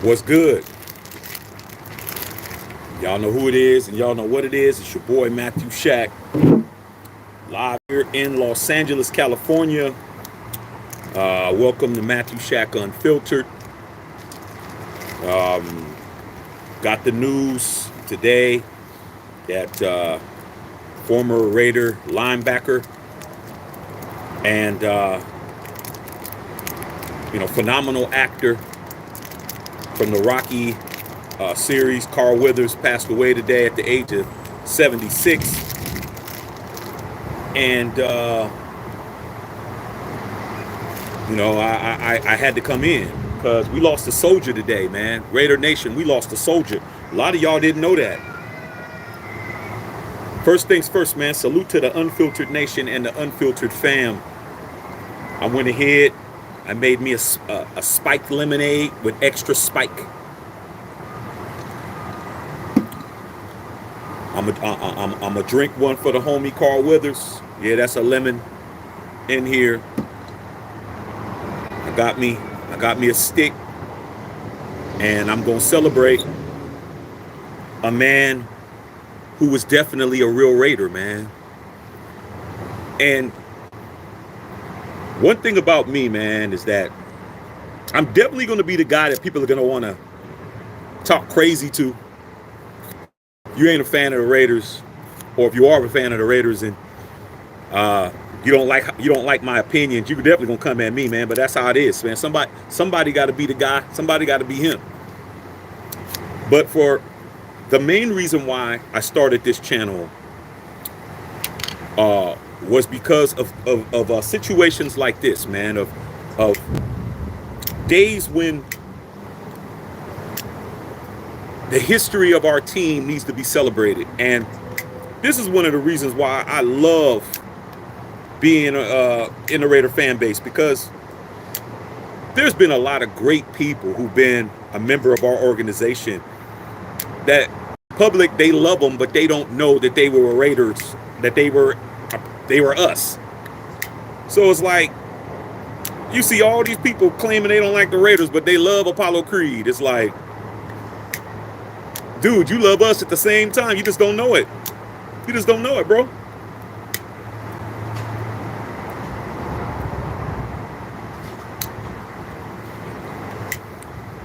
What's good? Y'all know who it is and y'all know what it is. It's your boy Matthew Shaq, live here in Los Angeles, California. Welcome to Matthew Shaq Unfiltered. Got the news today that former Raider linebacker and phenomenal actor from the Rocky series, Carl Weathers, passed away today at the age of 76. And I had to come in because we lost a soldier today, man. Raider Nation, we lost a soldier. A lot of y'all didn't know that. First things first, man. Salute to the Unfiltered Nation and the Unfiltered fam. I went ahead. I made me a spiked lemonade with extra spike. I'm a drink one for the homie Carl Weathers. Yeah, that's a lemon in here. I got me a stick, and I'm gonna celebrate a man who was definitely a real Raider, man. And one thing about me, man, is that I'm definitely gonna be the guy that people are gonna want to talk crazy to. You ain't a fan of the Raiders, or if you are a fan of the Raiders and you don't like my opinions, you definitely gonna come at me, man. But that's how it is, man. Somebody got to be the guy. Somebody got to be him. But for the main reason why I started this channel was because of situations like this, man. Of days when the history of our team needs to be celebrated. And this is one of the reasons why I love being in the Raider fan base, because there's been a lot of great people who've been a member of our organization that public, they love them, but they don't know that they were Raiders, that they were us. So it's like, you see all these people claiming they don't like the Raiders, but they love Apollo Creed. It's like, dude, you love us at the same time. You just don't know it. You just don't know it, bro.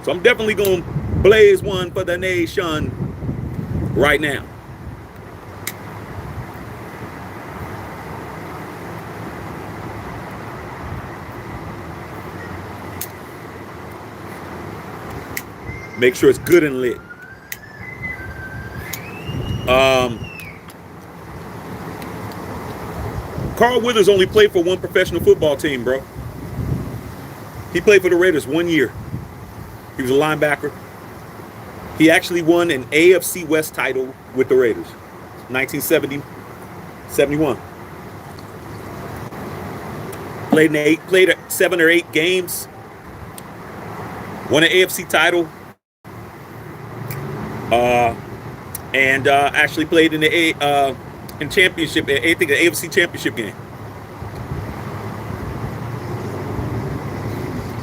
So I'm definitely going to blaze one for the nation right now. Make sure it's good and lit. Carl Weathers only played for one professional football team, bro. He played for the Raiders 1 year. He was a linebacker. He actually won an AFC West title with the Raiders, 1971. Played 7 or 8 games. Won an AFC title. And actually played in the championship. I think the AFC championship game.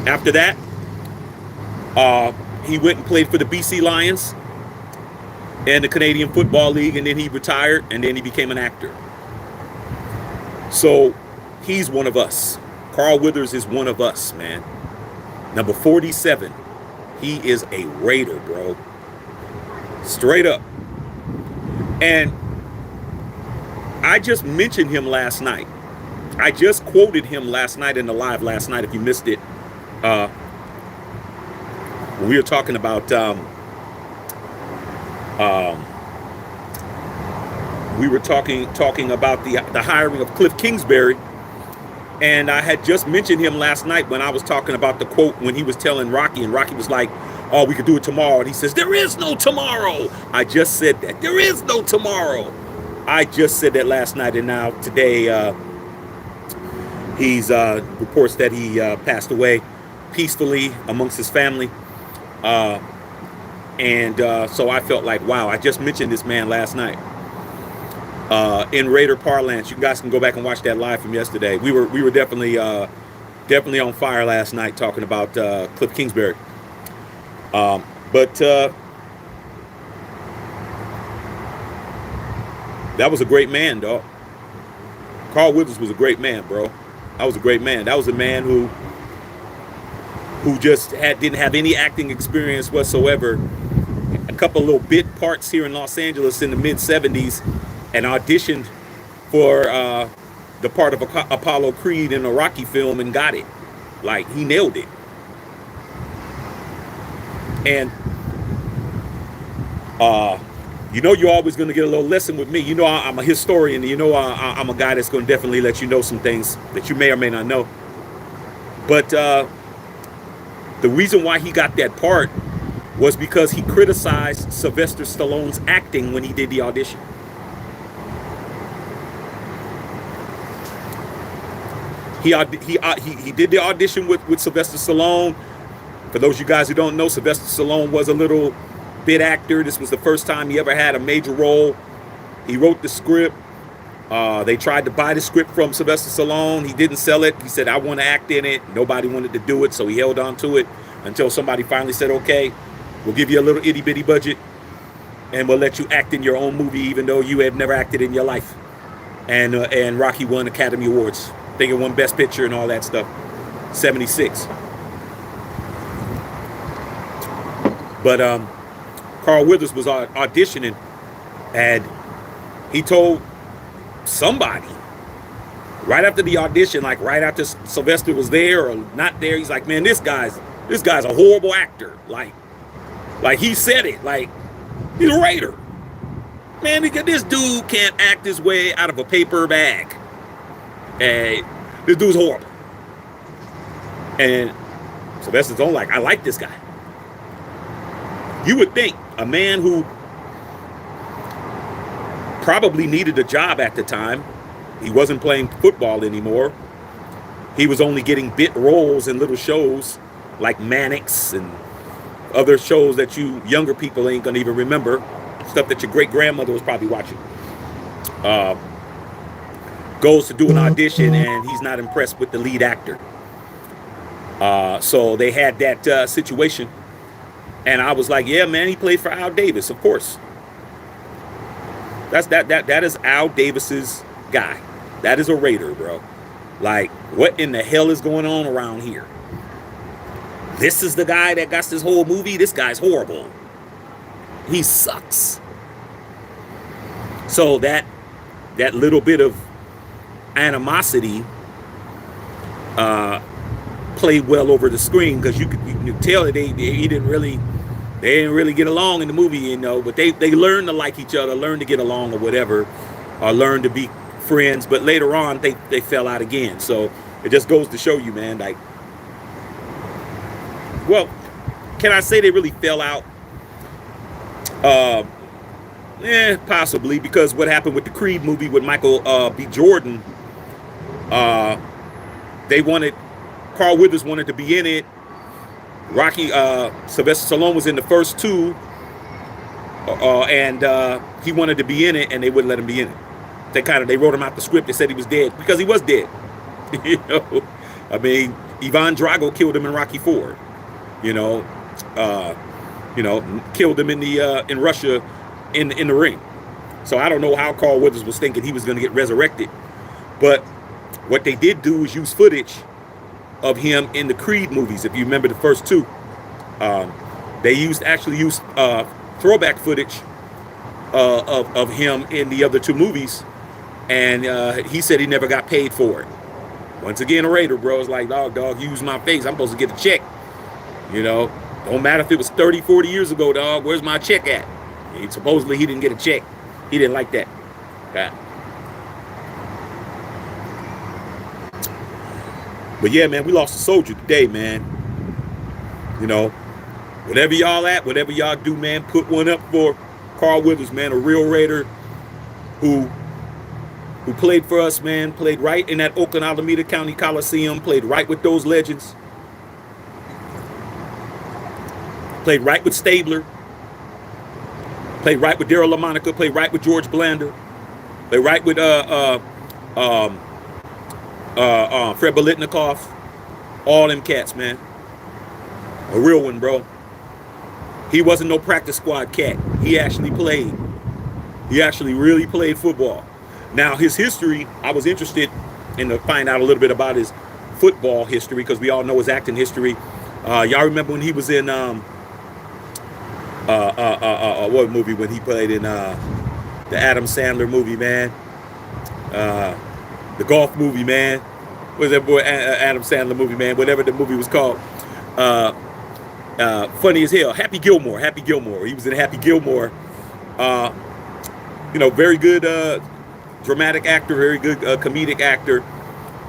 After that, he went and played for the BC Lions and the Canadian Football League, and then he retired, and then he became an actor. So he's one of us. Carl Weathers is one of us, man. Number 47. He is a Raider, bro. Straight up. And I just mentioned him last night. I just quoted him last night in the live last night. If you missed it, we were talking about talking about the hiring of Cliff Kingsbury, and I had just mentioned him last night when I was talking about the quote when he was telling Rocky, and Rocky was like, "Oh, we could do it tomorrow," and he says, "There is no tomorrow." I just said that. There is no tomorrow. I just said that last night, and now today he's reports that he passed away peacefully amongst his family. So I felt like, wow, I just mentioned this man last night. In Raider parlance, you guys can go back and watch that live from yesterday. We were definitely on fire last night talking about Cliff Kingsbury. But that was a great man, dog. Carl Weathers was a great man, bro. That was a great man. That was a man who just didn't have any acting experience whatsoever. A couple little bit parts here in Los Angeles in the mid '70s, and auditioned for the part of Apollo Creed in a Rocky film and got it. Like, he nailed it. And you know, you're always going to get a little lesson with me. You know, I'm a historian. You know, I'm a guy that's going to definitely let you know some things that you may or may not know. But the reason why he got that part was because he criticized Sylvester Stallone's acting when he did the audition. He did the audition with Sylvester Stallone. For those of you guys who don't know, Sylvester Stallone was a little bit actor. This was the first time he ever had a major role. He wrote the script. They tried to buy the script from Sylvester Stallone. He didn't sell it. He said, I want to act in it. Nobody wanted to do it, so he held on to it until somebody finally said, okay, we'll give you a little itty bitty budget and we'll let you act in your own movie even though you have never acted in your life. And Rocky won Academy Awards. I think it won Best Picture and all that stuff. 76. But Carl Weathers was auditioning, and he told somebody right after the audition, like right after Sylvester was there or not there, he's like, man, this guy's a horrible actor. Like he said it, like, he's a Raider. Man, this dude can't act his way out of a paper bag. And this dude's horrible. And Sylvester Stallone, like, I like this guy. You would think a man who probably needed a job at the time, he wasn't playing football anymore. He was only getting bit roles in little shows like Mannix and other shows that you younger people ain't gonna even remember. Stuff that your great grandmother was probably watching. Goes to do an audition and he's not impressed with the lead actor. So they had that situation. And I was like, yeah, man, he played for Al Davis, of course. That is Al Davis's guy. That is a Raider, bro. Like, what in the hell is going on around here? This is the guy that got this whole movie? This guy's horrible. He sucks. So that little bit of animosity played well over the screen, because you could tell that they didn't really get along in the movie, you know. But they learned to like each other, learned to get along or whatever, or learned to be friends. But later on, they fell out again. So it just goes to show you, man. Like, well, can I say they really fell out? Possibly, because what happened with the Creed movie with Michael B. Jordan, Carl Weathers wanted to be in it. Sylvester Stallone was in the first two, and he wanted to be in it, and they wouldn't let him be in it. They wrote him out the script. They said he was dead, because he was dead. You know, I mean, Ivan Drago killed him in Rocky IV. You know, killed him in Russia in the ring. So I don't know how Carl Weathers was thinking he was going to get resurrected. But what they did do is use footage of him in the Creed movies. If you remember the first two, they actually used throwback footage of him in the other two movies, and he said he never got paid for it. Once again, a Raider, bro. It's like, dog, use my face. I'm supposed to get a check. You know, don't matter if it was 30, 40 years ago, dog. Where's my check at? Supposedly he didn't get a check. He didn't like that. Okay. But yeah, man, we lost a soldier today, man. You know, whatever y'all at, whatever y'all do, man, put one up for Carl Weathers, man, a real Raider who played for us, man, played right in that Oakland Alameda County Coliseum, played right with those legends, played right with Stabler, played right with Daryl LaMonica, played right with George Blanda, played right with Fred Bolitnikoff, all them cats, man. A real one, bro. He wasn't no practice squad cat. He actually played. He actually really played football. Now, his history, I was interested in to find out a little bit about his football history because we all know his acting history. Y'all remember when he was in what movie when he played in the Adam Sandler movie, man? The golf movie, man. What was that boy Adam Sandler movie, man? Whatever the movie was called. Funny as hell. Happy Gilmore. Happy Gilmore. He was in Happy Gilmore. Very good dramatic actor, very good comedic actor.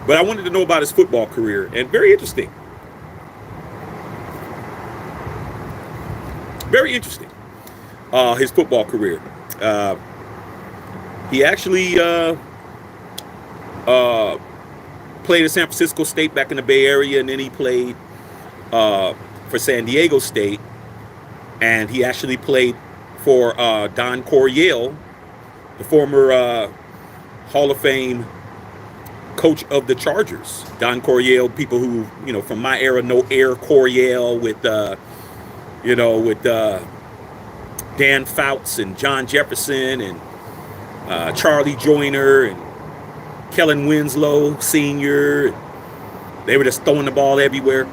But I wanted to know about his football career, and very interesting. Very interesting. His football career. He actually played at San Francisco State back in the Bay Area, and then he played for San Diego State, and he actually played for Don Coryell, the former Hall of Fame coach of the Chargers. Don Coryell, people who, from my era know Air Coryell with Dan Fouts and John Jefferson and Charlie Joyner and Kellen Winslow Sr. They were just throwing the ball everywhere.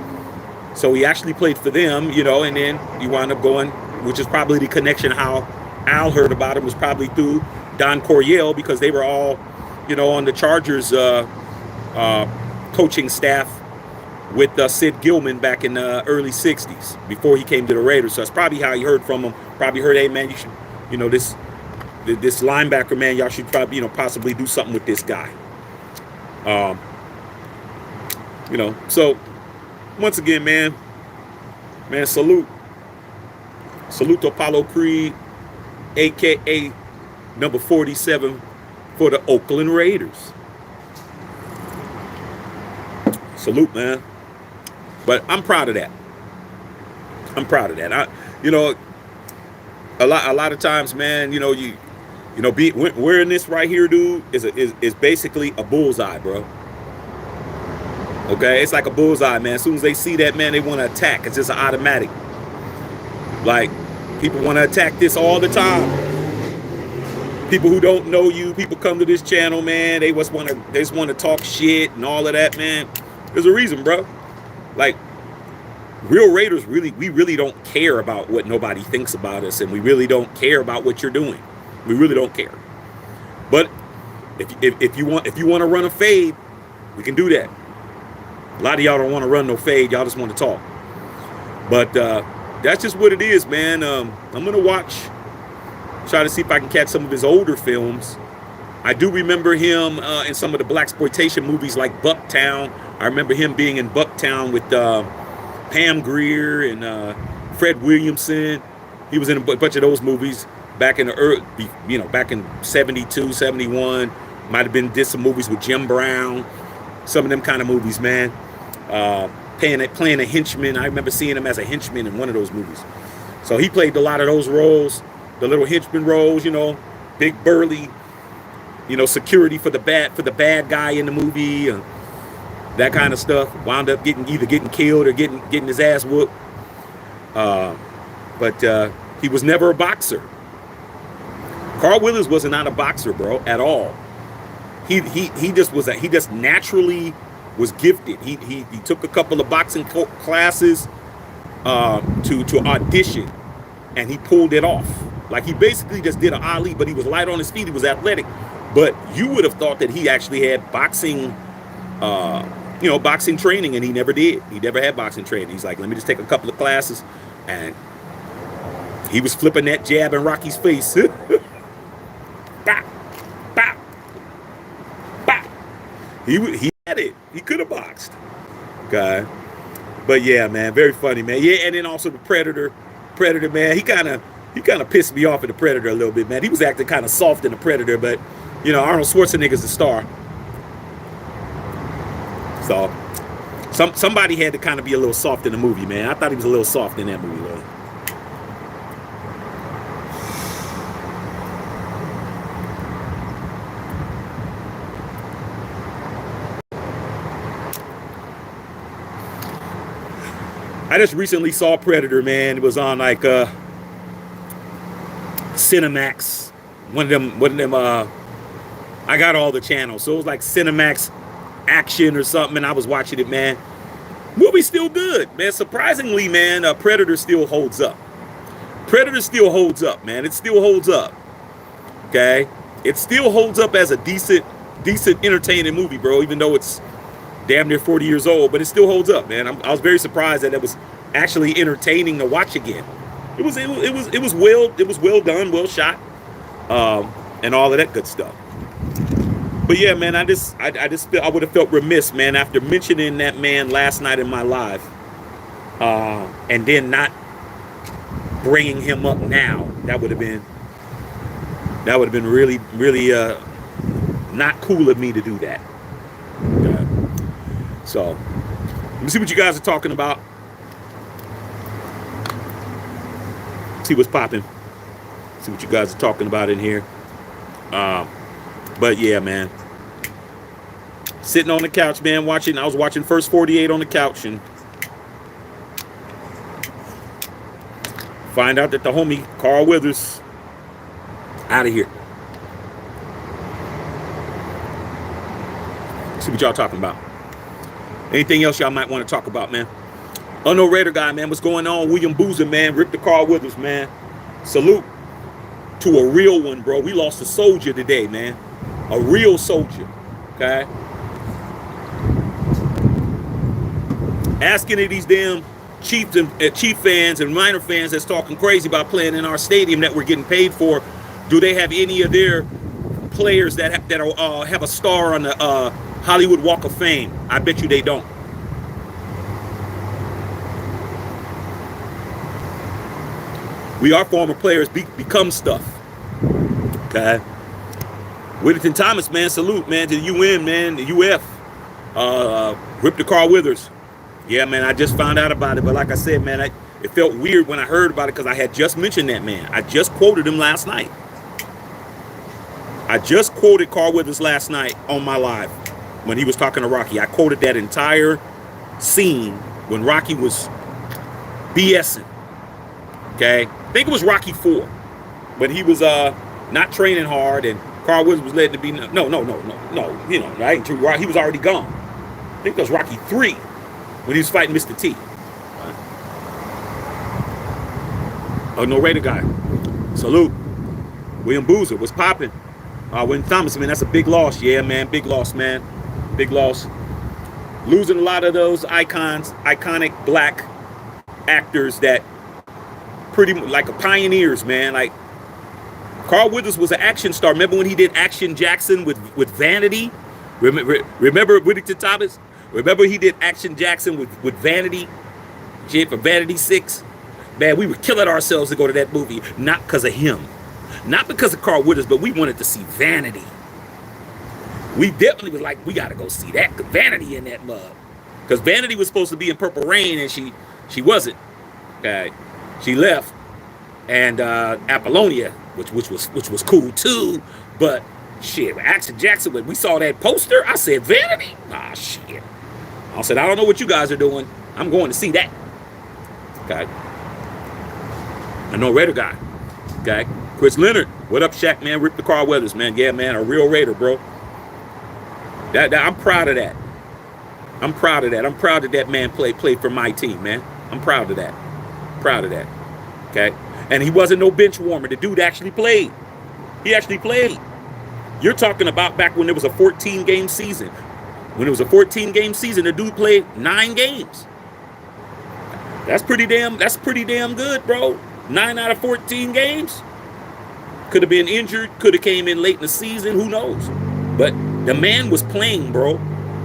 So he actually played for them, and then you wound up going, which is probably the connection how Al heard about him was probably through Don Coryell, because they were all, on the Chargers coaching staff with Sid Gilman back in the early 60s before he came to the Raiders. So that's probably how he heard from him. Probably heard, hey, man, you should, this linebacker, man, y'all should probably, possibly do something with this guy. So once again, man, salute to Apollo Creed, a.k.a. number 47 for the Oakland Raiders. Salute, man. But I'm proud of that. A lot of times, man, wearing this right here, dude, is basically a bullseye, bro. Okay, it's like a bullseye, man. As soon as they see that, man, they want to attack. It's just an automatic. Like, people want to attack this all the time. People who don't know you, people come to this channel, man. They just want to talk shit and all of that, man. There's a reason, bro. Like, real Raiders, we really don't care about what nobody thinks about us, and we really don't care about what you're doing. We really don't care. But if you want to run a fade, we can do that. A lot of y'all don't want to run no fade. Y'all just want to talk. But that's just what it is, man. I'm going to try to see if I can catch some of his older films. I do remember him in some of the blaxploitation movies like Bucktown. I remember him being in Bucktown with Pam Grier and Fred Williamson. He was in a bunch of those movies back in the early, back in 72, 71. Might have did some movies with Jim Brown. Some of them kind of movies, man. Playing a henchman. I remember seeing him as a henchman in one of those movies. So he played a lot of those roles, the little henchman roles, big burly, security for the bad guy in the movie, that kind of stuff. Wound up either getting killed or getting his ass whooped. But he was never a boxer. Carl Willis was not a boxer, bro, at all. He just naturally was gifted. He took a couple of boxing classes to audition, and he pulled it off. Like, he basically just did an Ali, but he was light on his feet. He was athletic. But you would have thought that he actually had boxing training, and he never did. He never had boxing training. He's like, let me just take a couple of classes, and he was flipping that jab in Rocky's face. Bop, bop, bop. He had it. He could have boxed. Okay. But yeah, man, very funny, man. Yeah, and then also the Predator, man. He kind of pissed me off in the Predator a little bit, man. He was acting kind of soft in the Predator, but Arnold Schwarzenegger's the star. So somebody had to kind of be a little soft in the movie, man. I thought he was a little soft in that movie, though. I just recently saw Predator, man. It was on like Cinemax. One of them I got all the channels. So it was like Cinemax Action or something, and I was watching it, man. Movie still good, man. Surprisingly, man, Predator still holds up. Predator still holds up, man. It still holds up. Okay? It still holds up as a decent entertaining movie, bro, even though it's damn near 40 years old, but it still holds up, man. I was very surprised that it was actually entertaining to watch again. It was well done, well shot, and all of that good stuff. But yeah, man, I would have felt remiss, man, after mentioning that man last night in my live, and then not bringing him up now. That would have been really, really not cool of me to do that. Okay. So, let me see what you guys are talking about. See what's popping. See what you guys are talking about in here. But yeah, man. Sitting on the couch, man, I was watching First 48 on the couch and find out that the homie Carl Weathers out of here. See what y'all talking about. Anything else y'all might want to talk about, man? Unknown Raider guy, man, what's going on? William Boozer, man, Rip the Carl Weathers, man. Salute to a real one, bro. We lost a soldier today, man. A real soldier, okay? Ask any of these damn Chiefs and Chief fans and minor fans that's talking crazy about playing in our stadium that we're getting paid for. Do they have any of their players that have a star on the Hollywood Walk of Fame? I bet you they don't. We are former players become stuff. Okay. Whittington Thomas, man, salute, man, to the UN, man, the UF. Rip the Carl Weathers. Yeah, man, I just found out about it, but like I said, man, it felt weird when I heard about it because I had just mentioned that man. I just quoted him last night. I just quoted Carl Weathers last night on my live when he was talking to Rocky. I quoted that entire scene when Rocky was BSing. Okay, I think it was Rocky 4, when he was not training hard and Carl Weathers was led to be no. You know, that ain't true. He was already gone. I think it was Rocky 3 when he was fighting Mr. T. Oh, no Raider guy. Salute. William Boozer was popping. William Thomas, man, that's a big loss. Yeah, man, big loss, man. Big loss. Losing a lot of those iconic black actors that pretty like a pioneers, man. Like Carl Weathers was an action star. Remember when he did Action Jackson with Vanity? Remember Whittington Thomas? Remember he did Action Jackson with Vanity? For Vanity 6? Man, we were killing ourselves to go to that movie. Not because of him. Not because of Carl Weathers, but we wanted to see Vanity. We definitely was like, we got to go see that. Vanity in that mug. Because Vanity was supposed to be in Purple Rain, and she wasn't. Okay. She left. And Apollonia, which was cool too. But shit, Action Jackson, when we saw that poster, I said, Vanity? Ah, shit. I said, I don't know what you guys are doing. I'm going to see that. Okay. I know Raider guy. Okay. Chris Leonard. What up, Shaq, man? Rip the Carl Weathers, man. Yeah, man. A real Raider, bro. I'm proud of that. I'm proud of that. I'm proud that that man played for my team, man. I'm proud of that. Proud of that. Okay. And he wasn't no bench warmer. The dude actually played. He actually played. You're talking about back when there was a 14-game season. When it was a 14-game season, the dude played 9 games. That's pretty damn good, bro. 9 out of 14 games. Could have been injured, could have came in late in the season, who knows? But the man was playing, bro.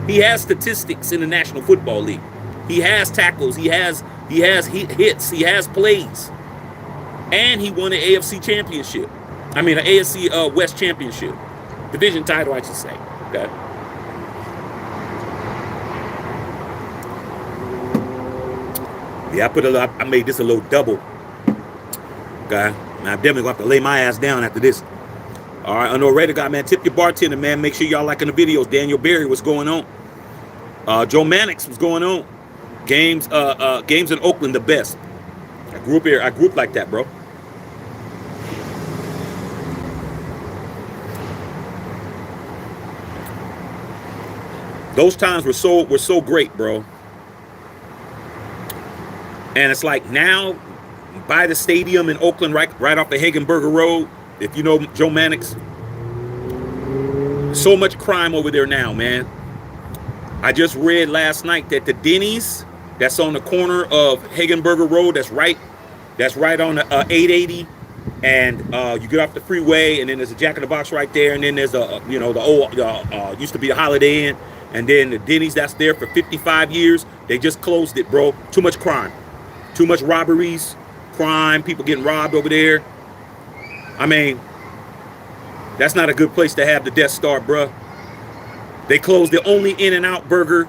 He has statistics in the National Football League. He has tackles, he has hits, he has plays. And he won an AFC championship. I mean, an AFC West championship. Division title, I should say. Okay. Yeah, I made this a little double. Okay. Now, I'm definitely going to have to lay my ass down after this. All right, Unknown Raider guy, man. Tip your bartender, man. Make sure y'all liking the videos. Daniel Berry, what's going on? Joe Mannix, what's going on? Games in Oakland the best. I grew up here. I grew up like that, bro. Those times were so great, bro. And it's like now, by the stadium in Oakland, right off the Hagenberger Road. If you know Joe Mannix, so much crime over there now, man. I just read last night that the Denny's that's on the corner of Hagenberger Road, that's right on the 880, and you get off the freeway, and then there's a Jack in the Box right there, and then there's the old used to be a Holiday Inn, and then the Denny's that's there for 55 years. They just closed it, bro. Too much crime, too much robberies, crime, people getting robbed over there. I mean, that's not a good place to have the Death Star, bro. They closed the only In-N-Out burger.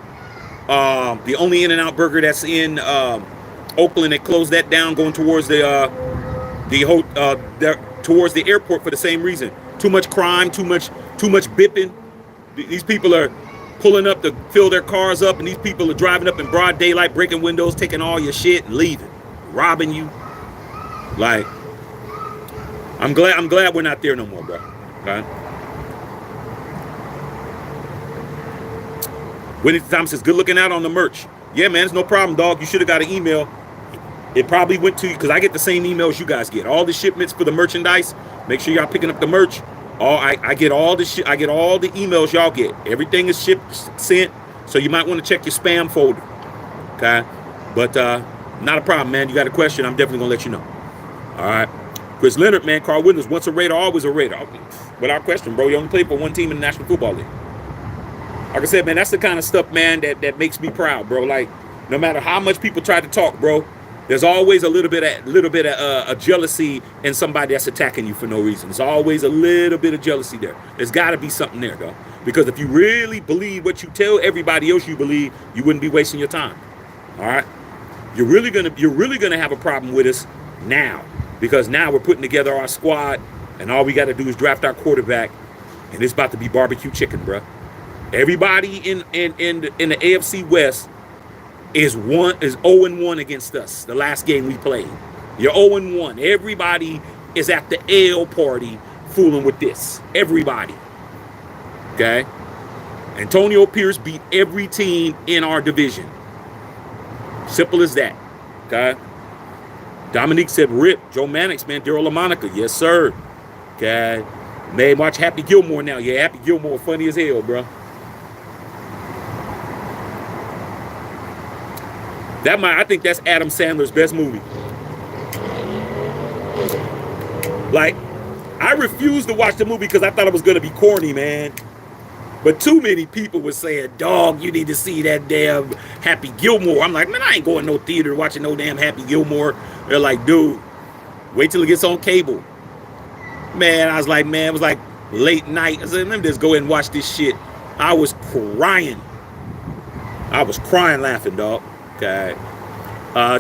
The only In-N-Out burger that's in Oakland. They closed that down, going towards towards the airport for the same reason. Too much crime, too much bipping. These people are pulling up to fill their cars up, and these people are driving up in broad daylight, breaking windows, taking all your shit, and leaving, robbing you. Like, I'm glad we're not there no more, bro. Okay? Winnie Thomas says, good looking out on the merch. Yeah, man, it's no problem, dog. You should have got an email. It probably went to you, because I get the same emails you guys get. All the shipments for the merchandise. Make sure y'all picking up the merch. I get all the shit. I get all the emails y'all get. Everything is shipped, sent. So you might want to check your spam folder. Okay? But not a problem, man. You got a question, I'm definitely going to let you know. All right. Chris Leonard, man, Carl Williams, once a Raider, always a Raider. Without question, bro. You only play for one team in the National Football League. Like I said, man, that's the kind of stuff, man, that makes me proud, bro. Like, no matter how much people try to talk, bro, there's always a little bit of jealousy in somebody that's attacking you for no reason. There's always a little bit of jealousy there. There's got to be something there, though. Because if you really believe what you tell everybody else you believe, you wouldn't be wasting your time. All right? You're really gonna have a problem with us now. Because now we're putting together our squad, and all we got to do is draft our quarterback, and it's about to be barbecue chicken, bro. Everybody in the AFC West is 0-1 against us. The last game we played, you're 0-1. Everybody is at the ale party fooling with this. Everybody. Okay. Antonio Pierce beat every team in our division. Simple as that. Okay. Dominique said, "Rip Joe Mannix, man. Daryl LaMonica, yes sir." Okay. May watch Happy Gilmore now. Yeah, Happy Gilmore, funny as hell, bro. I think that's Adam Sandler's best movie. Like, I refused to watch the movie because I thought it was going to be corny, man. But too many people were saying, dog, you need to see that damn Happy Gilmore. I'm like, man, I ain't going to no theater watching no damn Happy Gilmore. They're like, dude, wait till it gets on cable. Man, I was like, man, it was like late night. I said, let me just go ahead and watch this shit. I was crying. Laughing, dog. Okay.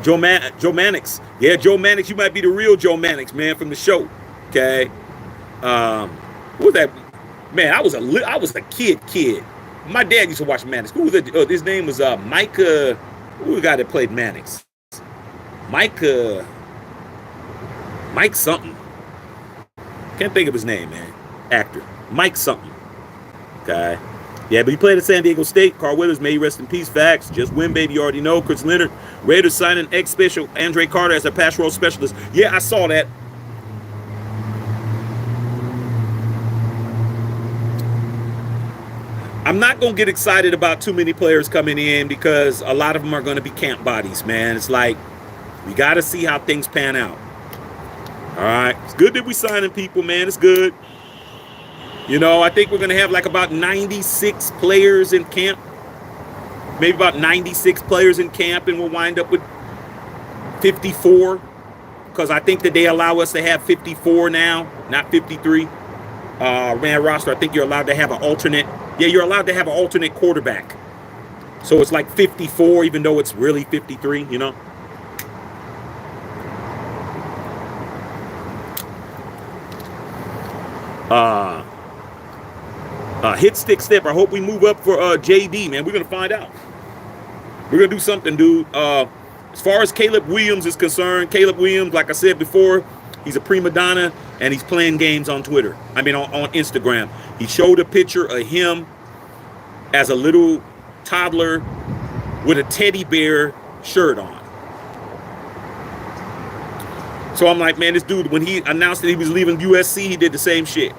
Joe Mannix. Yeah, Joe Mannix. You might be the real Joe Mannix, man, from the show. Okay. What was that? Man, I was a kid. My dad used to watch Mannix. Who was it? His name was Micah. Who was the guy that played Mannix? Mike something. Can't think of his name, man. Actor. Mike something. Okay. Yeah, but he played at San Diego State. Carl Weathers, may he rest in peace. Facts. Just win, baby. You already know. Chris Leonard. Raiders signing ex-special Andre Carter as a pass roll specialist. Yeah, I saw that. I'm not going to get excited about too many players coming in because a lot of them are going to be camp bodies, man. It's like, we got to see how things pan out. All right. It's good that we signing people, man. It's good. You know, I think we're going to have like about 96 players in camp. Maybe about 96 players in camp, and we'll wind up with 54. Because I think that they allow us to have 54 now, not 53. Man roster, I think you're allowed to have an alternate. Yeah, you're allowed to have an alternate quarterback. So it's like 54, even though it's really 53, you know. Hit stick step. I hope we move up for JD, man. We're going to find out. We're gonna do something, dude. As far as Caleb Williams is concerned, Caleb Williams, like I said before, he's a prima donna and he's playing games on Twitter. I mean, on Instagram. He showed a picture of him as a little toddler with a teddy bear shirt on. So I'm like, man, this dude, when he announced that he was leaving USC, he did the same shit.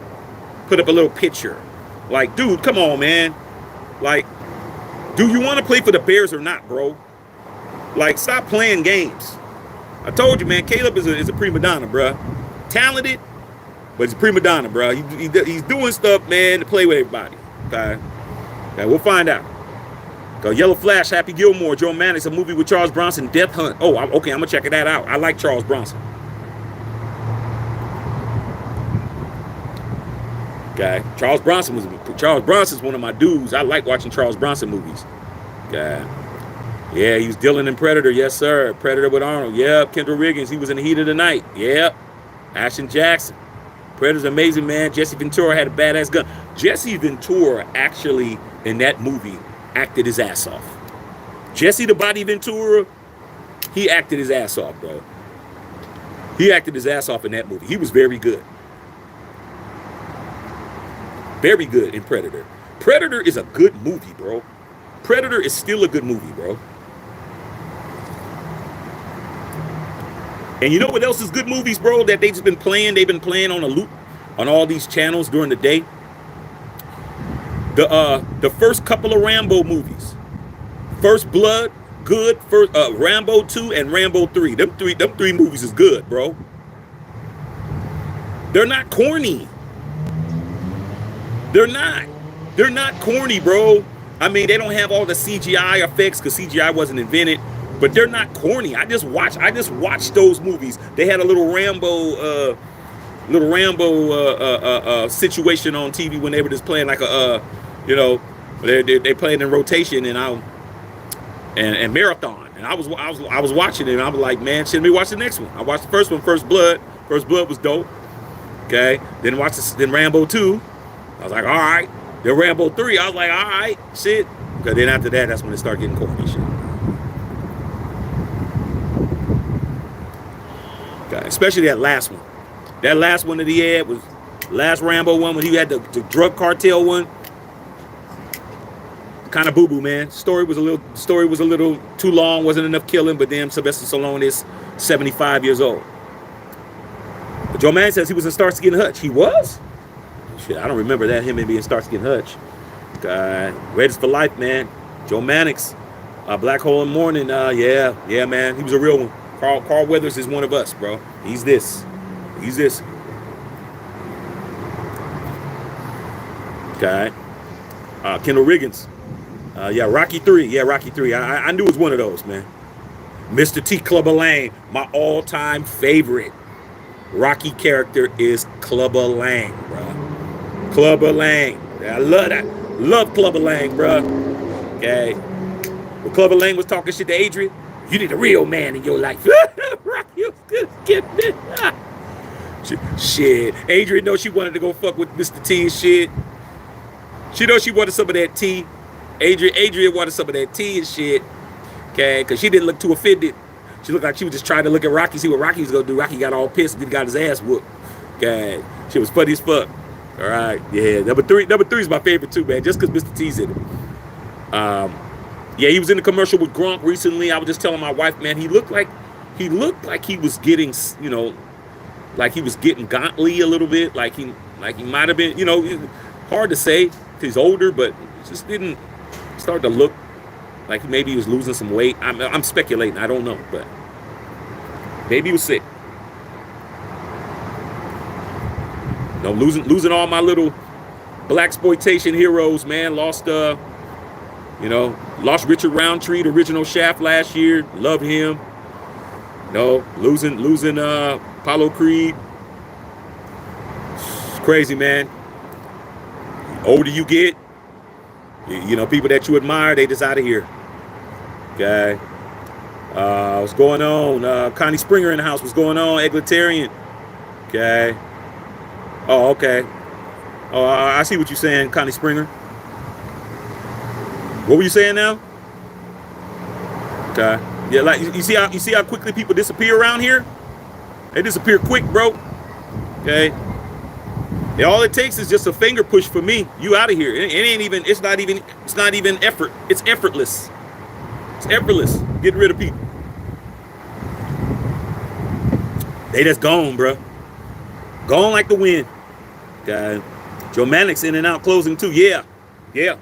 Put up a little picture. Like, dude, come on, man. Like, do you want to play for the Bears or not, bro? Like, stop playing games. I told you, man, Caleb is a prima donna, bro. Talented, but he's a prima donna, bro. He's doing stuff, man, to play with everybody. Okay, we'll find out. Yellow Flash, Happy Gilmore, Joe Mannix, a movie with Charles Bronson, Death Hunt. Oh, okay, I'm gonna check that out. I like Charles Bronson. Okay, Charles Bronson's one of my dudes. I like watching Charles Bronson movies. Okay. Yeah, he was Dylan in Predator. Yes, sir. Predator with Arnold. Yep. Kendall Riggins. He was in The Heat of the Night. Yep. Ashton Jackson. Predator's amazing, man. Jesse Ventura had a badass gun. Jesse Ventura actually, in that movie, acted his ass off. Jesse the Body Ventura, he acted his ass off, bro. He acted his ass off in that movie. He was very good. Very good in Predator. Predator is a good movie, bro. Predator is still a good movie, bro. And you know what else is good movies, bro, that they've just been playing? They've been playing on a loop on all these channels during the day. The first couple of Rambo movies. First Blood, good. First Rambo 2 and Rambo 3. Them three movies is good, bro. They're not corny. They're not corny, bro. I mean, they don't have all the CGI effects because CGI wasn't invented, but they're not corny. I just watched those movies. They had a little Rambo situation on TV when they were just playing like a they played in rotation and marathon. And I was watching it and I was like, man, shouldn't we watch the next one? I watched the first one, First Blood. First Blood was dope. Okay, then Rambo 2. I was like, all right. Then Rambo 3, I was like, all right, shit. Because then after that, that's when it started getting corny shit. Okay, especially that last one. That last one that he had was last Rambo one when he had the drug cartel one. Kind of boo-boo, man. Story was a little too long, wasn't enough killing, but then Sylvester Stallone is 75 years old. But Joe Mann says he was in Starsky and Hutch. He was? Shit, I don't remember that, him being Starsky and Hutch. Raiders for life, man. Joe Mannix. Black Hole in the Morning. Yeah, man. He was a real one. Carl Weathers is one of us, bro. He's this. Okay. Kendall Riggins. Rocky 3. Yeah, Rocky 3. I knew it was one of those, man. Mr. T. Clubber Lang. My all-time favorite Rocky character is Clubber Lang, bro. Clubber Lang. I love that. Love Clubber Lang, bro. Okay. When Clubber Lang was talking shit to Adrian, you need a real man in your life. Rocky was good. Get it. Shit. Adrian knows she wanted to go fuck with Mr. T and shit. She knows she wanted some of that tea. Adrian wanted some of that tea and shit. Okay, because she didn't look too offended. She looked like she was just trying to look at Rocky, see what Rocky was gonna do. Rocky got all pissed and then got his ass whooped. Okay. She was funny as fuck. All right, yeah. Number three is my favorite too, man. Just because Mr. T's in it. Yeah, he was in the commercial with Gronk recently. I was just telling my wife, man, he looked like he was getting, like he was getting gauntly a little bit. Like he might have been, hard to say. He's older, but it just didn't start to look like maybe he was losing some weight. I'm speculating. I don't know, but maybe he was sick. Losing all my little blaxploitation heroes, man. Lost Richard Roundtree, the original Shaft last year. Loved him. Losing Apollo Creed. It's crazy, man. The older you get, people that you admire, they just out of here. Okay. What's going on? Connie Springer in the house. What's going on? Egalitarian. Okay. Oh, okay. Oh, I see what you're saying, Connie Springer. What were you saying now? Okay. Yeah, like you see how quickly people disappear around here? They disappear quick, bro. Okay. Yeah, all it takes is just a finger push for me. You out of here. It ain't even. It's not even effort. It's effortless. It's effortless. Getting rid of people. They just gone, bro. Gone like the wind. Okay. Joe Manic's in and out closing too. Yeah.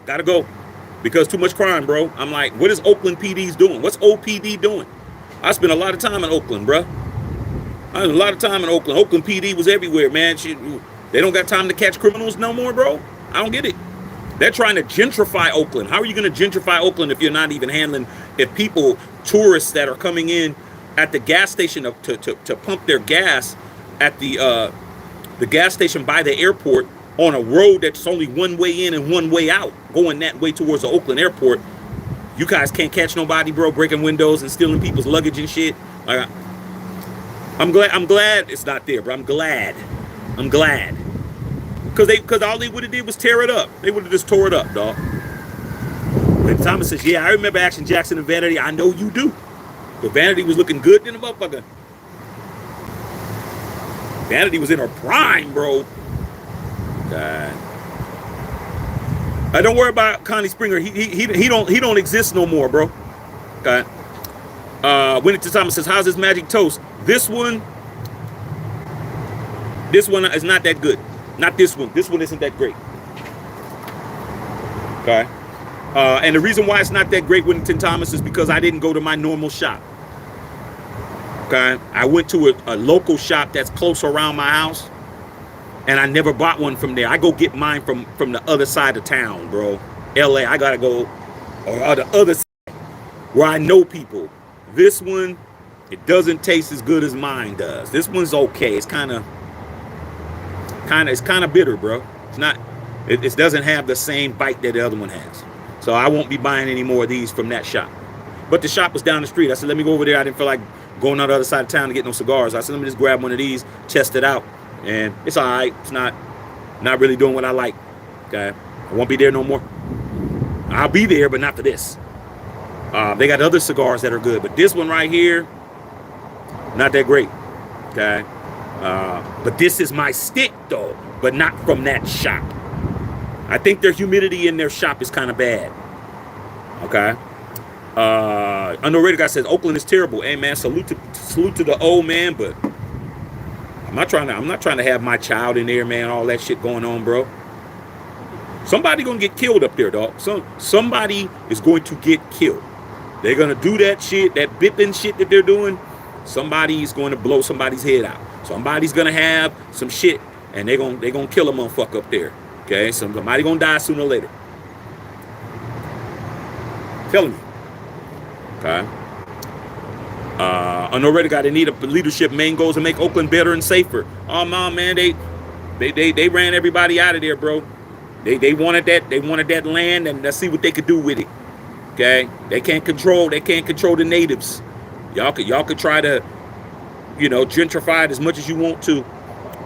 Gotta go. Because too much crime, bro. I'm like, what is Oakland PD's doing? What's OPD doing? I spent a lot of time in Oakland, bro. I spent a lot of time in Oakland. Oakland PD was everywhere, man. They don't got time to catch criminals no more, bro. I don't get it. They're trying to gentrify Oakland. How are you going to gentrify Oakland if you're not even handling, if people, tourists that are coming in at the gas station to pump their gas at the gas station by the airport on a road that's only one way in and one way out, going that way towards the Oakland airport. You guys can't catch nobody, bro, breaking windows and stealing people's luggage and shit. Like, I'm glad it's not there, bro. I'm glad. Because all they would have did was tear it up. They would have just tore it up, dog. When Thomas says, yeah, I remember Action Jackson and Vanity. I know you do. But Vanity was looking good in the motherfucker. Vanity was in her prime, bro. God. Don't worry about Connie Springer. He don't exist no more, bro. Okay. When it to Thomas says, how's this magic toast? This one is not that good. Not this one. This one isn't that great. Okay. And the reason why it's not that great, Whittington Thomas, is because I didn't go to my normal shop. Okay. I went to a local shop that's close around my house, and I never bought one from there. I go get mine from the other side of town, bro. LA. I gotta go or the other side where I know people. This one, it doesn't taste as good as mine does. This one's okay. It's kind of bitter, bro. It's not. It doesn't have the same bite that the other one has. So I won't be buying any more of these from that shop. But the shop was down the street. I said, let me go over there. I didn't feel like going on the other side of town to get no cigars. I said, let me just grab one of these, test it out, and it's all right. It's not really doing what I like. Okay, I won't be there no more. I'll be there, but not for this. They got other cigars that are good, but this one right here, not that great. Okay. But this is my stick though, but not from that shop. I think their humidity in their shop is kind of bad. Okay. Underrated guy says Oakland is terrible. Hey man, salute to the old man, but I'm not trying to have my child in there, man. All that shit going on, bro. Somebody gonna get killed up there, dog. Somebody is going to get killed. They're gonna do that shit, that bipping shit that they're doing. Somebody's going to blow somebody's head out. Somebody's gonna have some shit, and they're gonna kill a motherfucker up there. Okay, somebody gonna die sooner or later. Telling you. Okay. Already got in need of leadership. Main goals to make Oakland better and safer. Oh man, they ran everybody out of there, bro. They wanted that land, and let's see what they could do with it. Okay, they can't control the natives. Y'all could try to, gentrify it as much as you want to,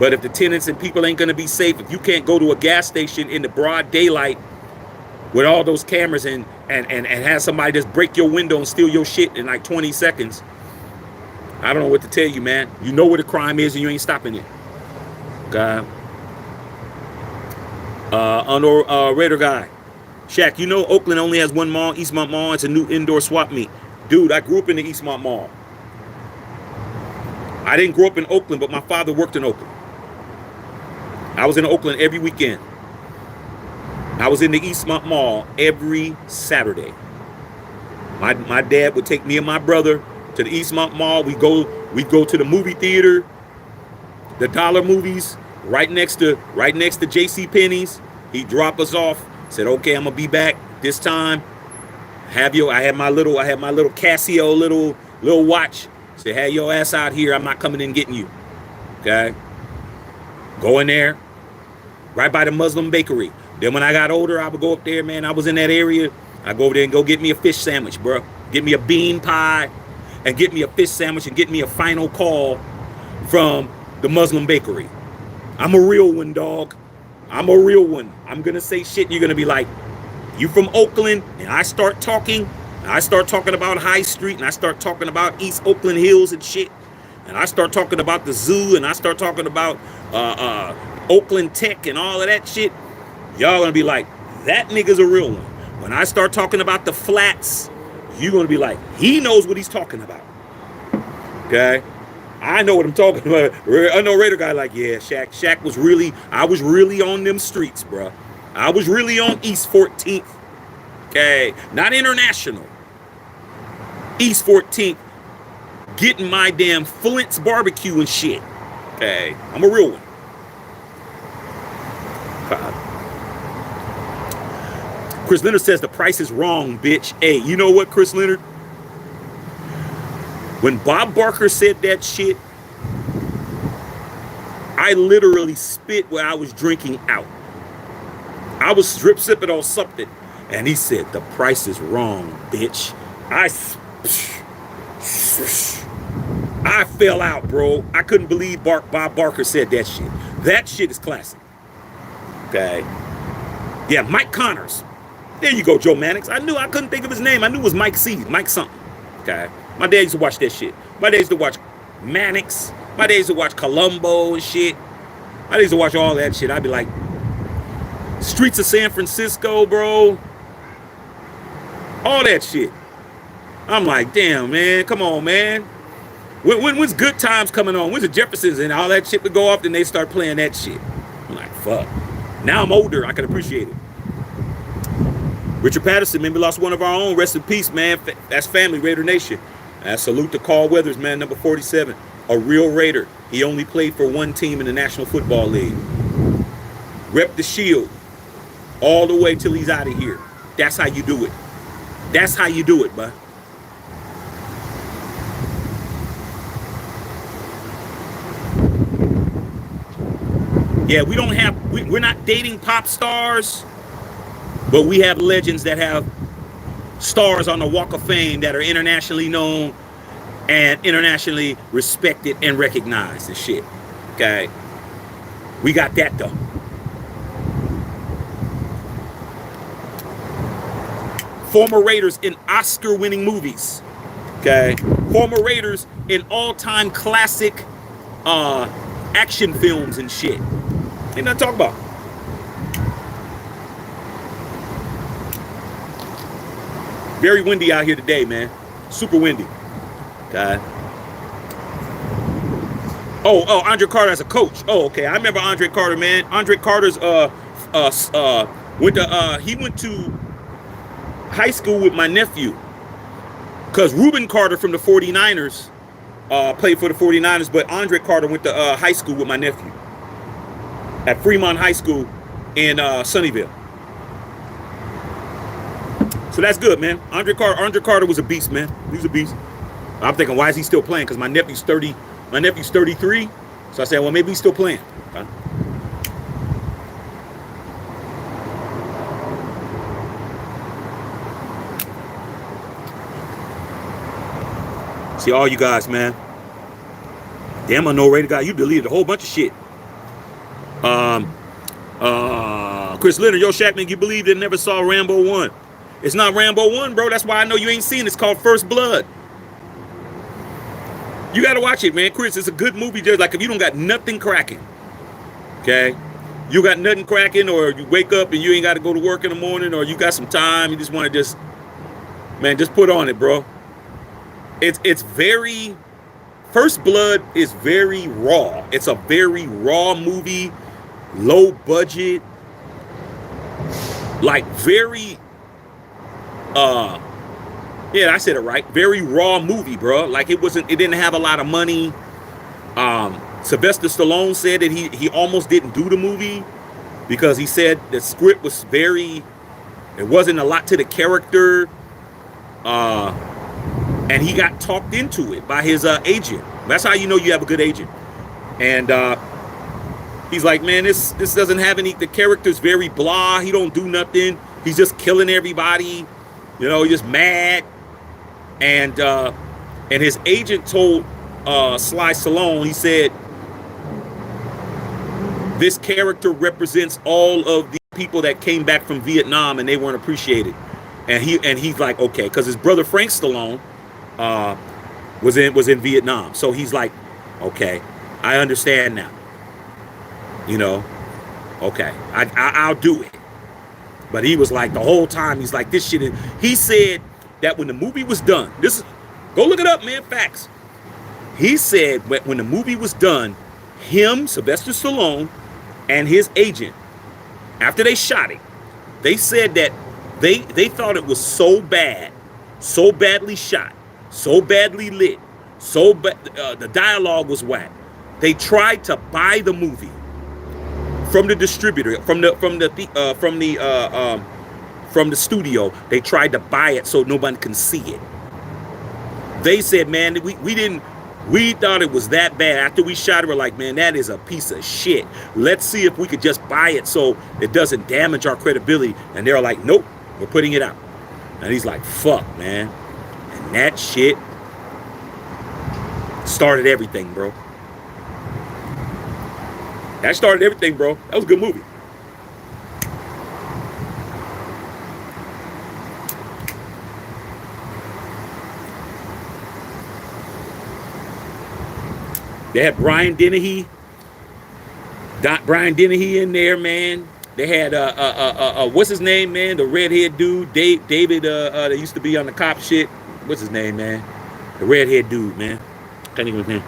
but if the tenants and people ain't gonna be safe, if you can't go to a gas station in the broad daylight with all those cameras and have somebody just break your window and steal your shit in like 20 seconds, I don't know what to tell you, man. You know where the crime is and you ain't stopping it. Okay. Raider guy, Shaq, Oakland only has one mall, Eastmont Mall. It's a new indoor swap meet. Dude, I grew up in the Eastmont Mall. I didn't grow up in Oakland, but my father worked in Oakland. I was in Oakland every weekend. I was in the Eastmont Mall every Saturday. My dad would take me and my brother to the Eastmont Mall. We go to the movie theater, the dollar movies, right next to J.C. Penney's. He'd drop us off. Said, okay, I'm gonna be back this time. I had my little Casio little watch. Said, have your ass out here. I'm not coming in getting you. Okay. Go in there, right by the Muslim bakery. Then when I got older, I would go up there, man. I was in that area. I go over there and go get me a fish sandwich, bro. Get me a bean pie and get me a fish sandwich and get me a final call from the Muslim bakery. I'm a real one, dog. I'm a real one. I'm going to say shit. You're going to be like, you from Oakland? And I start talking. And I start talking about High Street, and I start talking about East Oakland Hills and shit, and I start talking about the zoo, and I start talking about Oakland Tech and all of that shit, y'all gonna be like, that nigga's a real one. When I start talking about the flats, you're gonna be like, he knows what he's talking about. Okay? I know what I'm talking about. I know Raider guy like, yeah, Shaq was really, I was really on them streets, bro. I was really on East 14th. Okay? Not International. East 14th. Getting my damn Flint's barbecue and shit. Okay? I'm a real one. Chris Leonard says the price is wrong, bitch. Hey, you know what, Chris Leonard? When Bob Barker said that shit, I literally spit where I was drinking out. I was drip sipping on something, and he said, the price is wrong, bitch. I fell out, bro. I couldn't believe Bob Barker said that shit. That shit is classic. Okay. Yeah, Mike Connors. There you go, Joe Mannix. I couldn't think of his name. I knew it was Mike C. Mike something. Okay. My dad used to watch that shit. My dad used to watch Mannix. My dad used to watch Columbo and shit. My dad used to watch all that shit. I'd be like, Streets of San Francisco, bro. All that shit. I'm like, damn, man. Come on, man. When's Good Times coming on? When's the Jeffersons and all that shit would go off, then they start playing that shit. I'm like, fuck. Now I'm older. I can appreciate it. Richard Patterson, man, we lost one of our own. Rest in peace, man. That's family, Raider Nation. Salute to Carl Weathers, man, number 47. A real Raider. He only played for one team in the National Football League. Rep the shield all the way till he's out of here. That's how you do it. That's how you do it, bud. Yeah, we're not dating pop stars, but we have legends that have stars on the Walk of Fame that are internationally known and internationally respected and recognized and shit. Okay? We got that though. Former Raiders in Oscar-winning movies. Okay? Former Raiders in all-time classic action films and shit. Ain't nothing to talk about. Very windy out here today, man. Super windy. Okay. Oh, Andre Carter as a coach. Oh, okay. I remember Andre Carter, man. Andre Carter's he went to high school with my nephew. Cause Reuben Carter from the 49ers played for the 49ers, but Andre Carter went to high school with my nephew at Fremont High School in Sunnyvale. So that's good, man. Andre Carter was a beast, man. He was a beast. I'm thinking, why is he still playing? Because my nephew's 30. My nephew's 33. So I said, well, maybe he's still playing. Okay. See all you guys, man. Damn, I know Raider guy. You deleted a whole bunch of shit. Chris Leonard, yo, Shaq, man, you believe they never saw Rambo 1? It's not Rambo 1, bro. That's why I know you ain't seen it. It's called First Blood. You got to watch it, man. Chris, it's a good movie. Just like if you don't got nothing cracking, okay? You got nothing cracking, or you wake up and you ain't got to go to work in the morning, or you got some time, you just want to just put on it, bro. It's very, First Blood is very raw. It's a very raw movie, low budget, like very, yeah, I said it right. Very raw movie, bro. Like it didn't have a lot of money. Sylvester Stallone said that he almost didn't do the movie because he said the script was it wasn't a lot to the character. And he got talked into it by his agent. That's how you know you have a good agent. And he's like, man, this doesn't have any, the character's very blah. He don't do nothing. He's just killing everybody. You know, just mad. And his agent told Sly Stallone, he said, this character represents all of the people that came back from Vietnam and they weren't appreciated. And he's like, okay, because his brother Frank Stallone was in Vietnam. So he's like, okay, I understand now. You know, okay, I'll do it. But he was like, the whole time, he's like, this shit is, he said that when the movie was done, this is, go look it up, man, facts. He said when the movie was done, him, Sylvester Stallone, and his agent, after they shot it, they said that they thought it was so bad, so badly shot, so badly lit, the dialogue was whack. They tried to buy the movie from the distributor, from the studio. They tried to buy it so nobody can see it. They said, man, we thought it was that bad. After we shot it, we're like, man, that is a piece of shit. Let's see if we could just buy it so it doesn't damage our credibility. And they're like, nope, we're putting it out. And he's like, fuck, man. And that shit started everything, bro. That started everything, bro. That was a good movie. They had Brian Dennehy in there, man. They had what's his name, man? The redhead dude, David. That used to be on the cop shit. What's his name, man? The redhead dude, man. Can't think of his name.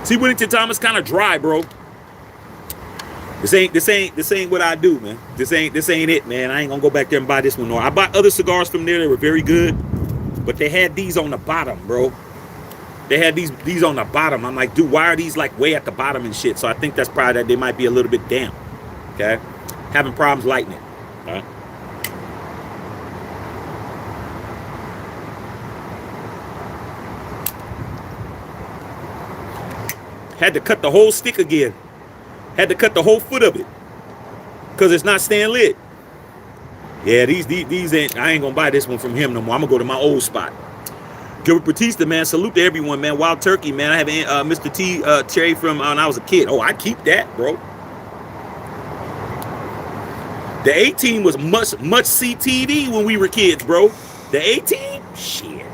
See, Whittington Thomas kind of dry, bro. This ain't what I do, man. This ain't it, man. I ain't gonna go back there and buy this one. No, I bought other cigars from there. They were very good, but they had these on the bottom, bro. They had these on the bottom. I'm like, dude, why are these like way at the bottom and shit? So I think that's probably that they might be a little bit damp. Okay, having problems lighting it. All right. Had to cut the whole stick again. Had to cut the whole foot of it because it's not staying lit. Yeah, these ain't. I ain't gonna buy this one from him no more. I'm gonna go to my old spot. Gilbert Batista, man. Salute to everyone, man. Wild Turkey, man. I have Mr. T cherry from when I was a kid. Oh, I keep that, bro. The 18 was much see TV when we were kids, bro. The 18, shit.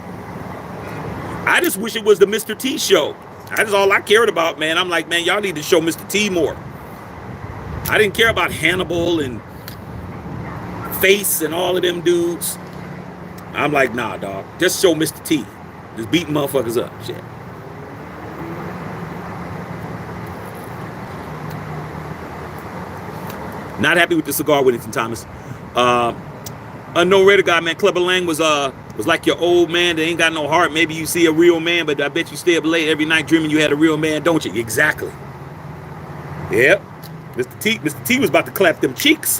I just wish it was the Mr. T show. That's all I cared about, man. I'm like, man, y'all need to show Mr. T more. I didn't care about Hannibal and Face and all of them dudes. I'm like, nah, dog. Just show Mr. T. Just beating motherfuckers up. Shit. Not happy with the cigar, Whittington Thomas. Unknown Raider guy, man. Clubber Lang was like your old man that ain't got no heart. Maybe you see a real man, but I bet you stay up late every night dreaming you had a real man, don't you? Exactly. Yep. Mr. T was about to clap them cheeks.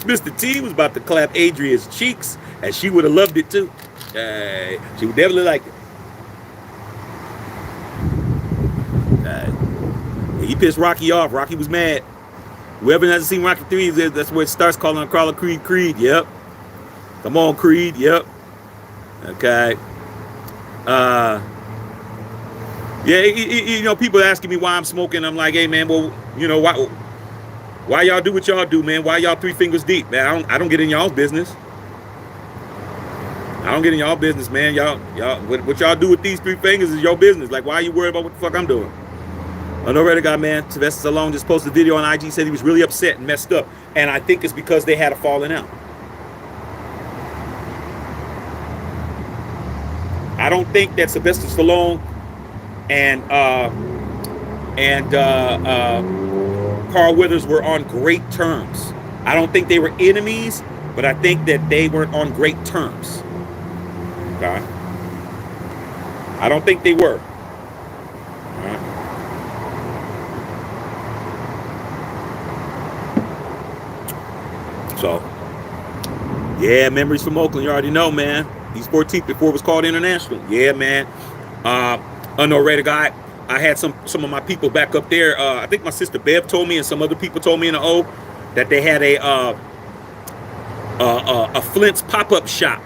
Mr. T was about to clap Adria's cheeks, and she would have loved it too. She would definitely like it. He pissed Rocky off. Rocky was mad. Whoever hasn't seen Rocky 3, that's where it starts calling Carla Creed. Yep. Come on, Creed. Yep. Okay. Yeah, you know, people asking me why I'm smoking. I'm like, hey, man, well, you know, why y'all do what y'all do, man? Why y'all 3 fingers deep, man? I don't get in y'all's business. I don't get in y'all business, man. Y'all, what y'all do with these 3 fingers is your business. Like, why are you worried about what the fuck I'm doing? Another guy, man, Sylvester Stallone just posted a video on IG, said he was really upset and messed up. And I think it's because they had a falling out. I don't think that Sylvester Stallone and Carl Weathers were on great terms. I don't think they were enemies, but I think that they weren't on great terms. Okay? I don't think they were. All right? So, yeah, memories from Oakland. You already know, man. East 14th before it was called International. Yeah, man. Unknown Raider guy. I had some of my people back up there. I think my sister Bev told me, and some other people told me in the O, that they had a Flint's pop-up shop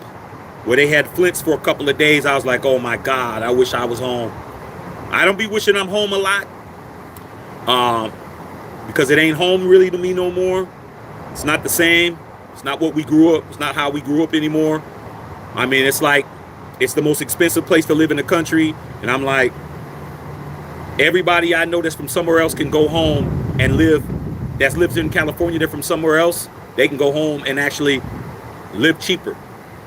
where they had Flints for a couple of days. I was like, oh my God, I wish I was home. I don't be wishing I'm home a lot, because it ain't home really to me no more. It's not the same. It's not what we grew up. It's not how we grew up anymore. I mean, it's like, it's the most expensive place to live in the country. And I'm like, everybody I know that's from somewhere else can go home and live, that's lives in California, they're from somewhere else. They can go home and actually live cheaper.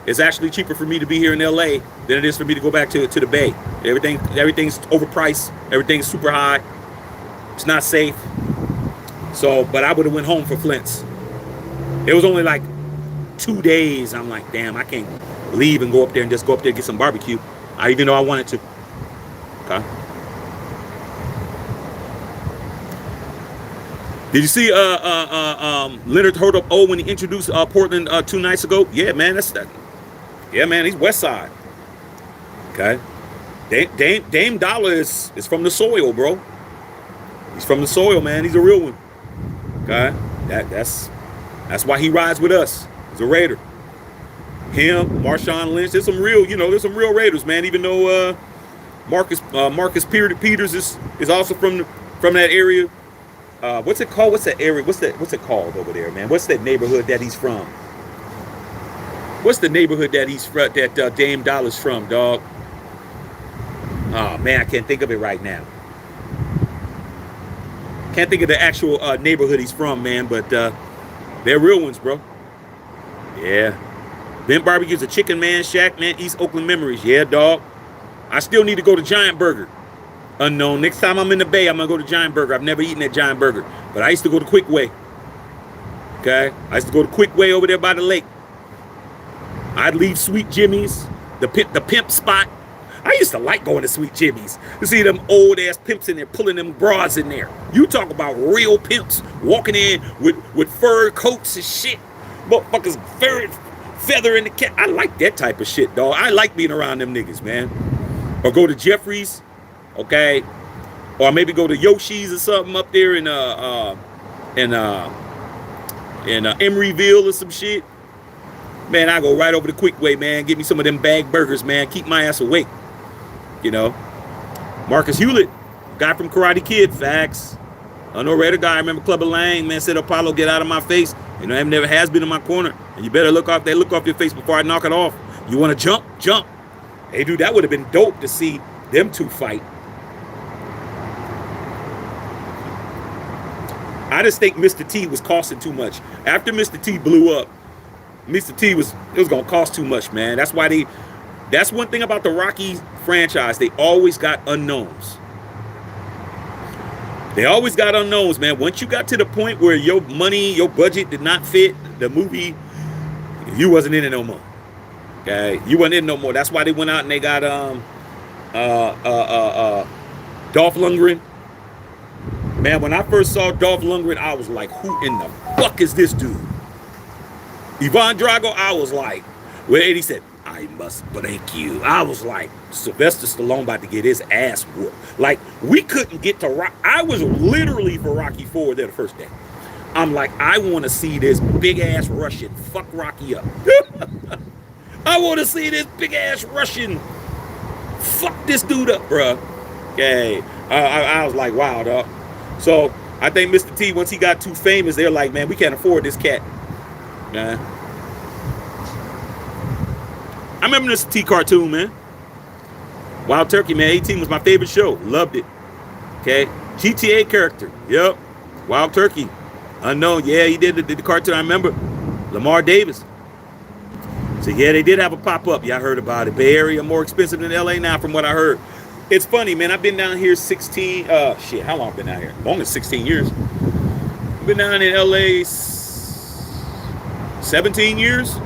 It's actually cheaper for me to be here in LA than it is for me to go back to the Bay. Everything's overpriced. Everything's super high. It's not safe. So, but I would have went home for Flint's. It was only like 2 days. I'm like, damn, I can't leave and go up there and just go up there and get some barbecue. Even though I wanted to. Okay. Did you see Leonard Hurd when he introduced Portland 2 nights ago? Yeah, man, that's that. Yeah, man, he's West Side. Okay. Dame Dollar is from the soil, bro. He's from the soil, man. He's a real one. Okay. That's why he rides with us. He's a Raider. Him, Marshawn Lynch. There's some real, there's some real Raiders, man. Even though Marcus Peters is also from that area. What's it called? What's that area? What's it called over there, man? What's that neighborhood that he's from? What's the neighborhood that he's from, that Dame Dollar's from, dog? Oh man, I can't think of it right now. Can't think of the actual neighborhood he's from, man. But they're real ones, bro. Yeah. Bent Barbecue's a chicken, man. Shaq, man. East Oakland memories. Yeah, dog. I still need to go to Giant Burger. Unknown. Next time I'm in the Bay, I'm going to go to Giant Burger. I've never eaten at Giant Burger. But I used to go to Quick Way. Okay? I used to go to Quick Way over there by the lake. I'd leave Sweet Jimmy's, the pimp spot. I used to like going to Sweet Jimmy's to see them old-ass pimps in there pulling them bras in there. You talk about real pimps walking in with fur coats and shit. Motherfuckers feather in the cat. I like that type of shit, dog. I like being around them niggas, man. Or go to Jeffrey's. Okay, or maybe go to Yoshi's or something up there in Emeryville or some shit. Man, I go right over the Quick Way, man. Get me some of them bag burgers, man. Keep my ass awake. Marcus Hewlett, guy from Karate Kid, facts. I know Raider guy. I remember Clubber Lang, man, said, Apollo, get out of my face. I've never has been in my corner, and you better look off your face before I knock it off. You want to jump. Hey, dude, that would have been dope to see them two fight. I just think Mr. T was costing too much. After Mr. T blew up, it was gonna cost too much, man. That's one thing about the Rocky franchise. They always got unknowns. Man. Once you got to the point where your budget did not fit the movie, you wasn't in it no more. Okay, you wasn't in it no more. That's why they went out and they got Dolph Lundgren. Man, when I first saw Dolph Lundgren, I was like, who in the fuck is this dude? Ivan Drago, I was like, well, and he said, I must break you. I was like, Sylvester Stallone about to get his ass whooped. Like, we couldn't get to Rock. I was literally for Rocky 4 there the first day. I'm like, I want to see this big-ass Russian fuck Rocky up. I want to see this big-ass Russian fuck this dude up, bruh. Okay. I was like, wow, dog. So I think Mr. T, once he got too famous, they're like, man, we can't afford this cat. Nah. I remember Mr. T cartoon, man. Wild Turkey, man. 18 was my favorite show. Loved it. Okay. GTA character. Yep. Wild Turkey. Unknown. Yeah, he did the cartoon. I remember. Lamar Davis. So yeah, they did have a pop-up. Yeah, I heard about it. Bay Area more expensive than LA now, from what I heard. It's funny, man. I've been down here how long I've been down here? Longer than 16 years. I've been down in LA 17 years.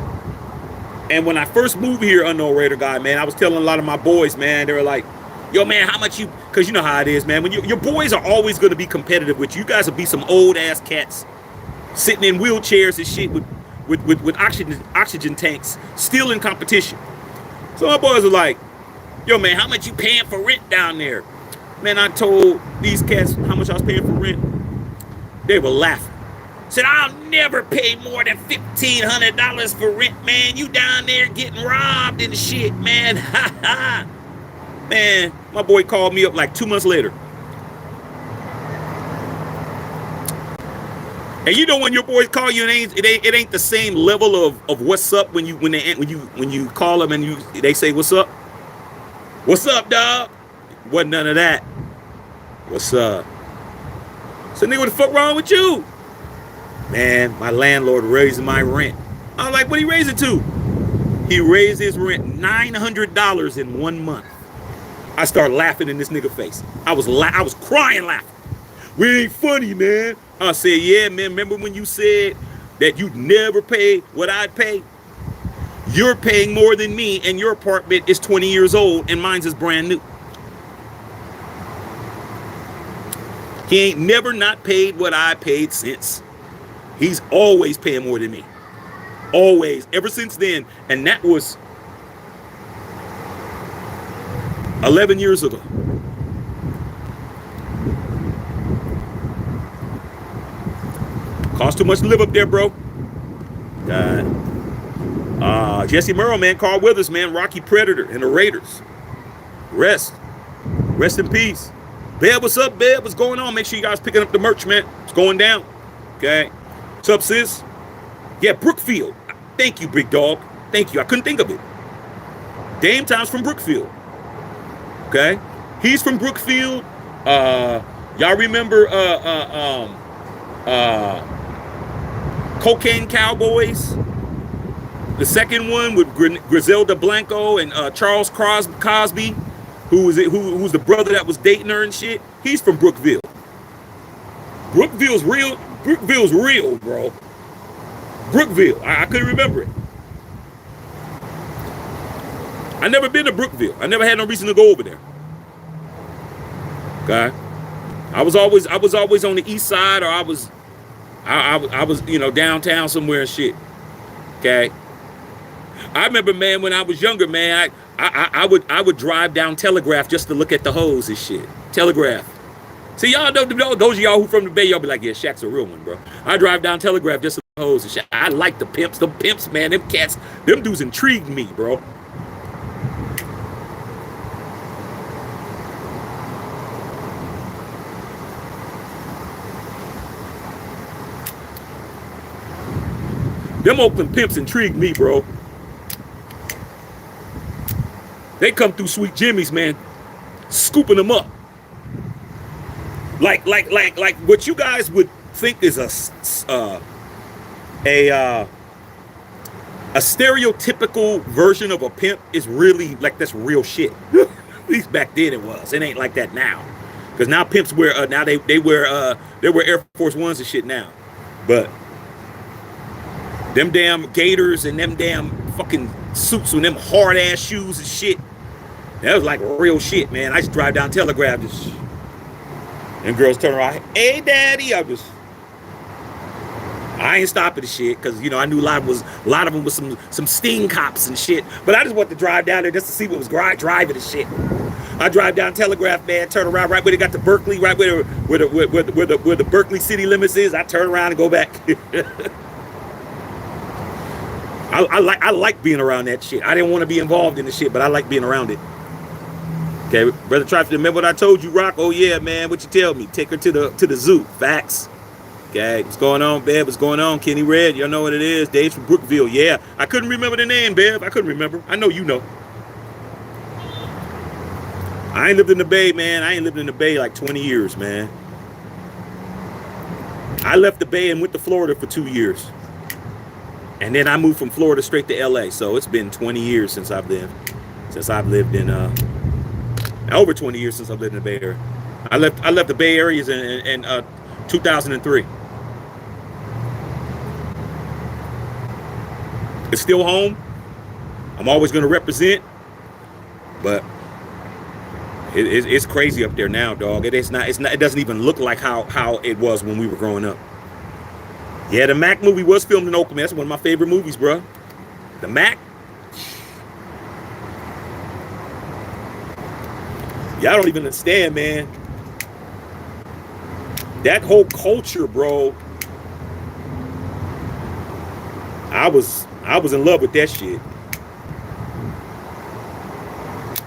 And when I first moved here, Unknown Raider guy, man, I was telling a lot of my boys, man, they were like, yo, man, how much you, because you know how it is, man. When your boys are always going to be competitive with you. You guys will be some old-ass cats sitting in wheelchairs and shit with oxygen tanks, still in competition. So my boys are like, yo, man, how much you paying for rent down there? Man, I told these cats how much I was paying for rent. They were laughing. Said, I'll never pay more than $1,500 for rent, man. You down there getting robbed and shit, man. Ha ha. Man, my boy called me up like 2 months later. And you know when your boys call you, it ain't the same level of what's up when you call them and they say what's up. What's up, dog? Wasn't none of that. What's up? So nigga, what the fuck wrong with you? Man, my landlord raised my rent. I was like, what he raised it to? He raised his rent $900 in 1 month. I started laughing in this nigga face. I was crying laughing. We ain't funny, man. I said, yeah, man, remember when you said that you'd never pay what I'd pay? You're paying more than me, and your apartment is 20 years old, and mine's is brand new. He ain't never not paid what I paid since. He's always paying more than me. Always, ever since then. And that was 11 years ago. Cost too much to live up there, bro. God. Jesse Merrill, man. Carl Withers, man. Rocky Predator and the Raiders. Rest in peace. Beb, what's up, Beb? What's going on? Make sure you guys picking up the merch, man. It's going down. Okay. What's up, sis? Yeah, Brookfield. Thank you, big dog. Thank you. I couldn't think of it. Dame Time's from Brookfield. Okay. He's from Brookfield. Y'all remember Cocaine Cowboys? The second one with Griselda Blanco and Charles Cosby, who was the brother that was dating her and shit. He's from Brookville. Brookville's real. Brookville's real, bro. Brookville. I couldn't remember it. I never been to Brookville. I never had no reason to go over there. Okay. I was always on the east side, or I was downtown somewhere and shit. Okay. I remember, man, when I was younger, man, I would drive down Telegraph just to look at the hoes and shit. Telegraph. See, y'all know, those of y'all who from the Bay, y'all be like, yeah, Shaq's a real one, bro. I drive down Telegraph just to look at the hoes and shit. I like the pimps. Them pimps, man, them cats, them dudes intrigued me, bro. Them Oakland pimps intrigued me, bro. They come through Sweet Jimmy's, man, scooping them up. Like what you guys would think is a stereotypical version of a pimp is really like that's real shit. At least back then it was. It ain't like that now, because now pimps wear they wear Air Force Ones and shit now, but them damn gators and them damn fucking suits with them hard ass shoes and shit. That was like real shit, man. I just drive down Telegraph and girls turn around, hey daddy. I ain't stopping the shit because I knew a lot of them was some sting cops and shit. But I just wanted to drive down there just to see what was driving and shit. I drive down Telegraph, man, turn around right where they got the Berkeley, right where the Berkeley city limits is. I turn around and go back. I like being around that shit. I didn't want to be involved in the shit, but I like being around it. Okay, Brother Trife, remember what I told you, Rock? Oh yeah, man, what you tell me? Take her to the zoo. Facts. Okay, what's going on, Bev? What's going on? Kenny Red, y'all know what it is. Dave's from Brookville. Yeah, I couldn't remember the name, Bev. I couldn't remember. I know you know. I ain't lived in the Bay, man. I ain't lived in the Bay like 20 years, man. I left the Bay and went to Florida for 2 years. And then I moved from Florida straight to LA. So it's been 20 years since I've lived in over 20 years since I've lived in the Bay Area. I left the Bay Area in 2003. It's still home. I'm always going to represent, but it's crazy up there now, dog. It doesn't even look like how it was when we were growing up. Yeah, the Mac movie was filmed in Oakland. That's one of my favorite movies, bro. The Mac. Y'all don't even understand, man. That whole culture, bro. I was in love with that shit.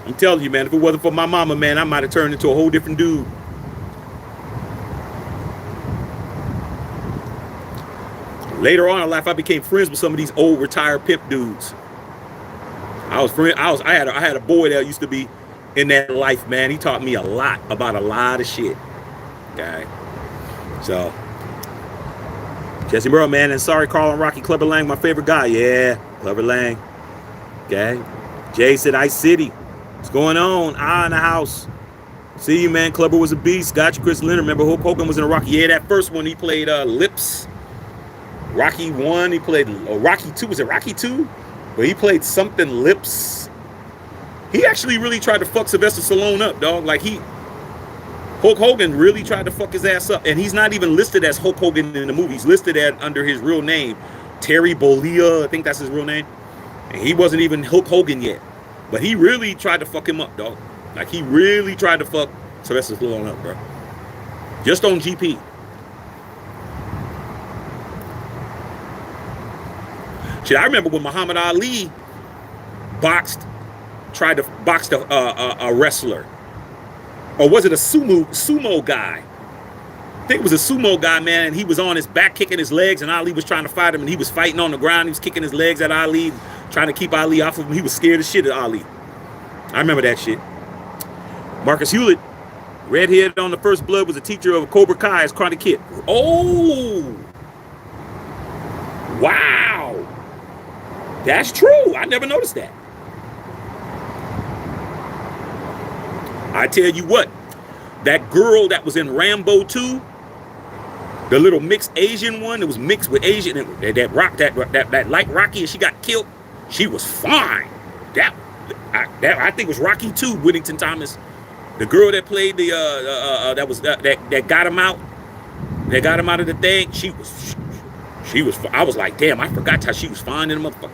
I'm telling you, man, if it wasn't for my mama, man, I might have turned into a whole different dude. Later on in life, I became friends with some of these old retired pimp dudes. I had a boy that used to be in that life, man. He taught me a lot about a lot of shit. Okay. So, Jesse Burrow, man, and sorry, Carl and Rocky, Clubber Lang, my favorite guy. Yeah, Clubber Lang. Okay. Jay said, Ice City. What's going on? In the house. See you, man. Clubber was a beast. Got you, Chris Leonard. Remember, Hulk Hogan was in a Rocky. Yeah, that first one he played Lips. Rocky 1, he played Rocky 2. Was it Rocky 2? But he played something Lips. He actually really tried to fuck Sylvester Stallone up, dog. Like Hulk Hogan really tried to fuck his ass up. And he's not even listed as Hulk Hogan in the movie. He's listed under his real name, Terry Bollea. I think that's his real name. And he wasn't even Hulk Hogan yet. But he really tried to fuck him up, dog. Like, he really tried to fuck Sylvester Stallone up, bro. Just on GP. Shit, I remember when Muhammad Ali tried to box a wrestler. Or was it a sumo guy? I think it was a sumo guy, man, and he was on his back kicking his legs, and Ali was trying to fight him, and he was fighting on the ground. He was kicking his legs at Ali, trying to keep Ali off of him. He was scared as shit of Ali. I remember that shit. Marcus Hewlett, redhead on the First Blood, was a teacher of Cobra Kai as Karate Kid. Oh! Wow! That's true. I never noticed that. I tell you what, that girl that was in Rambo 2, the little mixed Asian one that was mixed with Asian, that like Rocky, and she got killed, she was fine. I think it was Rocky 2, Whittington Thomas. The girl that played that got him out, of the thing, she was. I was like, damn, I forgot how she was fine in the motherfucker.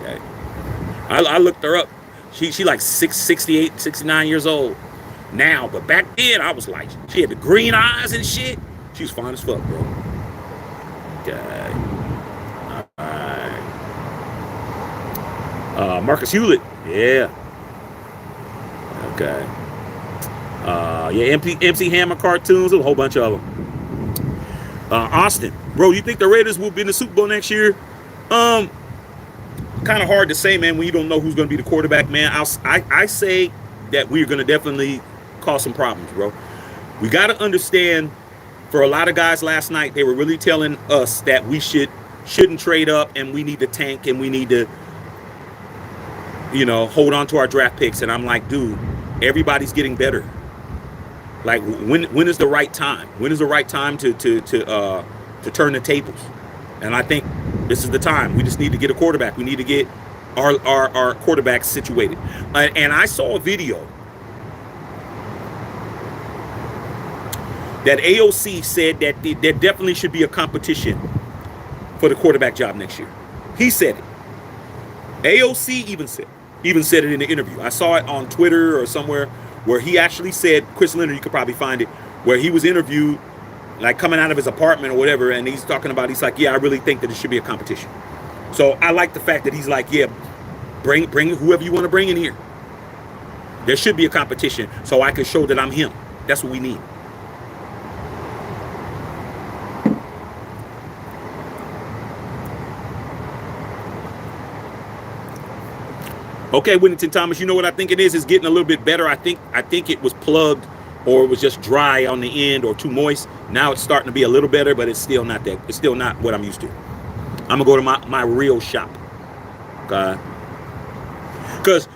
Okay. I looked her up. She like 68, 69 years old now, but back then I was like, she had the green eyes and shit. She was fine as fuck, bro. Okay. All right. Marcus Hewlett, yeah. Okay. Yeah, MC Hammer cartoons, a whole bunch of them. Austin, bro, you think the Raiders will be in the Super Bowl next year? Kind of hard to say, man, when you don't know who's going to be the quarterback, man. I say that we're going to definitely cause some problems, bro. We got to understand, for a lot of guys last night, they were really telling us that we shouldn't trade up, and we need to tank, and we need to, hold on to our draft picks. And I'm like, dude, everybody's getting better. Like, when is the right time? When is the right time to turn the tables? And I think this is the time. We just need to get a quarterback. We need to get our quarterbacks situated. And I saw a video that AOC said that there definitely should be a competition for the quarterback job next year. He said it. AOC even said it in the interview. I saw it on Twitter or somewhere where he actually said, Chris Leonard, you could probably find it, where he was interviewed, like coming out of his apartment or whatever, and he's like, yeah, I really think that it should be a competition. So I like the fact that he's like, yeah, bring whoever you want to bring in here. There should be a competition so I can show that I'm him. That's what we need. Okay, Whittington Thomas, you know what I think it is? It's getting a little bit better. I think it was plugged, or it was just dry on the end, or too moist. Now it's starting to be a little better, but it's still not that. It's still not what I'm used to. I'm gonna go to my real shop. Okay. Cause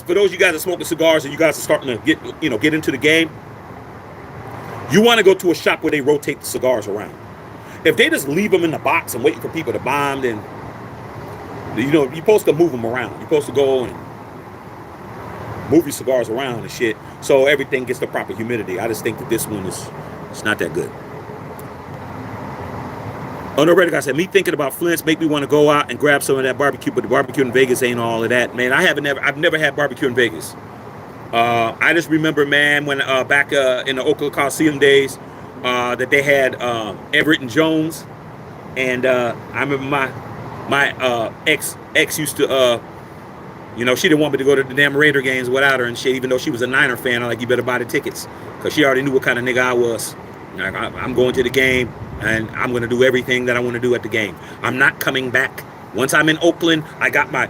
for those of you guys that smoking cigars and you guys are starting to get into the game, you want to go to a shop where they rotate the cigars around. If they just leave them in the box and waiting for people to buy them, then you're supposed to move them around. You're supposed to go and move your cigars around and shit, so everything gets the proper humidity. I just think that this one it's not that good. Underrated guy said, me thinking about Flint's make me want to go out and grab some of that barbecue, but the barbecue in Vegas ain't all of that, man. I've never had barbecue in Vegas. I just remember, man, when back in the Oakland Coliseum days, that they had Everett and Jones, and I remember My ex used to you know, she didn't want me to go to the damn Raider games without her and shit, even though she was a Niner fan. I'm like, you better buy the tickets. Because she already knew what kind of nigga I was. Like, I'm going to the game, and I'm going to do everything that I want to do at the game. I'm not coming back. Once I'm in Oakland, I got my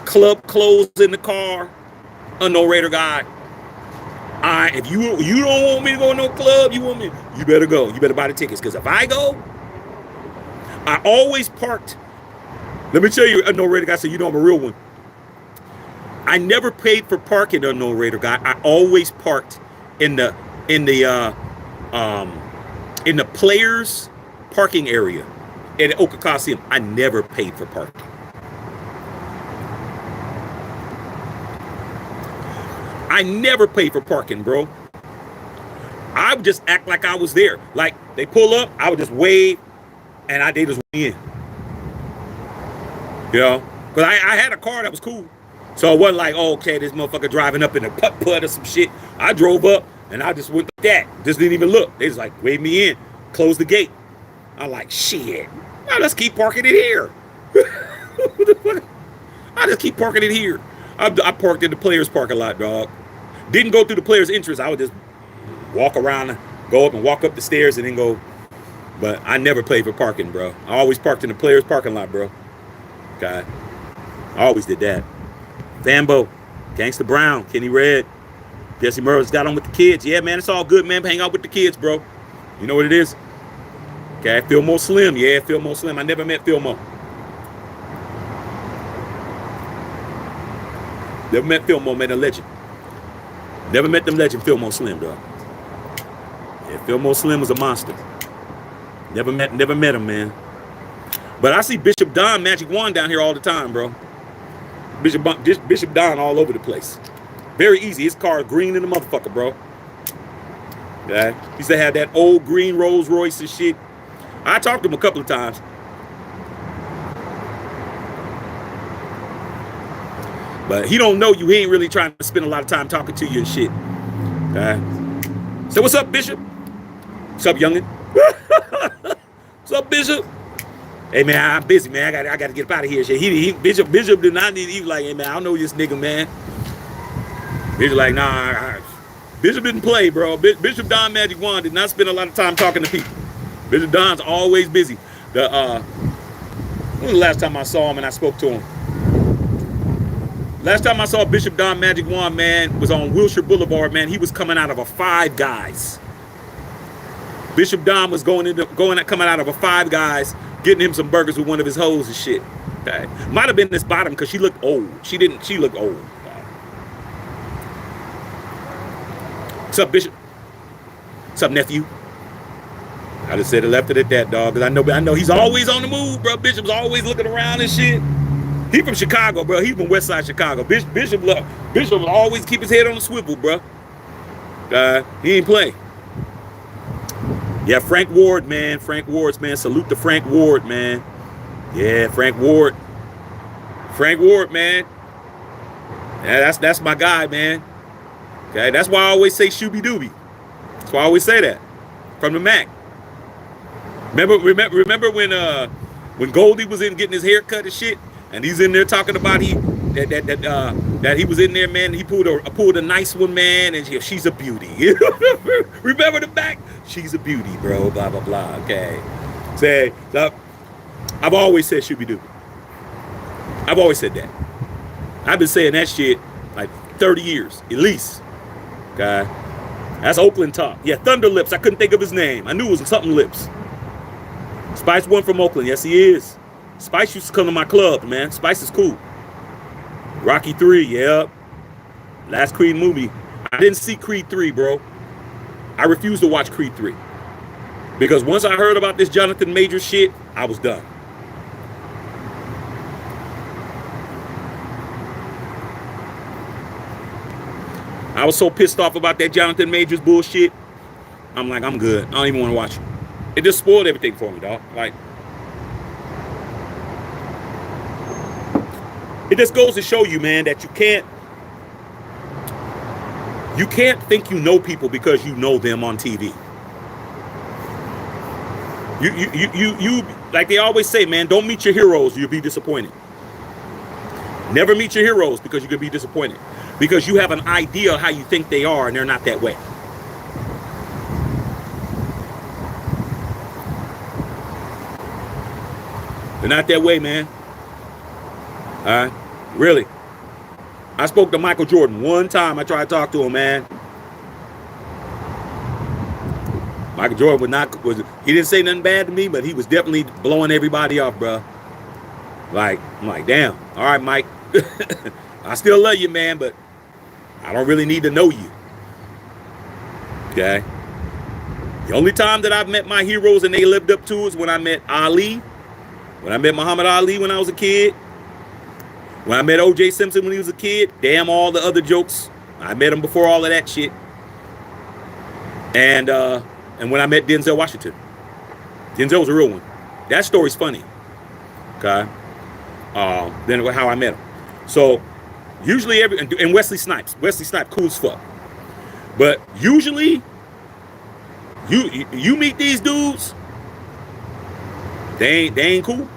club clothes in the car. I'm no Raider guy. If you don't want me to go to no club, you better go. You better buy the tickets. Because if I go, I always parked. Let me tell you, a no Raider guy, so you know I'm a real one. I never paid for parking on no Raider guy. I always parked in the players parking area at Oakland Coliseum. I never paid for parking. I never paid for parking, bro. I would just act like I was there. Like they pull up, I would just wave, and they just went in. You know, because I had a car that was cool. So it wasn't like, oh, okay, this motherfucker driving up in a putt-putt or some shit. I drove up, and I just went like that. Just didn't even look. They just like, waved me in, closed the gate. I'm like, shit. Now let's keep parking it here. I just keep parking it here. I parked in the players' parking lot, dog. Didn't go through the players' entrance. I would just walk around, go up and walk up the stairs and then go. But I never paid for parking, bro. I always parked in the players' parking lot, bro. God, I always did that. Rambo, Gangsta Brown, Kenny Red, Jesse Murray's got on with the kids. Yeah, man, it's all good, man. Hang out with the kids, bro. You know what it is? Okay, Fillmore Slim. Yeah, Fillmore Slim. I never met Fillmore. Never met Fillmore, man, a legend. Never met them legend Fillmore Slim, dog. Yeah, Fillmore Slim was a monster. Never met him, man. But I see Bishop Don Magic Wand down here all the time, bro. Bishop Don all over the place. Very easy. His car is green in the motherfucker, bro. Yeah. He used to have that old green Rolls Royce and shit. I talked to him a couple of times. But he don't know you. He ain't really trying to spend a lot of time talking to you and shit. So what's up, Bishop? What's up, youngin? What's up, Bishop? Hey man, I'm busy, man. I got to get up out of here. Shit. Bishop did not need. He was like, hey man, I don't know this nigga, man. Bishop like, nah. Bishop didn't play, bro. Bishop Don Magic Wand did not spend a lot of time talking to people. Bishop Don's always busy. When was the last time I saw him and I spoke to him? Last time I saw Bishop Don Magic Wand, man, was on Wilshire Boulevard, man. He was coming out of a Five Guys. Bishop Don was coming out of a Five Guys, getting him some burgers with one of his hoes and shit. Okay. Might have been this bottom because she looked old. She looked old. What's up, Bishop? What's up, nephew? I just said it, left it at that, dog. Because I know he's always on the move, bro. Bishop's always looking around and shit. He from Chicago, bro. He's from West Side Chicago. Bishop will always keep his head on the swivel, bro. He ain't play. Yeah, Frank Ward, man. Frank Ward's, man. Salute to Frank Ward, man. Yeah, Frank Ward. Frank Ward, man. Yeah, that's my guy, man. Okay, that's why I always say Shooby Dooby. That's why I always say that. From the Mac. Remember when Goldie was in getting his hair cut and shit, and he's in there talking about that he was in there, man. He pulled a nice one, man, and she's a beauty. Remember the Mac? She's a beauty, bro. Blah blah blah. Okay. So I've always said Shooby Dooby. I've always said that. I've been saying that shit like 30 years at least. Okay. That's Oakland talk. Yeah, Thunder Lips. I couldn't think of his name. I knew it was something Lips. Spice one from Oakland. Yes, he is. Spice used to come to my club, man. Spice is cool. Rocky 3, yep. Last Creed movie. I didn't see Creed 3, bro. I refused to watch Creed 3. Because once I heard about this Jonathan Majors shit, I was done. I was so pissed off about that Jonathan Majors bullshit. I'm like, I'm good. I don't even want to watch it. It just spoiled everything for me, dog. Like, it just goes to show you, man, that you can't think you know people because you know them on TV. You like they always say, man, don't meet your heroes, you'll be disappointed. Never meet your heroes because you could be disappointed. Because you have an idea of how you think they are and they're not that way. They're not that way, man. Really. I spoke to Michael Jordan one time. I tried to talk to him, man. Michael Jordan he didn't say nothing bad to me, but he was definitely blowing everybody off, bro. Like, I'm like, damn. All right, Mike. I still love you, man, but I don't really need to know you. Okay? The only time that I've met my heroes and they lived up to is when I met Ali. When I met Muhammad Ali when I was a kid. When I met O.J. Simpson when he was a kid. Damn all the other jokes. I met him before all of that shit. And when I met Denzel Washington. Denzel was a real one. That story's funny. Okay? Then how I met him. So, usually and Wesley Snipes. Wesley Snipes, cool as fuck. But usually, you meet these dudes, they ain't cool.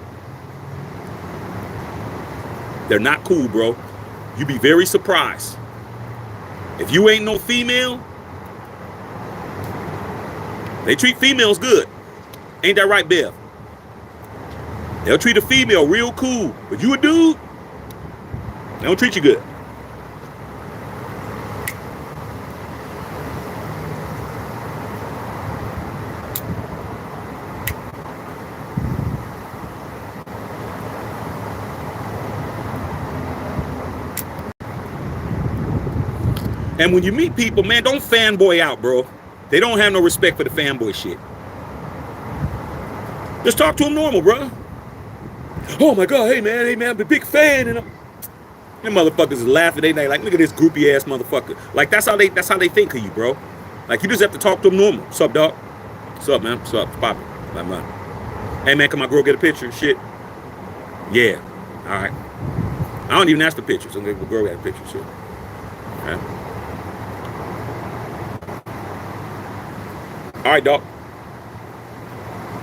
They're not cool, bro. You be very surprised. If you ain't no female, they treat females good. Ain't that right, Bev? They'll treat a female real cool. But you a dude, they don't treat you good. And when you meet people, man, don't fanboy out, bro. They don't have no respect for the fanboy shit. Just talk to them normal, bro. Oh my God, hey man, I'm a big fan, and them motherfuckers is laughing. They like, look at this groupie ass motherfucker. Like that's how they think of you, bro. Like you just have to talk to them normal. What's up, dog? What's up, man? What's up? What's poppin'? Like, man. Hey man, can my girl get a picture? Shit. Yeah. All right. I don't even ask for pictures. I'm gonna give a girl get a picture. Shit. Okay. All right, dog.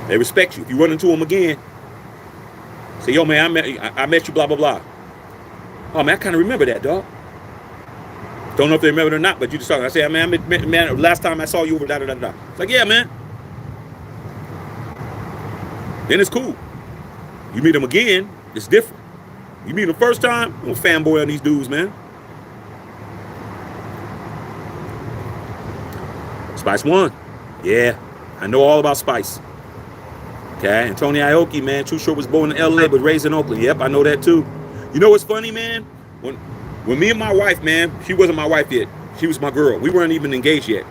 They respect you. If you run into them again, say, yo, man, I met you, blah, blah, blah. Oh, man, I kind of remember that, dog. Don't know if they remember it or not, but you just talking. I say, man, last time I saw you over da-da-da-da. It's like, yeah, man. Then it's cool. You meet them again, it's different. You meet them first time, don't fanboy on these dudes, man. Spice One. Yeah, I know all about Spice. Okay, and Tony Aoki, man, Too Short was born in LA but raised in Oakland. Yep, I know that too. You know what's funny, man? When me and my wife, man, she wasn't my wife yet. She was my girl. We weren't even engaged yet.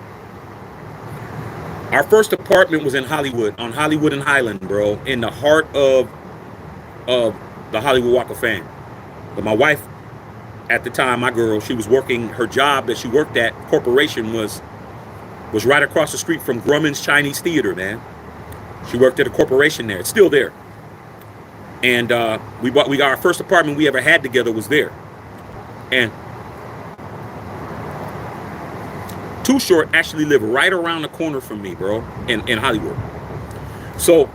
Our first apartment was in Hollywood, on Hollywood and Highland, bro, in the heart of the Hollywood Walk of Fame. But my wife, at the time, my girl, she was working, her job that she worked at, corporation was right across the street from Grumman's Chinese Theater, man. She worked at a corporation there. It's still there. And we got our first apartment we ever had together was there. And Too Short actually lived right around the corner from me, bro, in Hollywood. So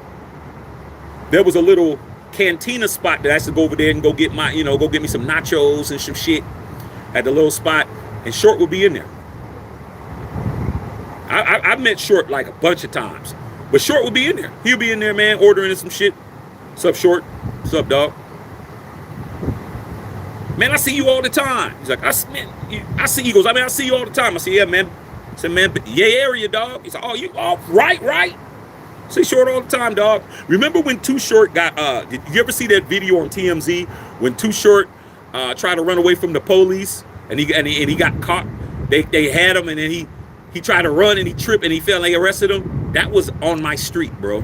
there was a little cantina spot that I used to go over there and go get me some nachos and some shit at the little spot, and Short would be in there. I met Short like a bunch of times, but Short would be in there. He'll be in there, man, ordering some shit. What's up, Short? What's up, dog? Man, I see you all the time. He's like, I see. He goes, I see you all the time. I say, yeah, man. I said, man, yeah, area, dog. He's like, oh, you all right? I see Short all the time, dog. Remember when Too Short got? Did you ever see that video on TMZ when Too Short tried to run away from the police and he got caught? They had him, and then he tried to run and he tripped and he fell and they arrested him. That was on my street, bro.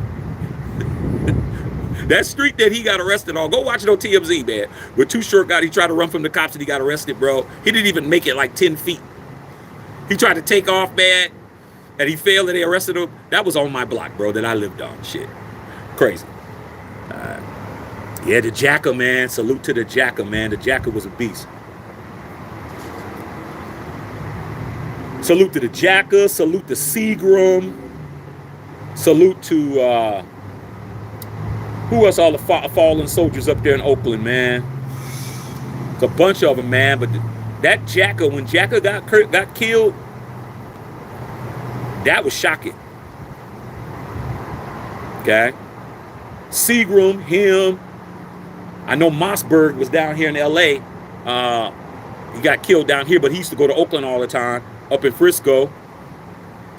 That street that he got arrested on, go watch it on TMZ, man. When Too Short he tried to run from the cops and he got arrested, bro. He didn't even make it like 10 feet. He tried to take off, man, and he failed and they arrested him. That was on my block, bro, that I lived on. Shit. Crazy. Yeah, the Jacker, man. Salute to the Jacker, man. The Jacker was a beast. Salute to the Jacker. Salute to Seagram. Salute to Who else? All the fallen soldiers up there in Oakland, man. It's a bunch of them, man. But that Jacker, when Jacker got killed, that was shocking. Okay. Seagram, him. I know Mossberg was down here in L.A. He got killed down here, but he used to go to Oakland all the time, up in Frisco.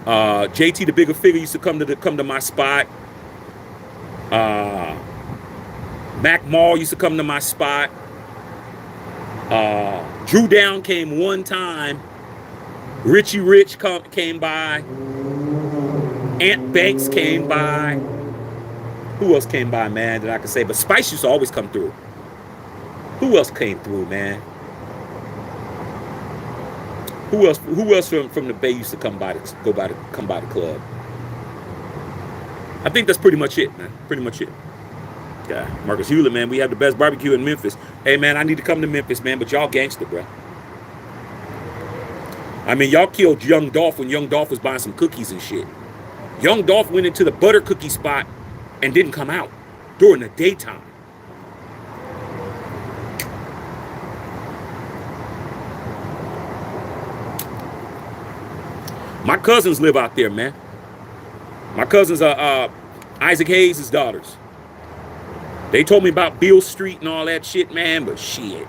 JT, the bigger figure, used to come to my spot. Mac Mall used to come to my spot. Drew Down came one time. Richie Rich came by. Ant Banks came by. Who else came by, man, that I could say? But Spice used to always come through. Who else came through, man? Who else from the Bay used to come by the club? I think that's pretty much it, man. Pretty much it. Yeah, Marcus Hewlett, man. We have the best barbecue in Memphis. Hey, man, I need to come to Memphis, man, but y'all gangster, bro. I mean, y'all killed Young Dolph when Young Dolph was buying some cookies and shit. Young Dolph went into the butter cookie spot and didn't come out during the daytime. My cousins live out there, man. My cousins are Isaac Hayes' daughters. They told me about Beale Street and all that shit, man, but shit.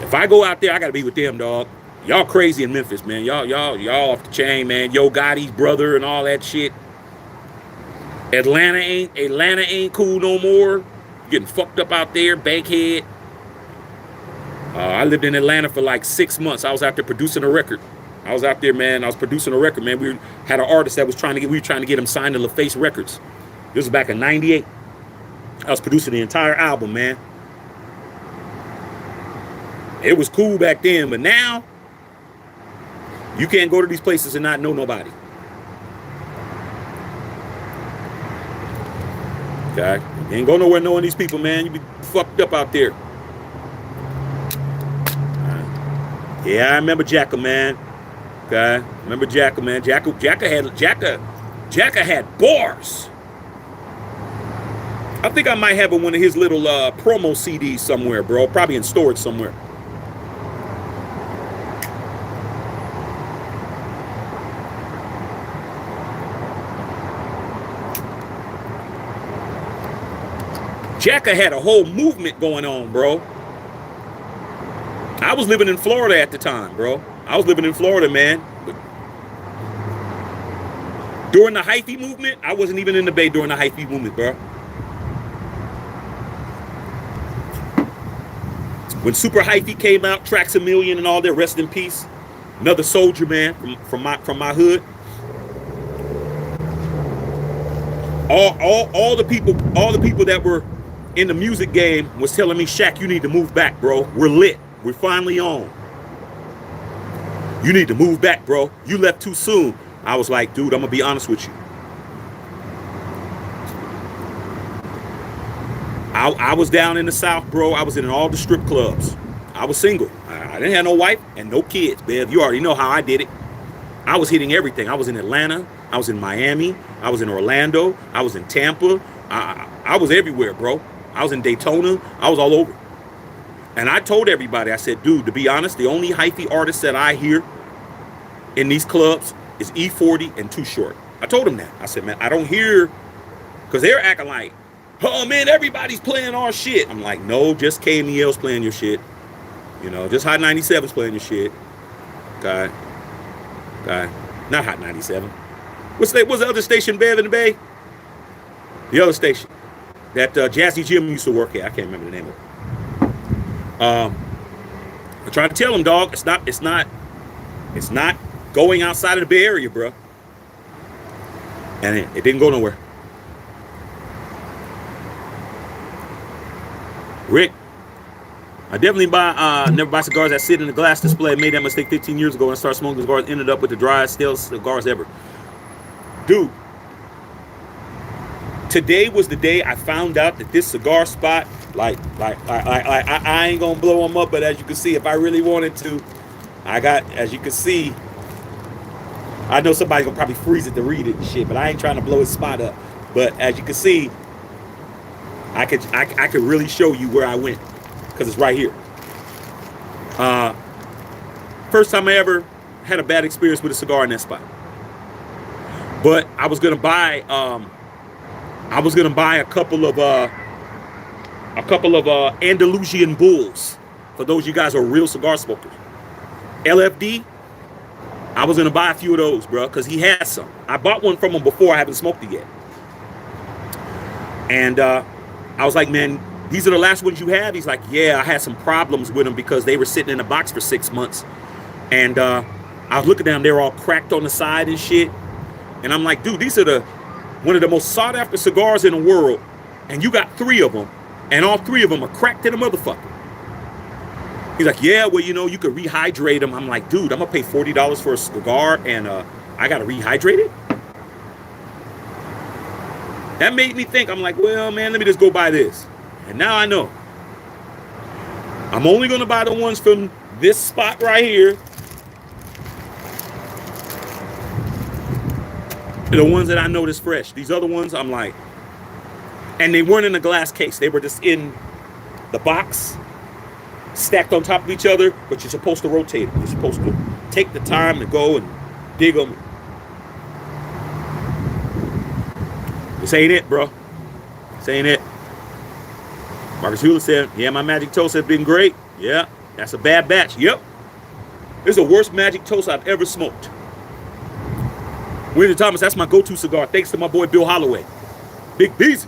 If I go out there, I gotta be with them, dog. Y'all crazy in Memphis, man. Y'all off the chain, man. Yo Gotti's brother and all that shit. Atlanta ain't cool no more. Getting fucked up out there, Bankhead. I lived in Atlanta for like 6 months. I was out there producing a record. I was out there, man. I was producing a record, man. We had an artist that was we were trying to get him signed to LaFace Records. This was back in '98. I was producing the entire album, man. It was cool back then, but now you can't go to these places and not know nobody. Okay? You ain't go nowhere knowing these people, man. You be fucked up out there. Yeah, I remember Jacka, man. Okay? Remember Jacka, man. Jacka had bars. I think I might have one of his little promo CDs somewhere, bro. Probably in storage somewhere. Jacka had a whole movement going on, bro. I was living in Florida at the time, bro. I was living in Florida, man. But during the hyphy movement, I wasn't even in the Bay during the hyphy movement, bro. When Super Hyphy came out, Tracks a Million and all that, rest in peace. Another soldier, man, from my hood. All the people that were in the music game was telling me, Shaq, you need to move back, bro. We're lit. We're finally on. You need to move back, bro. You left too soon. I was like, dude, I'm gonna be honest with you. I was down in the South, bro. I was in all the strip clubs. I was single. I didn't have no wife and no kids, babe. You already know how I did it. I was hitting everything. I was in Atlanta. I was in Miami. I was in Orlando. I was in Tampa. I was everywhere, bro. I was in Daytona. I was all over. And I told everybody, I said, dude, to be honest, the only hyphy artists that I hear in these clubs is E40 and Too Short. I told them that. I said, man, I don't hear, because they're acting like, oh, man, everybody's playing our shit. I'm like, no, just KMEL's playing your shit. You know, just Hot 97's playing your shit. Okay. Not Hot 97. What's the other station, Bev in the Bay? The other station that Jazzy Jim used to work at. I can't remember the name of it. I tried to tell him, dog, it's not going outside of the Bay Area, bro. And it didn't go nowhere. Rick, I definitely never buy cigars that sit in the glass display. I made that mistake 15 years ago and started smoking cigars. Ended up with the driest, stale cigars ever. Dude, today was the day I found out that this cigar spot, I ain't gonna blow them up, but as you can see, if I really wanted to, as you can see, I know somebody's gonna probably freeze it to read it and shit, but I ain't trying to blow his spot up. But as you can see, I could really show you where I went because it's right here. First time I ever had a bad experience with a cigar in that spot. But I was gonna buy a couple of Andalusian bulls. For those of you guys who are real cigar smokers. LFD, I was gonna buy a few of those, bro, because he had some. I bought one from him before, I haven't smoked it yet. And I was like, man, these are the last ones you have? He's like, yeah, I had some problems with them because they were sitting in a box for 6 months. And I was looking at them, they were all cracked on the side and shit. And I'm like, dude, these are one of the most sought after cigars in the world. And you got 3 of them, and all 3 of them are cracked in a motherfucker. He's like, yeah, well, you know, you could rehydrate them. I'm like, dude, I'm gonna pay $40 for a cigar and I gotta rehydrate it? That made me think. I'm like, well, man, let me just go buy this. And now I know. I'm only gonna buy the ones from this spot right here. The ones that I know is fresh. These other ones, I'm like, and they weren't in a glass case. They were just in the box, stacked on top of each other, but you're supposed to rotate them. You're supposed to take the time to go and dig them. This ain't it, bro. This ain't it. Marcus Hewlett said, yeah, my Magic Toast has been great. Yeah, that's a bad batch. Yep. This is the worst Magic Toast I've ever smoked. William Thomas, that's my go-to cigar, thanks to my boy Bill Holloway. Big Beezy.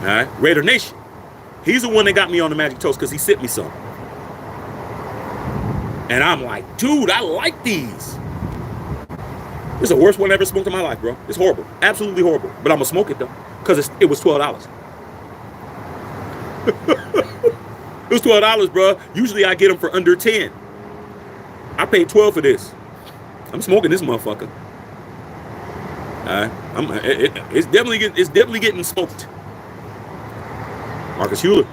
All right, Raider Nation. He's the one that got me on the Magic Toast because he sent me some. And I'm like, dude, I like these. This is the worst one I ever smoked in my life, bro. It's horrible. Absolutely horrible. But I'm going to smoke it, though, because it was $12. It was $12, bro. Usually I get them for under 10. I paid $12 for this. I'm smoking this motherfucker. All right. It's definitely getting smoked. Marcus Hewlett.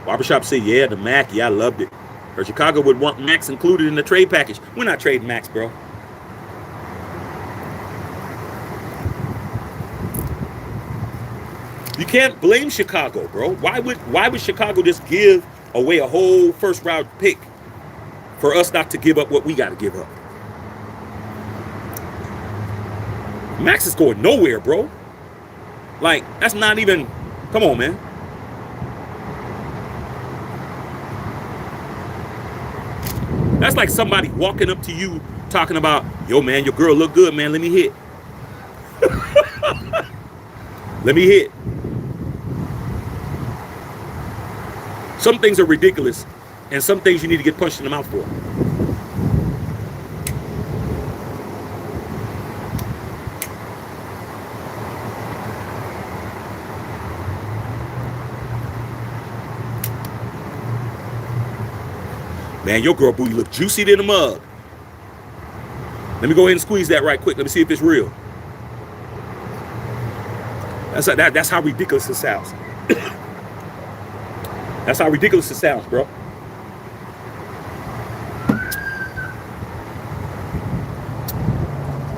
Barbershop said, yeah, the Mac. Yeah, I loved it. Or Chicago would want Macs included in the trade package. We're not trading Macs, bro. You can't blame Chicago, bro. Why would Chicago just give away a whole first round pick for us not to give up what we got to give up? Max is going nowhere, bro. Like, that's not even, come on, man. That's like somebody walking up to you talking about, yo, man, your girl look good, man. Let me hit. Let me hit. Some things are ridiculous, and some things you need to get punched in the mouth for. Man, your girl booty look juicy than a mug. Let me go ahead and squeeze that right quick. Let me see if it's real. That's how ridiculous it sounds. That's how ridiculous it sounds, bro.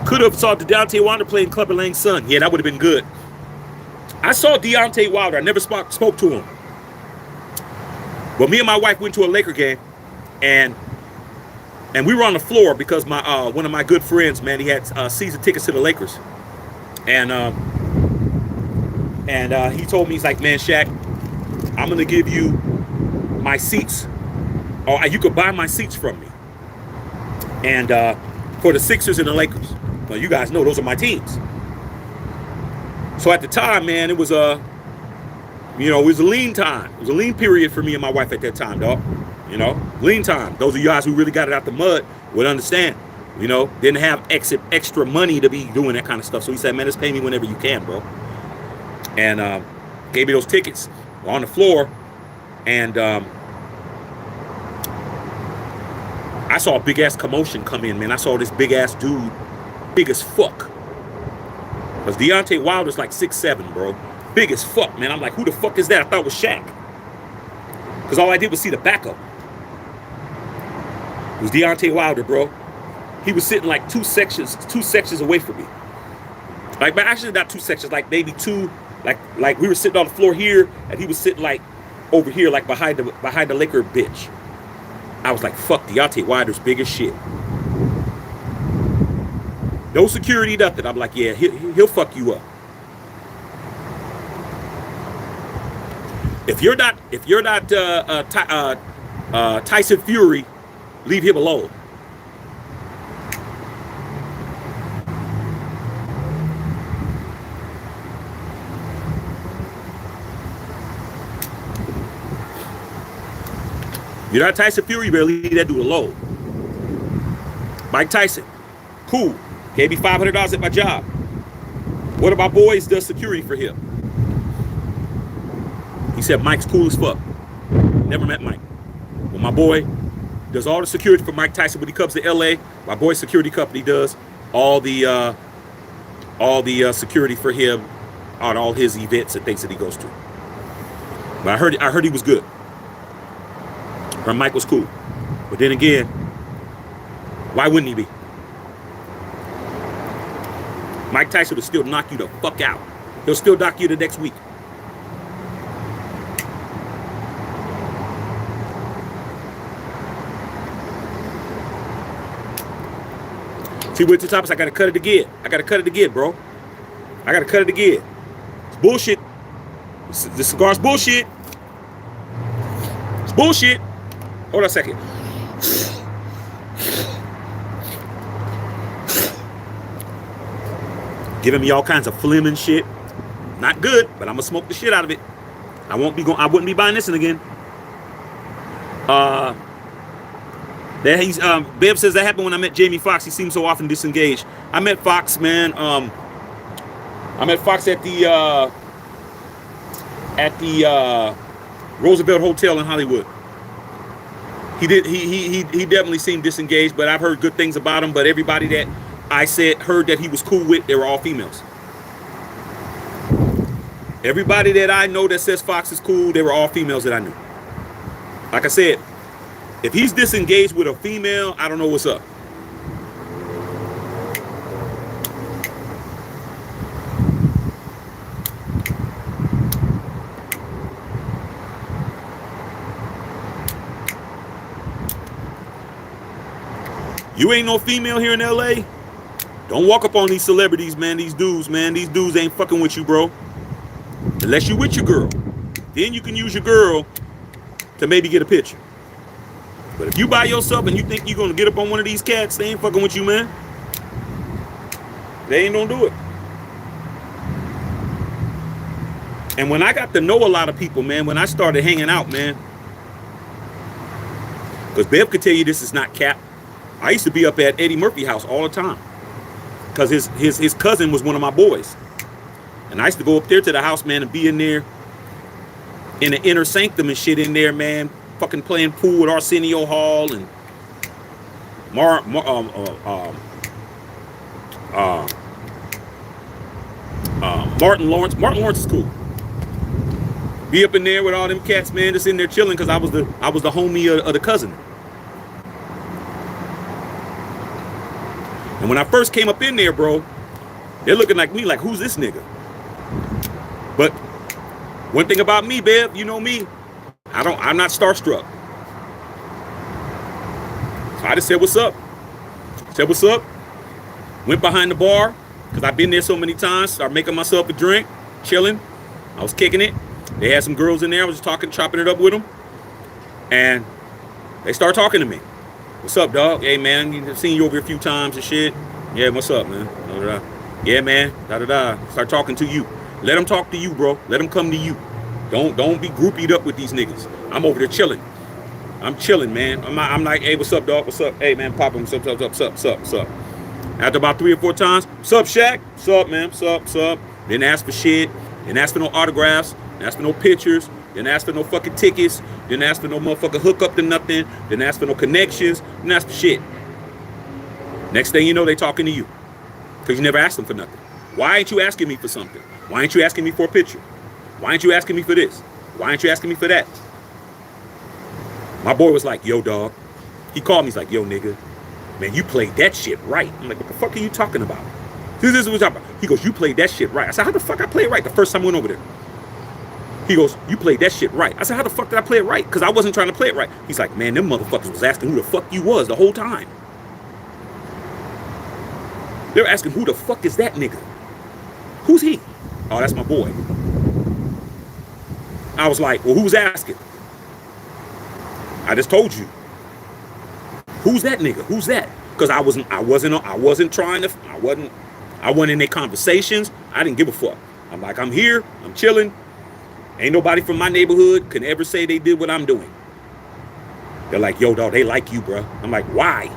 Could have saw Deontay Wilder playing Clubber Lang's son. Yeah, that would have been good. I saw Deontay Wilder. I never spoke to him. But me and my wife went to a Laker game, and we were on the floor because my one of my good friends, man, he had season tickets to the Lakers, and he told me, he's like, man, Shaq, I'm gonna give you my seats, or you could buy my seats from me, and for the Sixers and the Lakers. Well, you guys know those are my teams. So at the time, man, it was it was a lean time. It was a lean period for me and my wife at that time, dog. You know, lean time. Those of you guys who really got it out the mud would understand. You know, didn't have extra money to be doing that kind of stuff. So he said, man, just pay me whenever you can, bro. And gave me those tickets on the floor. And I saw a big ass commotion come in, man. I saw this big ass dude, big as fuck. Because Deontay Wilder's like 6'7", bro. Big as fuck, man. I'm like, who the fuck is that? I thought it was Shaq. Because all I did was see the back of him. It was Deontay Wilder, bro. He was sitting like two sections away from me. Like, but actually not two sections, like maybe two Like we were sitting on the floor here, and he was sitting like over here, like behind the liquor bitch. I was like, fuck Deontay Wilder's big as shit. No security, nothing. I'm like, yeah, he'll fuck you up. If you're not Tyson Fury, leave him alone. You're not Tyson Fury, you better leave that dude alone. Mike Tyson, cool. Gave me $500 at my job. One of my boys does security for him. He said Mike's cool as fuck. Never met Mike. Well, my boy does all the security for Mike Tyson when he comes to LA. My boy's security company does all the security for him on all his events and things that he goes to. But I heard he was good. Her Mike was cool. But then again, why wouldn't he be? Mike Tyson will still knock you the fuck out. He'll still knock you the next week. See, what's the top is I gotta cut it again. I gotta cut it again, bro. I gotta cut it again. It's bullshit. The cigar's bullshit. It's bullshit. Hold on a second. Giving me all kinds of phlegm and shit. Not good, but I'm gonna smoke the shit out of it. I wouldn't be buying this one again. Bev says that happened when I met Jamie Foxx. He seems so often disengaged. I met Fox, man. I met Fox at the Roosevelt Hotel in Hollywood. He definitely seemed disengaged, but I've heard good things about him. But everybody that I heard that he was cool with, they were all females. Everybody that I know that says Fox is cool, they were all females that I knew. Like I said, if he's disengaged with a female, I don't know what's up. You ain't no female here in LA? Don't walk up on these celebrities, man. These dudes, man. These dudes ain't fucking with you, bro. Unless you with your girl. Then you can use your girl to maybe get a picture. But if you by yourself and you think you're going to get up on one of these cats, they ain't fucking with you, man. They ain't gonna do it. And when I got to know a lot of people, man, when I started hanging out, man, because Bev could tell you this is not cap. I used to be up at Eddie Murphy's house all the time because his cousin was one of my boys. And I used to go up there to the house, man, and be in there in the inner sanctum and shit in there, man, fucking playing pool with Arsenio Hall and Martin Lawrence. Martin Lawrence is cool. Be up in there with all them cats, man, just in there chilling because I was the homie of the cousin. And when I first came up in there, bro, they're looking like me, like, who's this nigga? But one thing about me, Bev, you know me, I'm not starstruck. So I just said, what's up? Said, what's up? Went behind the bar, because I've been there so many times, started making myself a drink, chilling. I was kicking it. They had some girls in there. I was just talking, chopping it up with them. And they started talking to me. What's up, dog? Hey, man, I've seen you over here a few times and shit. Yeah, what's up, man? Da-da-da. Yeah, man, da-da-da. Start talking to you. Let them talk to you, bro. Let them come to you. Don't be groupied up with these niggas. I'm over there chilling. I'm chilling, man. I'm like, hey, what's up, dog? What's up? Hey, man, Papa, what's up? After about 3 or 4 times, what's up, Shaq? What's up, man? What's up? Didn't ask for shit. Didn't ask for no autographs. Didn't ask for no pictures. Didn't ask for no fucking tickets. Didn't ask for no motherfucking hookup to nothing. Didn't ask for no connections. Didn't ask for shit. Next thing you know, they talking to you. Because you never asked them for nothing. Why ain't you asking me for something? Why ain't you asking me for a picture? Why ain't you asking me for this? Why ain't you asking me for that? My boy was like, yo, dog. He called me. He's like, yo, nigga. Man, you played that shit right. I'm like, what the fuck are you talking about? This is what we're talking about. He goes, you played that shit right. I said, how the fuck I play it right the first time I went over there? He goes, you played that shit right. I said, how the fuck did I play it right? Because I wasn't trying to play it right. He's like, man, them motherfuckers was asking who the fuck you was the whole time. They're asking, who the fuck is that nigga? Who's he? Oh, that's my boy. I was like, well, who's asking? I just told you. Who's that nigga? Who's that? Because I wasn't in their conversations. I didn't give a fuck. I'm like, I'm here, I'm chilling. Ain't nobody from my neighborhood can ever say they did what I'm doing. They're like, yo, dog, they like you, bro. I'm like, why?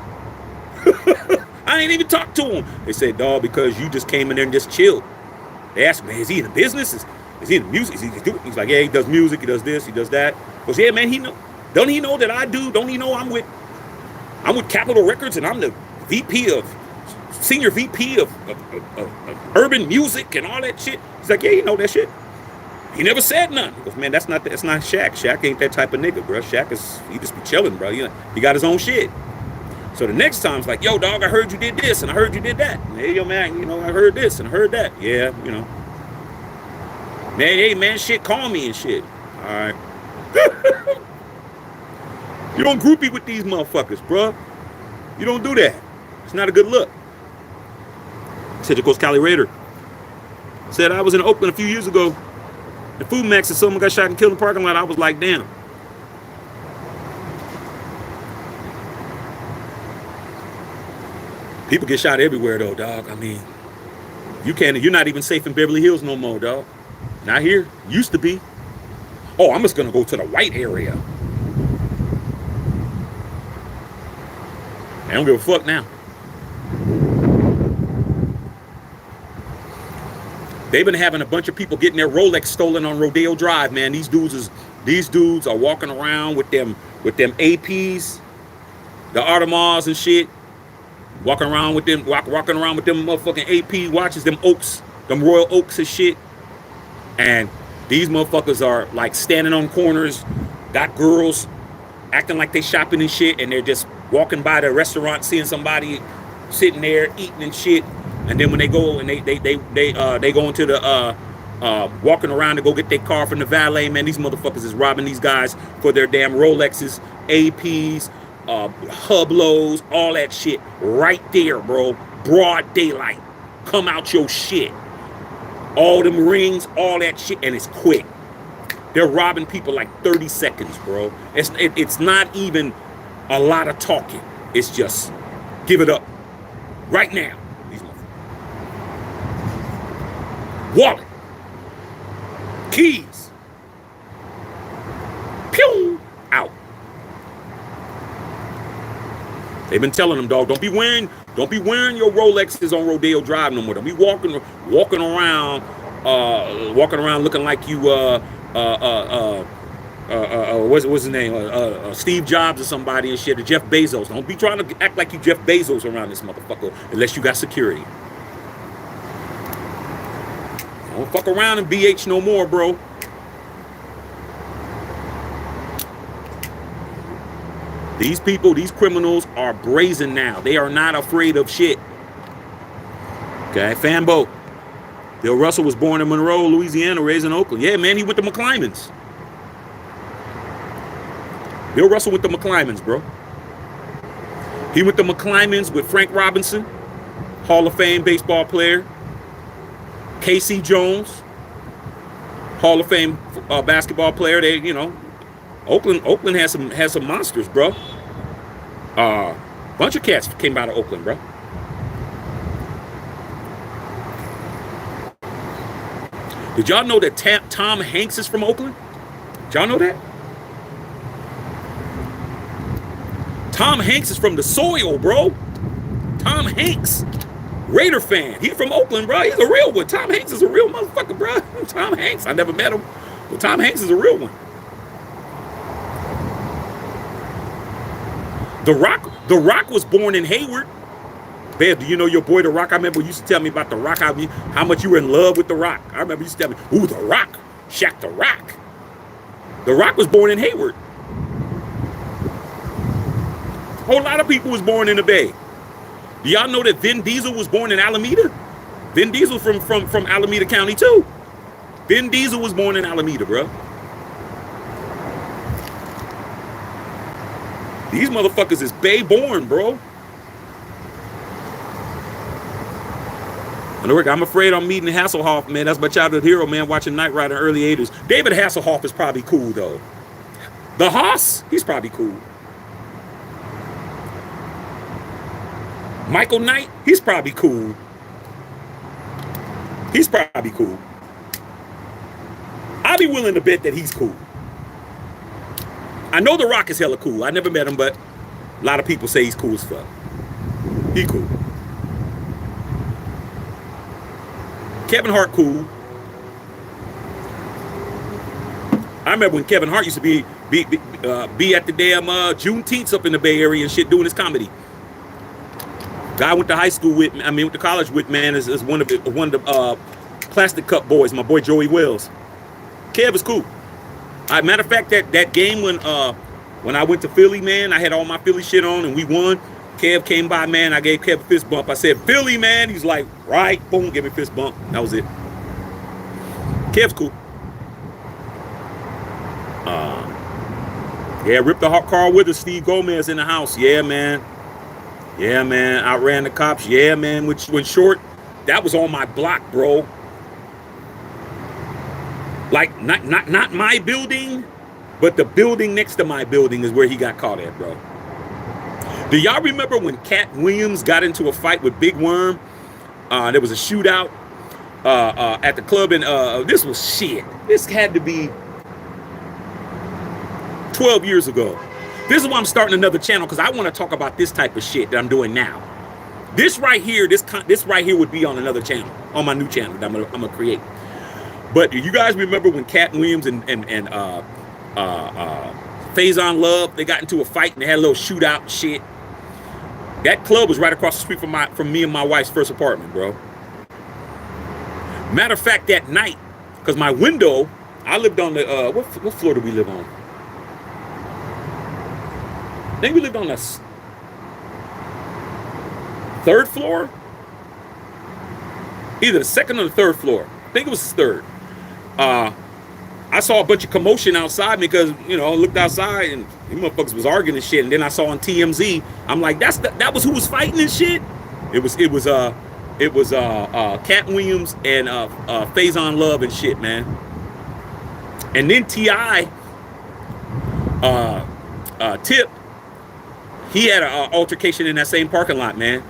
I ain't even talked to them. They said, dog, because you just came in there and just chilled. They asked me, man, is he in the business? Is he in the music? He's like, yeah, he does music, he does this, he does that. I goes, yeah, man, don't he know that I do? Don't he know I'm with Capitol Records and I'm the senior VP of urban music and all that shit? He's like, yeah, you know that shit. He never said nothing. He goes, man, that's not Shaq. Shaq ain't that type of nigga, bro. Shaq he just be chilling, bro. He got his own shit. So the next time it's like, yo, dog, I heard you did this and I heard you did that. Hey, yo, man, I heard this and I heard that. Yeah, Man, hey, man, shit, call me and shit. All right. You don't groupie with these motherfuckers, bro. You don't do that. It's not a good look. Central Coast Cali Raider said, I was in Oakland a few years ago. The Food Max and someone got shot and killed in the parking lot. I was like, damn. People get shot everywhere, though, dog. I mean, you're not even safe in Beverly Hills no more, dog. Not here. Used to be. Oh, I'm just going to go to the white area. I don't give a fuck now. They've been having a bunch of people getting their Rolex stolen on Rodeo Drive, man. These dudes are walking around with them APs, the Audemars and shit. Walking around with them motherfucking AP watches, them Oaks, them Royal Oaks and shit. And these motherfuckers are like standing on corners, got girls acting like they shopping and shit, and they're just walking by the restaurant, seeing somebody sitting there eating and shit. And then when they go and they go into the walking around to go get their car from the valet, man, these motherfuckers is robbing these guys for their damn Rolexes, APs, Hublows, all that shit right there, bro. Broad daylight. Come out your shit. All them rings, all that shit, and it's quick. They're robbing people like 30 seconds, bro. It's not even a lot of talking. It's just give it up right now. These motherfuckers. Wallet. Keys. Pew! Out. They've been telling them, dog, don't be wearing your Rolexes on Rodeo Drive no more. Don't be walking around looking like you what's his name? Steve Jobs or somebody and shit, or Jeff Bezos. Don't be trying to act like you Jeff Bezos around this motherfucker unless you got security. Don't fuck around in BH no more, bro. These people, these criminals are brazen now. They are not afraid of shit. Okay, Fanbo. Bill Russell was born in Monroe, Louisiana, raised in Oakland. Yeah, man, he went to McClymonds. Bill Russell went to McClymonds, bro. He went to McClymonds with Frank Robinson, Hall of Fame baseball player. Casey Jones, Hall of Fame basketball player. They, Oakland has some monsters, bro. Bunch of cats came out of Oakland, bro. Did y'all know that Tom Hanks is from Oakland? Did y'all know that? Tom Hanks is from the soil, bro. Tom Hanks, Raider fan. He's from Oakland, bro. He's a real one. Tom Hanks is a real motherfucker, bro. Tom Hanks. I never met him, but Tom Hanks is a real one. The Rock was born in Hayward. Bev, do you know your boy The Rock? I remember you used to tell me about The Rock, how much you were in love with The Rock. I remember you used to tell me, ooh, The Rock, Shaq The Rock. The Rock was born in Hayward. A whole lot of people was born in the Bay. Do y'all know that Vin Diesel was born in Alameda? Vin Diesel from Alameda County too. Vin Diesel was born in Alameda, bro. These motherfuckers is Bay born, bro. I'm afraid I'm meeting Hasselhoff, man. That's my childhood hero, man, watching Knight Rider early 80s. David Hasselhoff is probably cool, though. The Haas, he's probably cool. Michael Knight, he's probably cool. He's probably cool. I'll be willing to bet that he's cool. I know The Rock is hella cool. I never met him, but a lot of people say he's cool as fuck. He cool. Kevin Hart cool. I remember when Kevin Hart used to be at the damn Juneteenth up in the Bay Area and shit doing his comedy. Guy I went to high school with, went to college with, man, is one of the Plastic Cup boys, my boy Joey Wells. Kev is cool. Matter of fact, that game when I went to Philly, man, I had all my Philly shit on and we won. Kev came by, man. I gave Kev a fist bump. I said, Philly, man. He's like, right. Boom, give me a fist bump. That was it. Kev's cool. Yeah, ripped the car with us. Steve Gomez in the house. Yeah, man. Yeah, man. Outran the cops. Yeah, man. When short, that was on my block, bro. Like, not my building, but the building next to my building is where he got caught at, bro. Do y'all remember when Cat Williams got into a fight with Big Worm? There was a shootout at the club, and this was shit. This had to be 12 years ago. This is why I'm starting another channel, because I want to talk about this type of shit that I'm doing now. This right here, this right here would be on another channel, on my new channel that I'm gonna create. But do you guys remember when Cat Williams and Faison Love, they got into a fight and they had a little shootout shit? That club was right across the street from me and my wife's first apartment, bro. Matter of fact, that night, because my window, I lived on the what floor do we live on? I think we lived on the third floor, either the second or the third floor. I think it was the third. I saw a bunch of commotion outside because, I looked outside and these motherfuckers was arguing and shit. And then I saw on TMZ, I'm like, that was who was fighting and shit. It was Cat Williams and Faison Love and shit, man. And then T.I. Tip, he had an altercation in that same parking lot, man.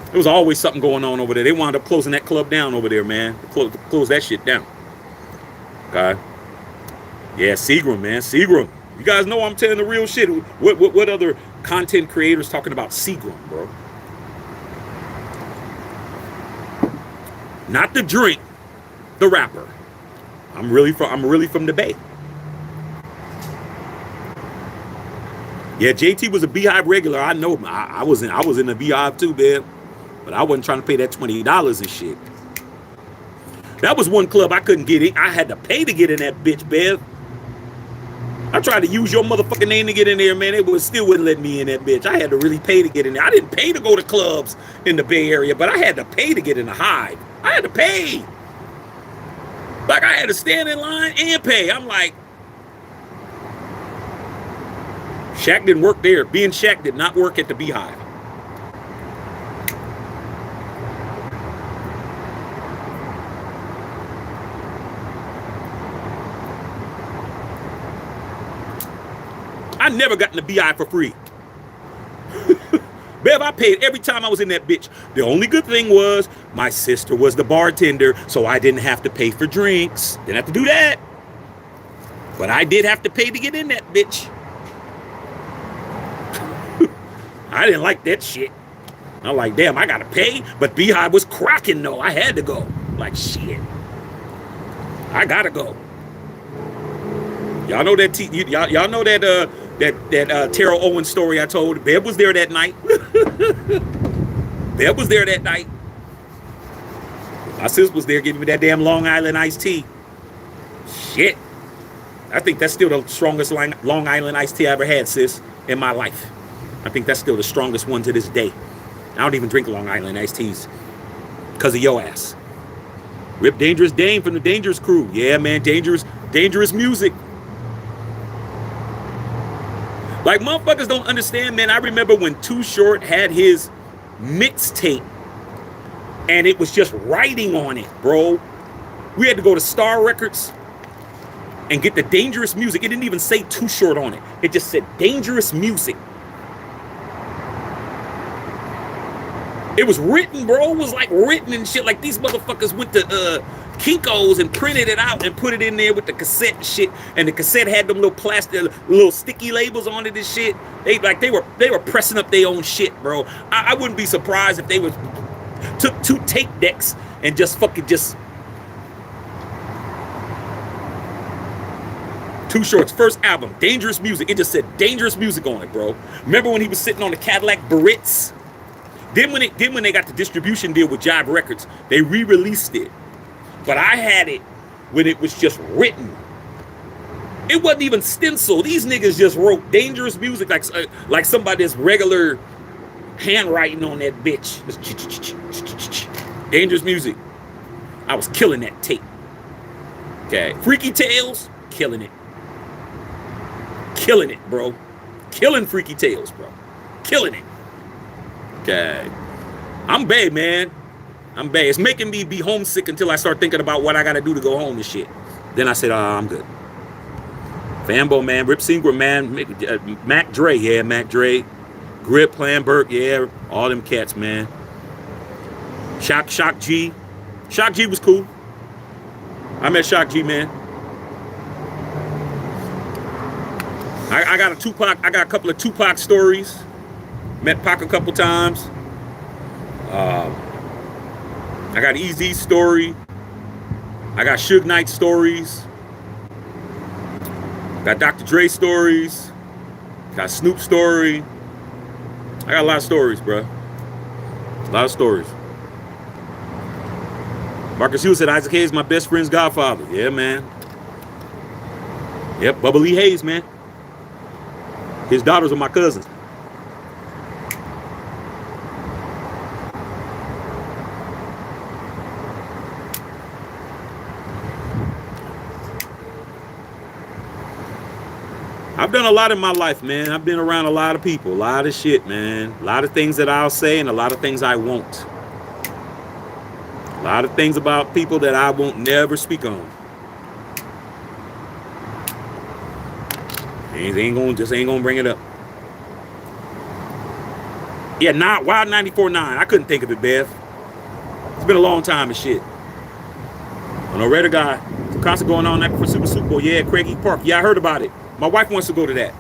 There was always something going on over there. They wound up closing that club down over there, man. Close that shit down. Okay. Yeah, Seagram, man. Seagram. You guys know I'm telling the real shit. What other content creators talking about Seagram, bro? Not the drink, the rapper. I'm really from the Bay. Yeah, JT was a Beehive regular. I know. I was in the Beehive too, man. But I wasn't trying to pay that $20 and shit. That was one club I couldn't get in. I had to pay to get in that bitch, Bev. I tried to use your motherfucking name to get in there, man. They still wouldn't let me in that bitch. I had to really pay to get in there. I didn't pay to go to clubs in the Bay Area, but I had to pay to get in the Hive. I had to pay. Like, I had to stand in line and pay. I'm like, Shaq didn't work there. Being Shaq did not work at the Beehive. I never got in the Beehive for free. Bev, I paid every time I was in that bitch. The only good thing was my sister was the bartender, so I didn't have to pay for drinks. Didn't have to do that. But I did have to pay to get in that bitch. I didn't like that shit. I'm like, damn, I gotta pay. But Beehive was cracking though. I had to go. Like, shit. I gotta go. Y'all know that y'all know that Terrell Owens story I told. Bev was there that night. Bev was there that night. My sis was there giving me that damn Long Island iced tea. Shit. I think that's still the strongest Long Island iced tea I ever had, sis, in my life. I think that's still the strongest one to this day. I don't even drink Long Island iced teas. Because of your ass. Rip Dangerous Dame from the Dangerous Crew. Yeah, man, dangerous music. Like, motherfuckers don't understand, man. I remember when Too Short had his mixtape and it was just writing on it, bro. We had to go to Star Records and get the Dangerous Music. It didn't even say Too Short on it. It just said Dangerous Music. It was written, bro. It was like written and shit. Like, these motherfuckers went to Kinko's and printed it out and put it in there with the cassette and shit. And the cassette had them little plastic, little sticky labels on it and shit. They were pressing up their own shit, bro. I wouldn't be surprised if they took 2 tape decks and just fucking just. Too Short's first album, Dangerous Music. It just said Dangerous Music on it, bro. Remember when he was sitting on the Cadillac Barrett's? Then when they got the distribution deal with Jive Records, they re-released it. But I had it when it was just written. It wasn't even stenciled. These niggas just wrote Dangerous Music like somebody's regular handwriting on that bitch. Dangerous Music. I was killing that tape. Okay. Freaky Tales, killing it. Killing it, bro. Killing Freaky Tales, bro. Killing it. Okay. I'm bae, man. I'm bae. It's making me be homesick until I start thinking about what I gotta do to go home and shit. Then I said, I'm good. Fambo, man. Rip Singer, man. Mac Dre, yeah, Mac Dre. Grip, Planberg, yeah. All them cats, man. Shock G. Shock G was cool. I met Shock G, man. I got a couple of Tupac stories. Met Pac a couple times. I got Eazy's story. I got Suge Knight stories. Got Dr. Dre stories. Got Snoop story. I got a lot of stories, bro. A lot of stories. Marcus Hughes said Isaac Hayes is my best friend's godfather. Yeah, man. Yep, Bubba Lee Hayes, man. His daughters are my cousins. I've done a lot in my life, man. I've been around a lot of people, a lot of shit, man. A lot of things that I'll say and a lot of things I won't. A lot of things about people that I won't never speak on. Ain't gonna bring it up. Yeah, Wild 94.9. I couldn't think of it, Bev. It's been a long time and shit. I know Raider guy. Concert going on for Super Bowl. Yeah, Craigie Park. Yeah, I heard about it. My wife wants to go to that.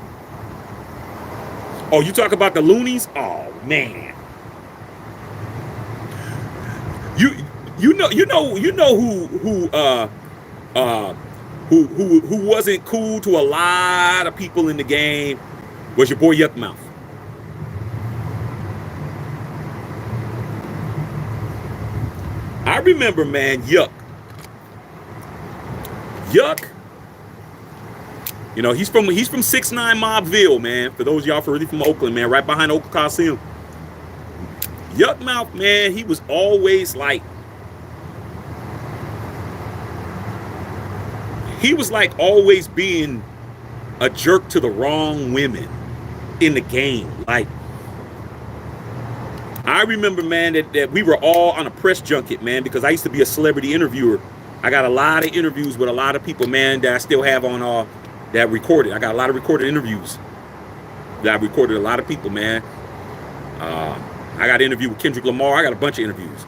Oh, you talk about the Loonies? Oh man. You know who wasn't cool to a lot of people in the game was your boy Yuckmouth. I remember, man, Yuck. You know, he's from 6'9" Mobville, man. For those of y'all really from Oakland, man, right behind Oakland Coliseum. Yuckmouth, man, he was always like, always being a jerk to the wrong women in the game. Like, I remember, man, that we were all on a press junket, man, because I used to be a celebrity interviewer. I got a lot of interviews with a lot of people, man, that I still have on that recorded. I got a lot of recorded interviews that I recorded a lot of people, man. I got an interview with Kendrick Lamar. I got a bunch of interviews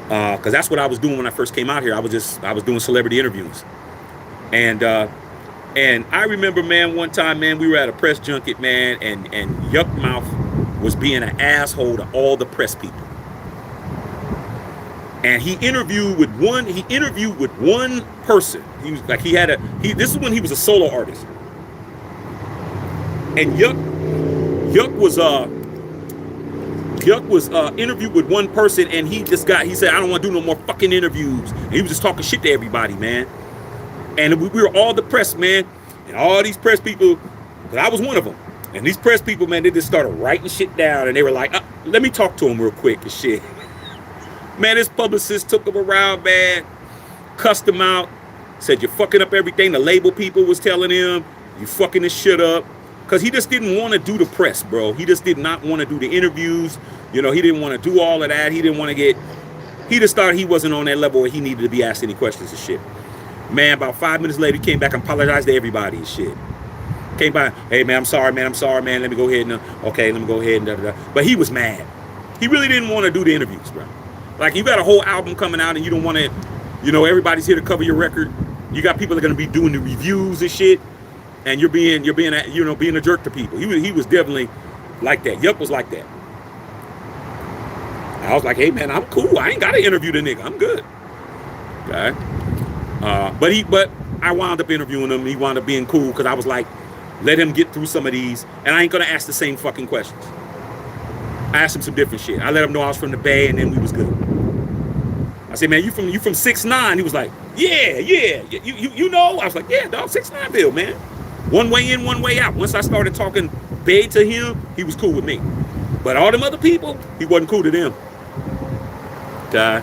because that's what I was doing when I first came out here. I was doing celebrity interviews, and I remember, man, one time, man, we were at a press junket, man, and Yuckmouth was being an asshole to all the press people. And he interviewed with one person. He was like, this is when he was a solo artist. And Yuck was interviewed with one person, and he said, I don't want to do no more fucking interviews. And he was just talking shit to everybody, man. And we were all the press, man. And all these press people, because I was one of them. And these press people, man, they just started writing shit down, and they were like, let me talk to him real quick and shit. Man, his publicist took him around, man, cussed him out, said you're fucking up everything the label people was telling him. You fucking this shit up. Because he just didn't want to do the press, bro. He just did not want to do the interviews. You know, he didn't want to do all of that. He didn't want to get... He just thought he wasn't on that level where he needed to be asked any questions and shit. Man, about 5 minutes later, he came back and apologized to everybody and shit. Came by, hey, man, I'm sorry, man. Let me go ahead and... okay, let me go ahead and... da-da-da. But he was mad. He really didn't want to do the interviews, bro. Like, you got a whole album coming out and you don't want to... You know, everybody's here to cover your record. You got people that are going to be doing the reviews and shit. And you're being a jerk to people. He was definitely like that. Yup was like that. I was like, hey man, I'm cool. I ain't got to interview the nigga. I'm good. Okay. But I wound up interviewing him. He wound up being cool because I was like, let him get through some of these, and I ain't gonna ask the same fucking questions. I asked him some different shit. I let him know I was from the Bay, and then we was good. I said, man, you from 6'9"? He was like, yeah. You know? I was like, yeah, dog, 6'9" man. One way in, one way out. Once I started talking Bay to him, he was cool with me. But all them other people, he wasn't cool to them. Okay.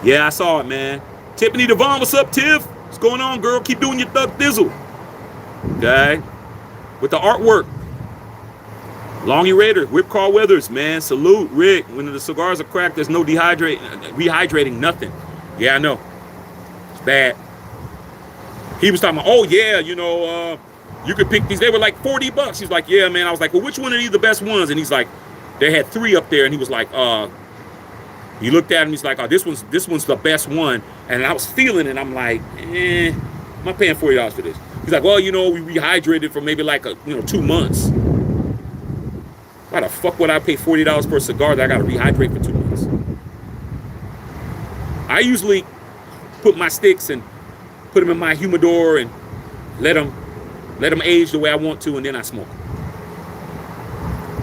Yeah, I saw it, man. Tiffany Devon, what's up, Tiff? What's going on, girl? Keep doing your thug thizzle. Okay. With the artwork. Longy Raider, Whip Carl Weathers, man. Salute, Rick. When the cigars are cracked, there's no rehydrating, nothing. Yeah, I know. It's bad. He was talking about, oh yeah, you know, you could pick these. They were like $40. He's like, yeah, man. I was like, well, which one are these the best ones? And he's like, they had 3 up there, and he was like, he looked at him. He's like, oh, this one's the best one. And I was feeling it. I'm like, I'm not paying $40 for this. He's like, well, you know, we rehydrated for maybe like 2 months. Why the fuck would I pay $40 for a cigar that I got to rehydrate for 2 months? I usually put my sticks and put them in my humidor and let them age the way I want to, and then I smoke.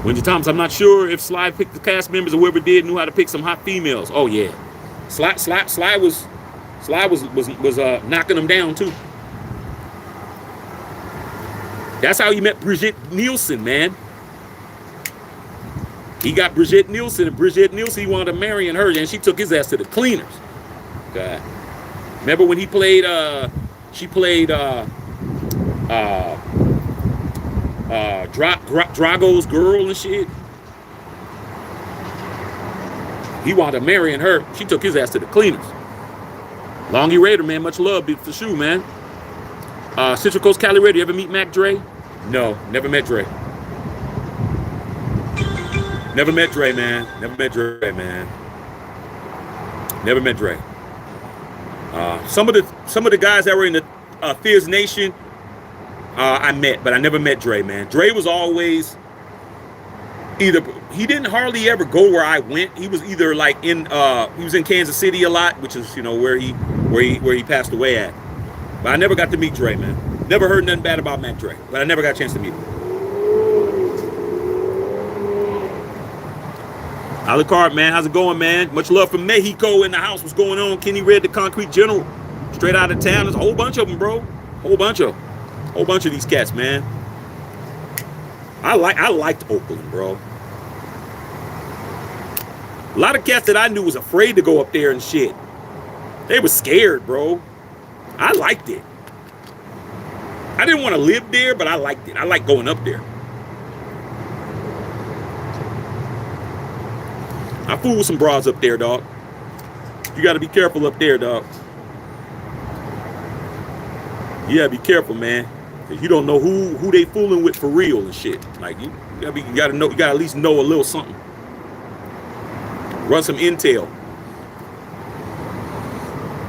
Wendy Thomas, I'm not sure if Sly picked the cast members or whoever did knew how to pick some hot females. Oh yeah, Sly was knocking them down too. That's how he met Brigitte Nielsen, man. He got Brigitte Nielsen, and Brigitte Nielsen, he wanted to marry her, and she took his ass to the cleaners. Okay. Remember when he played, she played Drago's girl and shit? He wanted to marry her. She took his ass to the cleaners. Longy Raider, man. Much love for sure, man. Central Coast Cali Raider. You ever meet Mac Dre? No, never met Dre. Never met Dre, man. Never met Dre, man. Never met Dre. Some of the guys that were in the Fizz Nation, I met, but I never met Dre, man. Dre was always he didn't hardly ever go where I went. He was either like he was in Kansas City a lot, which is where he passed away at. But I never got to meet Dre, man. Never heard nothing bad about Mac Dre, but I never got a chance to meet him. Alucard, man, how's it going, man? Much love from Mexico in the house. What's going on? Kenny Red, the Concrete General, straight out of town. There's a whole bunch of them, bro. Whole bunch of these cats, man. I liked Oakland, bro. A lot of cats that I knew was afraid to go up there and shit. They were scared, bro. I liked it. I didn't want to live there, but I liked it. I like going up there. I fool with some bras up there, dog. You got to be careful up there, dog. You got to be careful, man. Cause you don't know who they fooling with for real and shit. Like you got to know. You got to at least know a little something. Run some intel.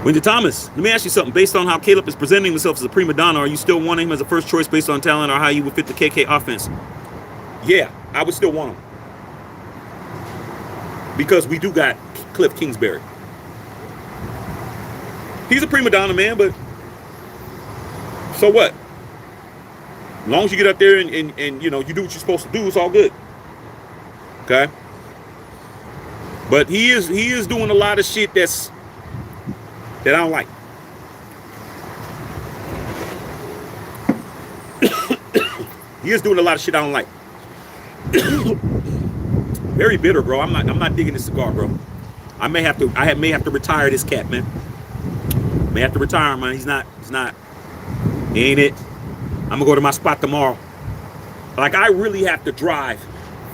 Wendy Thomas, let me ask you something. Based on how Caleb is presenting himself as a prima donna, are you still wanting him as a first choice based on talent or how you would fit the KK offense? Yeah, I would still want him. Because we do got Cliff Kingsbury. He's a prima donna, man, but so what? As long as you get up there and you do what you're supposed to do, it's all good. Okay? But he is doing a lot of shit that I don't like. He is doing a lot of shit I don't like. Very bitter, bro. I'm not digging this cigar, bro. I may have to retire this cat, man. May have to retire him, man. He's not. He ain't it. I'm gonna go to my spot tomorrow. Like, I really have to drive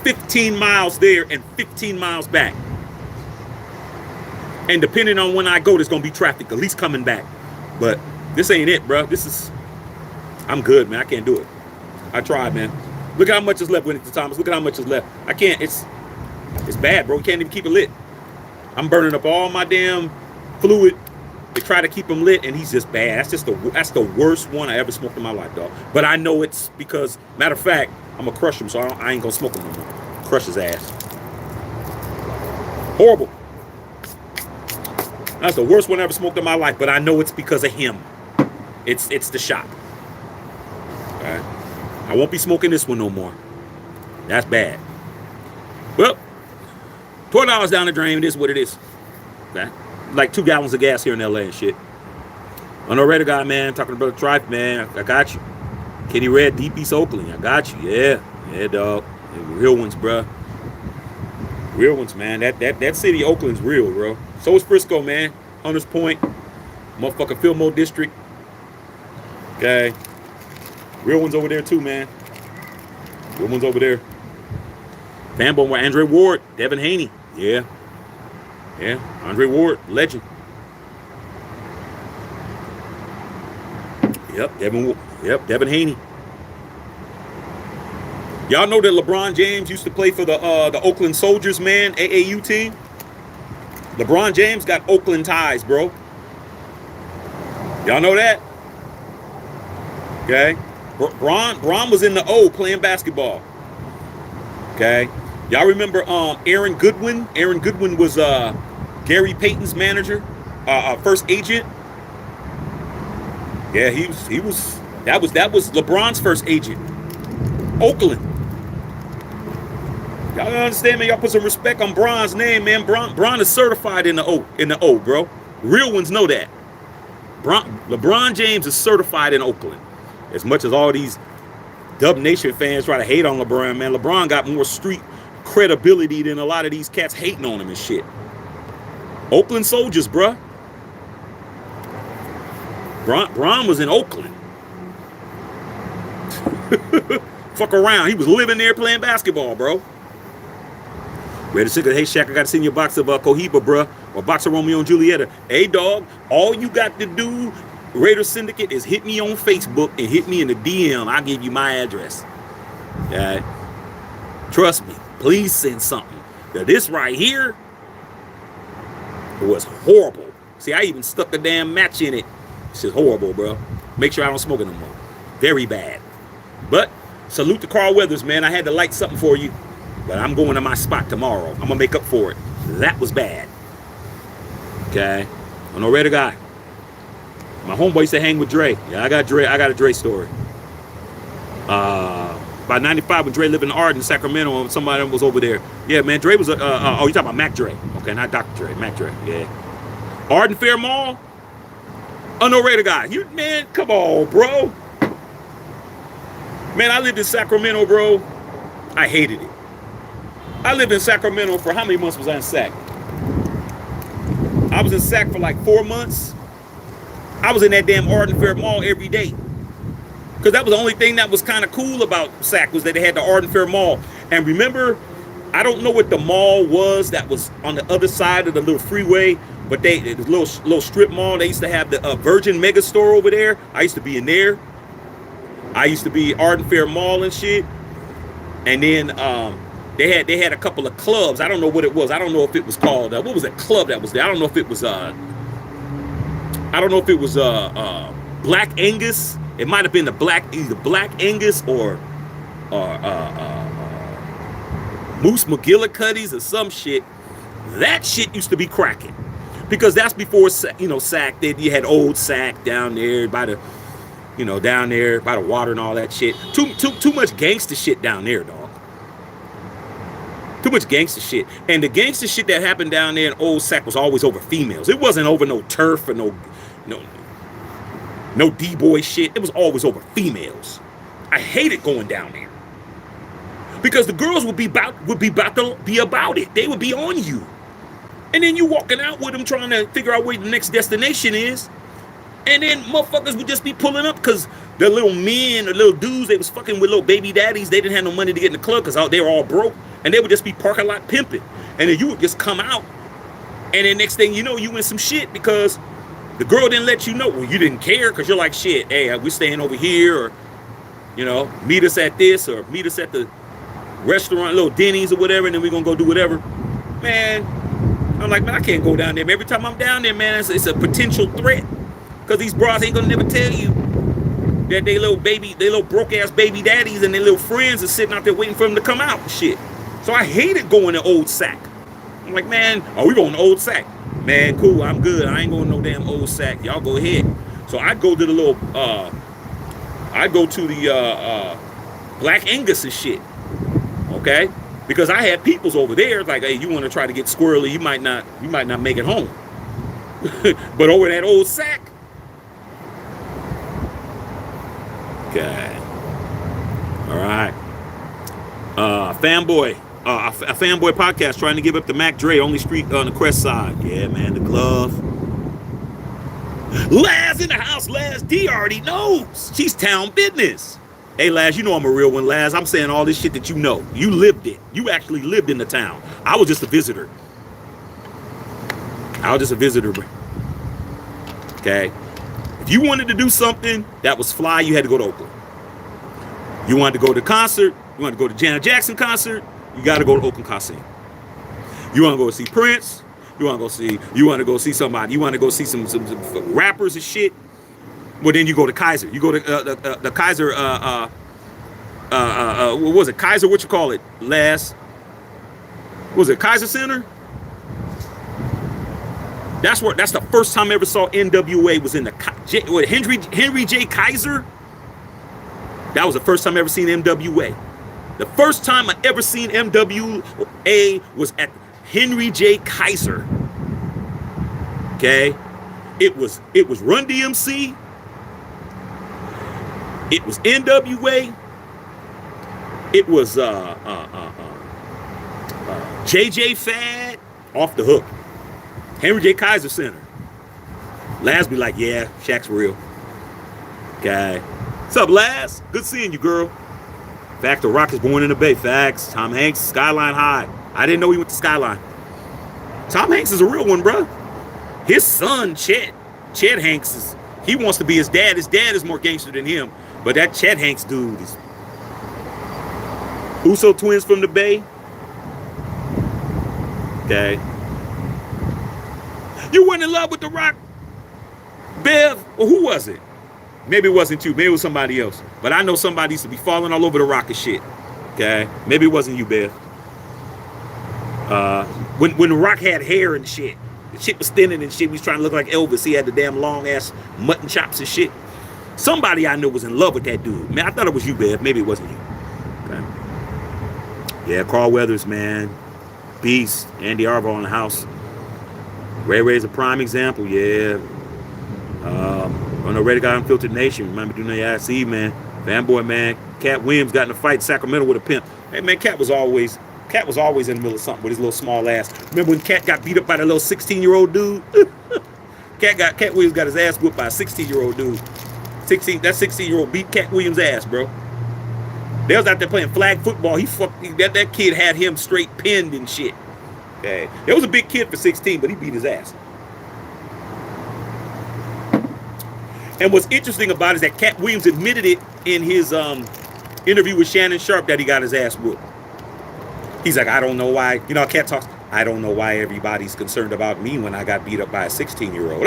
15 miles there and 15 miles back. And depending on when I go, there's gonna be traffic, at least coming back. But this ain't it, bro. I'm good, man. I can't do it. I tried, man. Look at how much is left, Winnington Thomas. Look at how much is left. I can't. It's bad, bro. You can't even keep it lit. I'm burning up all my damn fluid to try to keep him lit, and he's just bad. That's the worst one I ever smoked in my life, dog. But I know it's because, matter of fact, I'm gonna crush him, so I ain't gonna smoke him no more. Crush his ass. Horrible. That's the worst one I ever smoked in my life, but I know it's because of him. It's the shop. All right. I won't be smoking this one no more. That's bad. Well, $12 down the drain. It is what it is. Okay. Like 2 gallons of gas here in LA and shit. I know Red guy, man. Talking about the tribe, man. I got you. Kenny Red, Deep East Oakland. I got you. Yeah, dog. Real ones, bro. Real ones, man. That city, Oakland's real, bro. So is Frisco, man. Hunters Point, motherfucking Fillmore District. Okay. Real ones over there too, man. Real ones over there. Fanbone with Andre Ward, Devin Haney. Yeah. Andre Ward, legend. Yep, Devin Haney. Y'all know that LeBron James used to play for the Oakland Soldiers, man, AAU team. LeBron James got Oakland ties, bro. Y'all know that? Okay. Bron was in the O playing basketball. Okay. Y'all remember Aaron Goodwin? Aaron Goodwin was Gary Payton's manager, first agent. Yeah, he was that was LeBron's first agent. Oakland. Y'all understand, man? Y'all put some respect on Bron's name, man. Bron is certified in the O, bro. Real ones know that. LeBron James is certified in Oakland. As much as all these Dub Nation fans try to hate on LeBron, man, LeBron got more street credibility than a lot of these cats hating on him and shit. Oakland Soldiers, bruh. Bron was in Oakland. Fuck around. He was living there playing basketball, bro. Ready to hey Shaq, I gotta send you a box of Cohiba, bruh, or a box of Romeo and Julieta. Hey dog, all you got to do, Raider Syndicate, is hit me on Facebook and hit me in the DM. I'll give you my address. Trust me, please send something. Now, this right here was horrible. See, I even stuck the damn match in it. It's just horrible, bro. Make sure I don't smoke it no more. Very bad. But salute to Carl Weathers, man. I had to light something for you. But I'm going to my spot tomorrow. I'm going to make up for it. That was bad. Okay. I'm no Raider guy. My homeboy used to hang with Dre. Yeah, I got a Dre story. By 95, when Dre lived in Arden, Sacramento, and somebody was over there. Yeah, man, Dre was you talking about Mac Dre. Okay, not Dr. Dre, Mac Dre, yeah. Arden Fair Mall? No Raider guy. Man, come on, bro. Man, I lived in Sacramento, bro. I hated it. I lived in Sacramento for how many months was I in Sac? I was in Sac for like 4 months. I was in that damn Arden Fair Mall every day. Because that was the only thing that was kind of cool about Sac, was that they had the Arden Fair Mall. And remember, I don't know what the mall was that was on the other side of the little freeway, but the little strip mall, they used to have the Virgin Mega Store over there. I used to be in there. I used to be Arden Fair Mall and shit. And then they had a couple of clubs. I don't know what it was. I don't know if it was called what was that club that was there? I don't know if it was Black Angus. It might have been either Black Angus or Moose McGillicuddy's or some shit. That shit used to be cracking, because that's before Sac. You had old Sac down there by the water and all that shit. Too much gangster shit down there, dog. Too much gangster shit. And the gangster shit that happened down there in old Sac was always over females. It wasn't over no turf or no D-boy shit. It was always over females. I hated going down there, because the girls would be about it. They would be on you. And then you walking out with them trying to figure out where the next destination is. And then motherfuckers would just be pulling up because the little men or little dudes, they was fucking with little baby daddies. They didn't have no money to get in the club because they were all broke. And they would just be parking lot pimping. And then you would just come out. And then next thing you know, you in some shit because the girl didn't let you know. Well, you didn't care because you're like, shit, hey, we're staying over here. Or, you know, meet us at this or meet us at the restaurant, little Denny's or whatever. And then we're going to go do whatever. Man, I'm like, man, I can't go down there. Every time I'm down there, man, it's a potential threat. Because these bras ain't going to never tell you that they little broke ass baby daddies and their little friends are sitting out there waiting for them to come out and shit. So I hated going to Old Sac. I'm like, man, we going to Old Sac. Man, cool, I'm good. I ain't going to no damn Old Sac. Y'all go ahead. So I'd go to the little, Black Angus and shit. Okay? Because I had peoples over there, like, hey, you want to try to get squirrely, you might not make it home. But over that Old Sac, okay. All right. A fanboy podcast trying to give up the Mac Dre, only street on the Crest side. Yeah, man, the glove. Laz in the house. Laz D already knows. She's town business. Hey, Laz, you know I'm a real one, Laz. I'm saying all this shit that you know. You lived it. You actually lived in the town. I was just a visitor. Bro. Okay? If you wanted to do something that was fly, you had to go to Oakland. You wanted to go to the concert, you wanted to go to Janet Jackson concert, you got to go to Oakland Coliseum. You want to go see Prince, you want to go see somebody, you want to go see some rappers and shit. Well, then you go to Kaiser. You go to the Kaiser, what was it? Kaiser, what you call it? Last, was it Kaiser Center? That's the first time I ever saw NWA was in the Henry J. Kaiser. That was the first time I ever seen MWA. The first time I ever seen MWA was at Henry J. Kaiser. Okay, it was Run DMC. It was NWA. It was JJ Fad, Off the Hook. Henry J. Kaiser Center. Laz be like, yeah, Shaq's real. Okay. What's up, Laz? Good seeing you, girl. Fact, The Rock is born in the Bay. Facts. Tom Hanks, Skyline High. I didn't know he went to Skyline. Tom Hanks is a real one, bro. His son, Chet Hanks, he wants to be his dad. His dad is more gangster than him. But that Chet Hanks dude is... Uso twins from the Bay. Okay. You weren't in love with The Rock, Bev? Or who was it? Maybe it wasn't you. Maybe it was somebody else. But I know somebody used to be falling all over The Rock and shit. Okay? Maybe it wasn't you, Bev. When The Rock had hair and shit. The shit was thinning and shit. He was trying to look like Elvis. He had the damn long-ass mutton chops and shit. Somebody I know was in love with that dude. Man, I thought it was you, Bev. Maybe it wasn't you. Okay? Yeah, Carl Weathers, man. Beast. Andy Arvo in the house. Ray Ray's a prime example, yeah. On the Reddit Guy Unfiltered Nation, remember doing the IC, man. Fanboy, man. Cat Williams got in a fight in Sacramento with a pimp. Hey, man, Cat was always in the middle of something with his little small ass. Remember when Cat got beat up by that little 16-year-old dude? Cat Williams got his ass whipped by a 16-year-old dude. That 16-year-old beat Cat Williams' ass, bro. They was out there playing flag football. That kid had him straight pinned and shit. Okay. There was a big kid for 16, but he beat his ass. And what's interesting about it is that Cat Williams admitted it in his interview with Shannon Sharp that he got his ass whooped. He's like, I don't know why. You know, Cat talks, I don't know why everybody's concerned about me when I got beat up by a 16-year-old.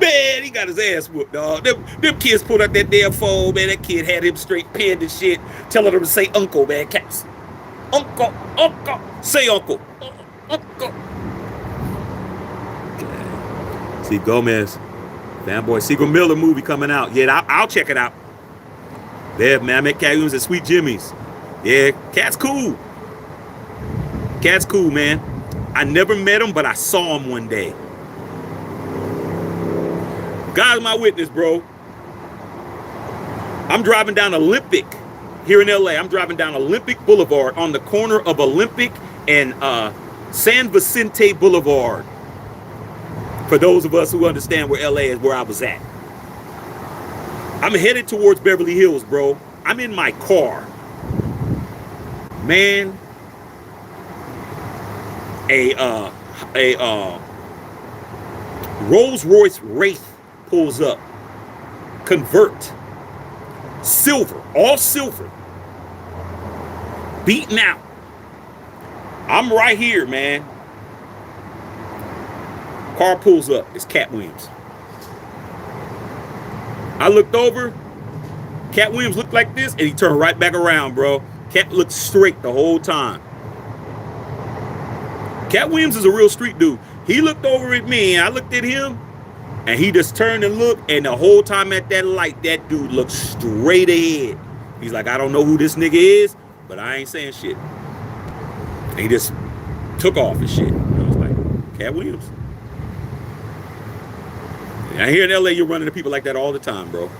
Man, he got his ass whooped, dog. Them kids pulled out that damn phone, man. That kid had him straight pinned and shit, telling him to say uncle, man. Cats. Uncle. Say uncle. Uncle. Okay. Steve Gomez. Fanboy. Siegel Miller movie coming out. Yeah, I'll check it out. There, man. I met Cat Williams at Sweet Jimmy's. Yeah, Cat's cool. Cat's cool, man. I never met him, but I saw him one day. God's my witness, bro. I'm driving down Olympic here in LA. I'm driving down Olympic Boulevard on the corner of Olympic and San Vicente Boulevard. For those of us who understand where LA is, where I was at. I'm headed towards Beverly Hills, bro. I'm in my car. Man, a Rolls Royce Wraith pulls up. Convert. Silver, all silver. Beaten out. I'm right here, man. Car pulls up. It's Cat Williams. I looked over. Cat Williams looked like this, and he turned right back around, bro. Cat looked straight the whole time. Cat Williams is a real street dude. He looked over at me, and I looked at him, and he just turned and looked, and the whole time at that light, that dude looked straight ahead. He's like, I don't know who this nigga is, but I ain't saying shit. And he just took off and shit. I was like, Cat Williams. And here in LA, you're running into people like that all the time, bro.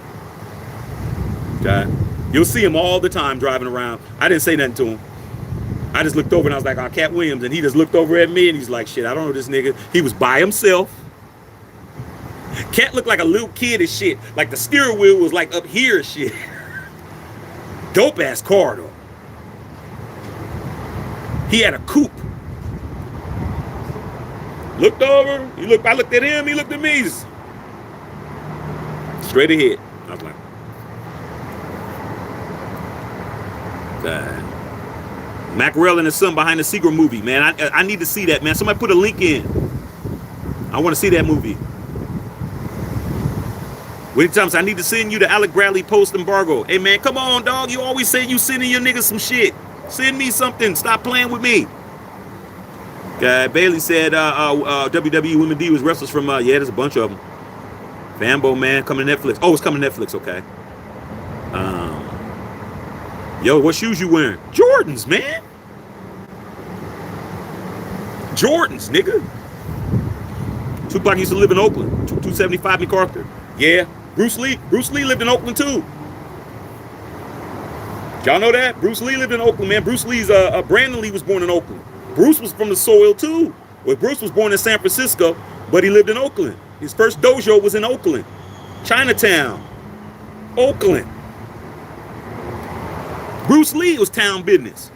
Okay? You'll see him all the time driving around. I didn't say nothing to him. I just looked over and I was like, oh, Cat Williams. And he just looked over at me and he's like, shit, I don't know this nigga. He was by himself. Cat looked like a little kid and shit. Like the steering wheel was like up here and shit. Dope ass car though. He had a coupe. Looked over. I looked at him. He looked at me. Straight ahead. I was like, Mackerel and his son behind the Seagull movie, man. I need to see that, man. Somebody put a link in. I want to see that movie. Willie Thompson, I need to send you the Alec Bradley post embargo. Hey, man, come on, dog. You always say you sending your niggas some shit. Send me something. Stop playing with me. Bailey said WWE Women D was wrestlers from, yeah, there's a bunch of them. Rambo, man, coming to Netflix. Oh, it's coming to Netflix, okay. Yo, what shoes you wearing? Jordans, man. Jordans, nigga. Tupac used to live in Oakland. 275 MacArthur. Yeah. Bruce Lee lived in Oakland too. Y'all know that? Bruce Lee lived in Oakland, man. Bruce Lee's Brandon Lee was born in Oakland. Bruce was from the soil too. Well, Bruce was born in San Francisco, but he lived in Oakland. His first dojo was in Oakland. Chinatown. Oakland. Bruce Lee was town business.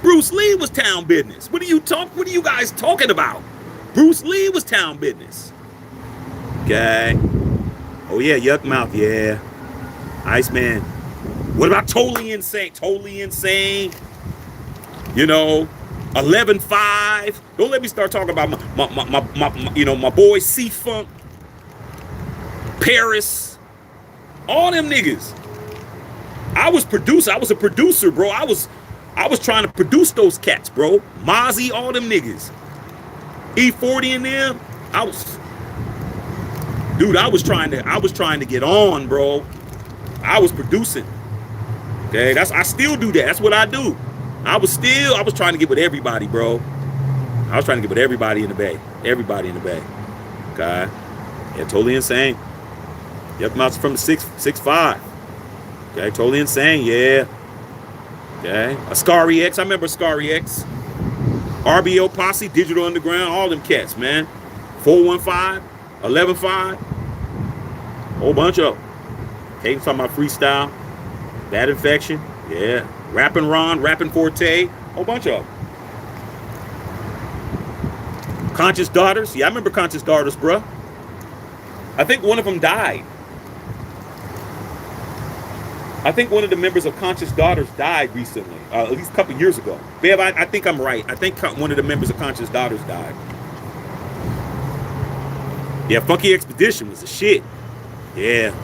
Bruce Lee was town business. What are you guys talking about? Bruce Lee was town business. Okay. Oh yeah, Yuck Mouth, yeah. Iceman. What about Totally Insane? Totally Insane. You know, 11-5. Don't let me start talking about my boy C-Funk, Paris, all them niggas. I was a producer, bro. I was trying to produce those cats, bro. Mozzie, all them niggas. E40 and them. I was trying to get on, bro. I was producing. Okay, I still do that. That's what I do. I was trying to get with everybody, bro. I was trying to get with everybody in the Bay. Everybody in the Bay. Okay. Yeah, Totally Insane. Yuck Mouth's from the 6'5". Okay, Totally Insane, yeah. Okay. Ascari X, I remember Ascari X. RBO Posse, Digital Underground, all them cats, man. 415, 11-5. Whole bunch of them. Hayden talking about freestyle. Bad Infection, yeah. Rappin' Ron, Rappin' Forte, whole bunch of them. Conscious Daughters, yeah, I remember Conscious Daughters, bruh. I think one of them died. I think one of the members of Conscious Daughters died recently, at least a couple years ago. Babe, I think I'm right. I think one of the members of Conscious Daughters died. Yeah, Funky Expedition was the shit. Yeah.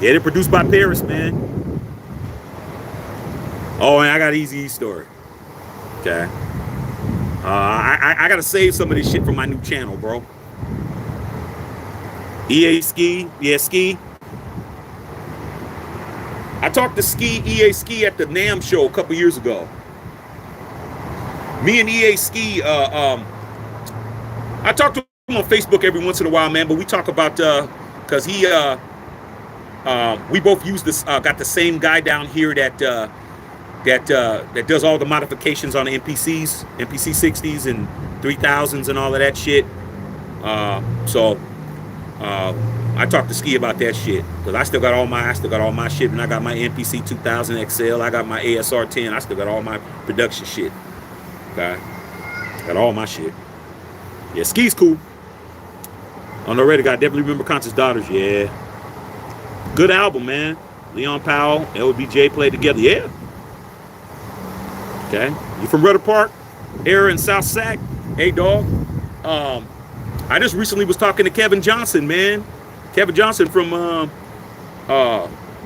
Yeah, they're produced by Paris, man. Oh, and I got an Eazy-E story. Okay. I gotta save some of this shit for my new channel, bro. EA Ski, yeah, Ski. I talked to EA Ski at the NAMM show a couple years ago. Me and EA Ski, I talk to him on Facebook every once in a while, man, but we talk about, cause he, we both use this, got the same guy down here that that does all the modifications on the MPC 60s and 3000s and all of that shit. So I talked to Ski about that shit because I still got all my shit, and I got my MPC 2000 XL, I got my ASR 10, I still got all my production shit. Okay, got all my shit. Yeah, Ski's cool. On the radio, I definitely remember Conscious Daughters. Yeah, good album, man. Leon Powell, LBJ played together. Yeah. Okay, you from Rudder Park, area in South Sac? Hey, dog. I just recently was talking to Kevin Johnson, man. Kevin Johnson from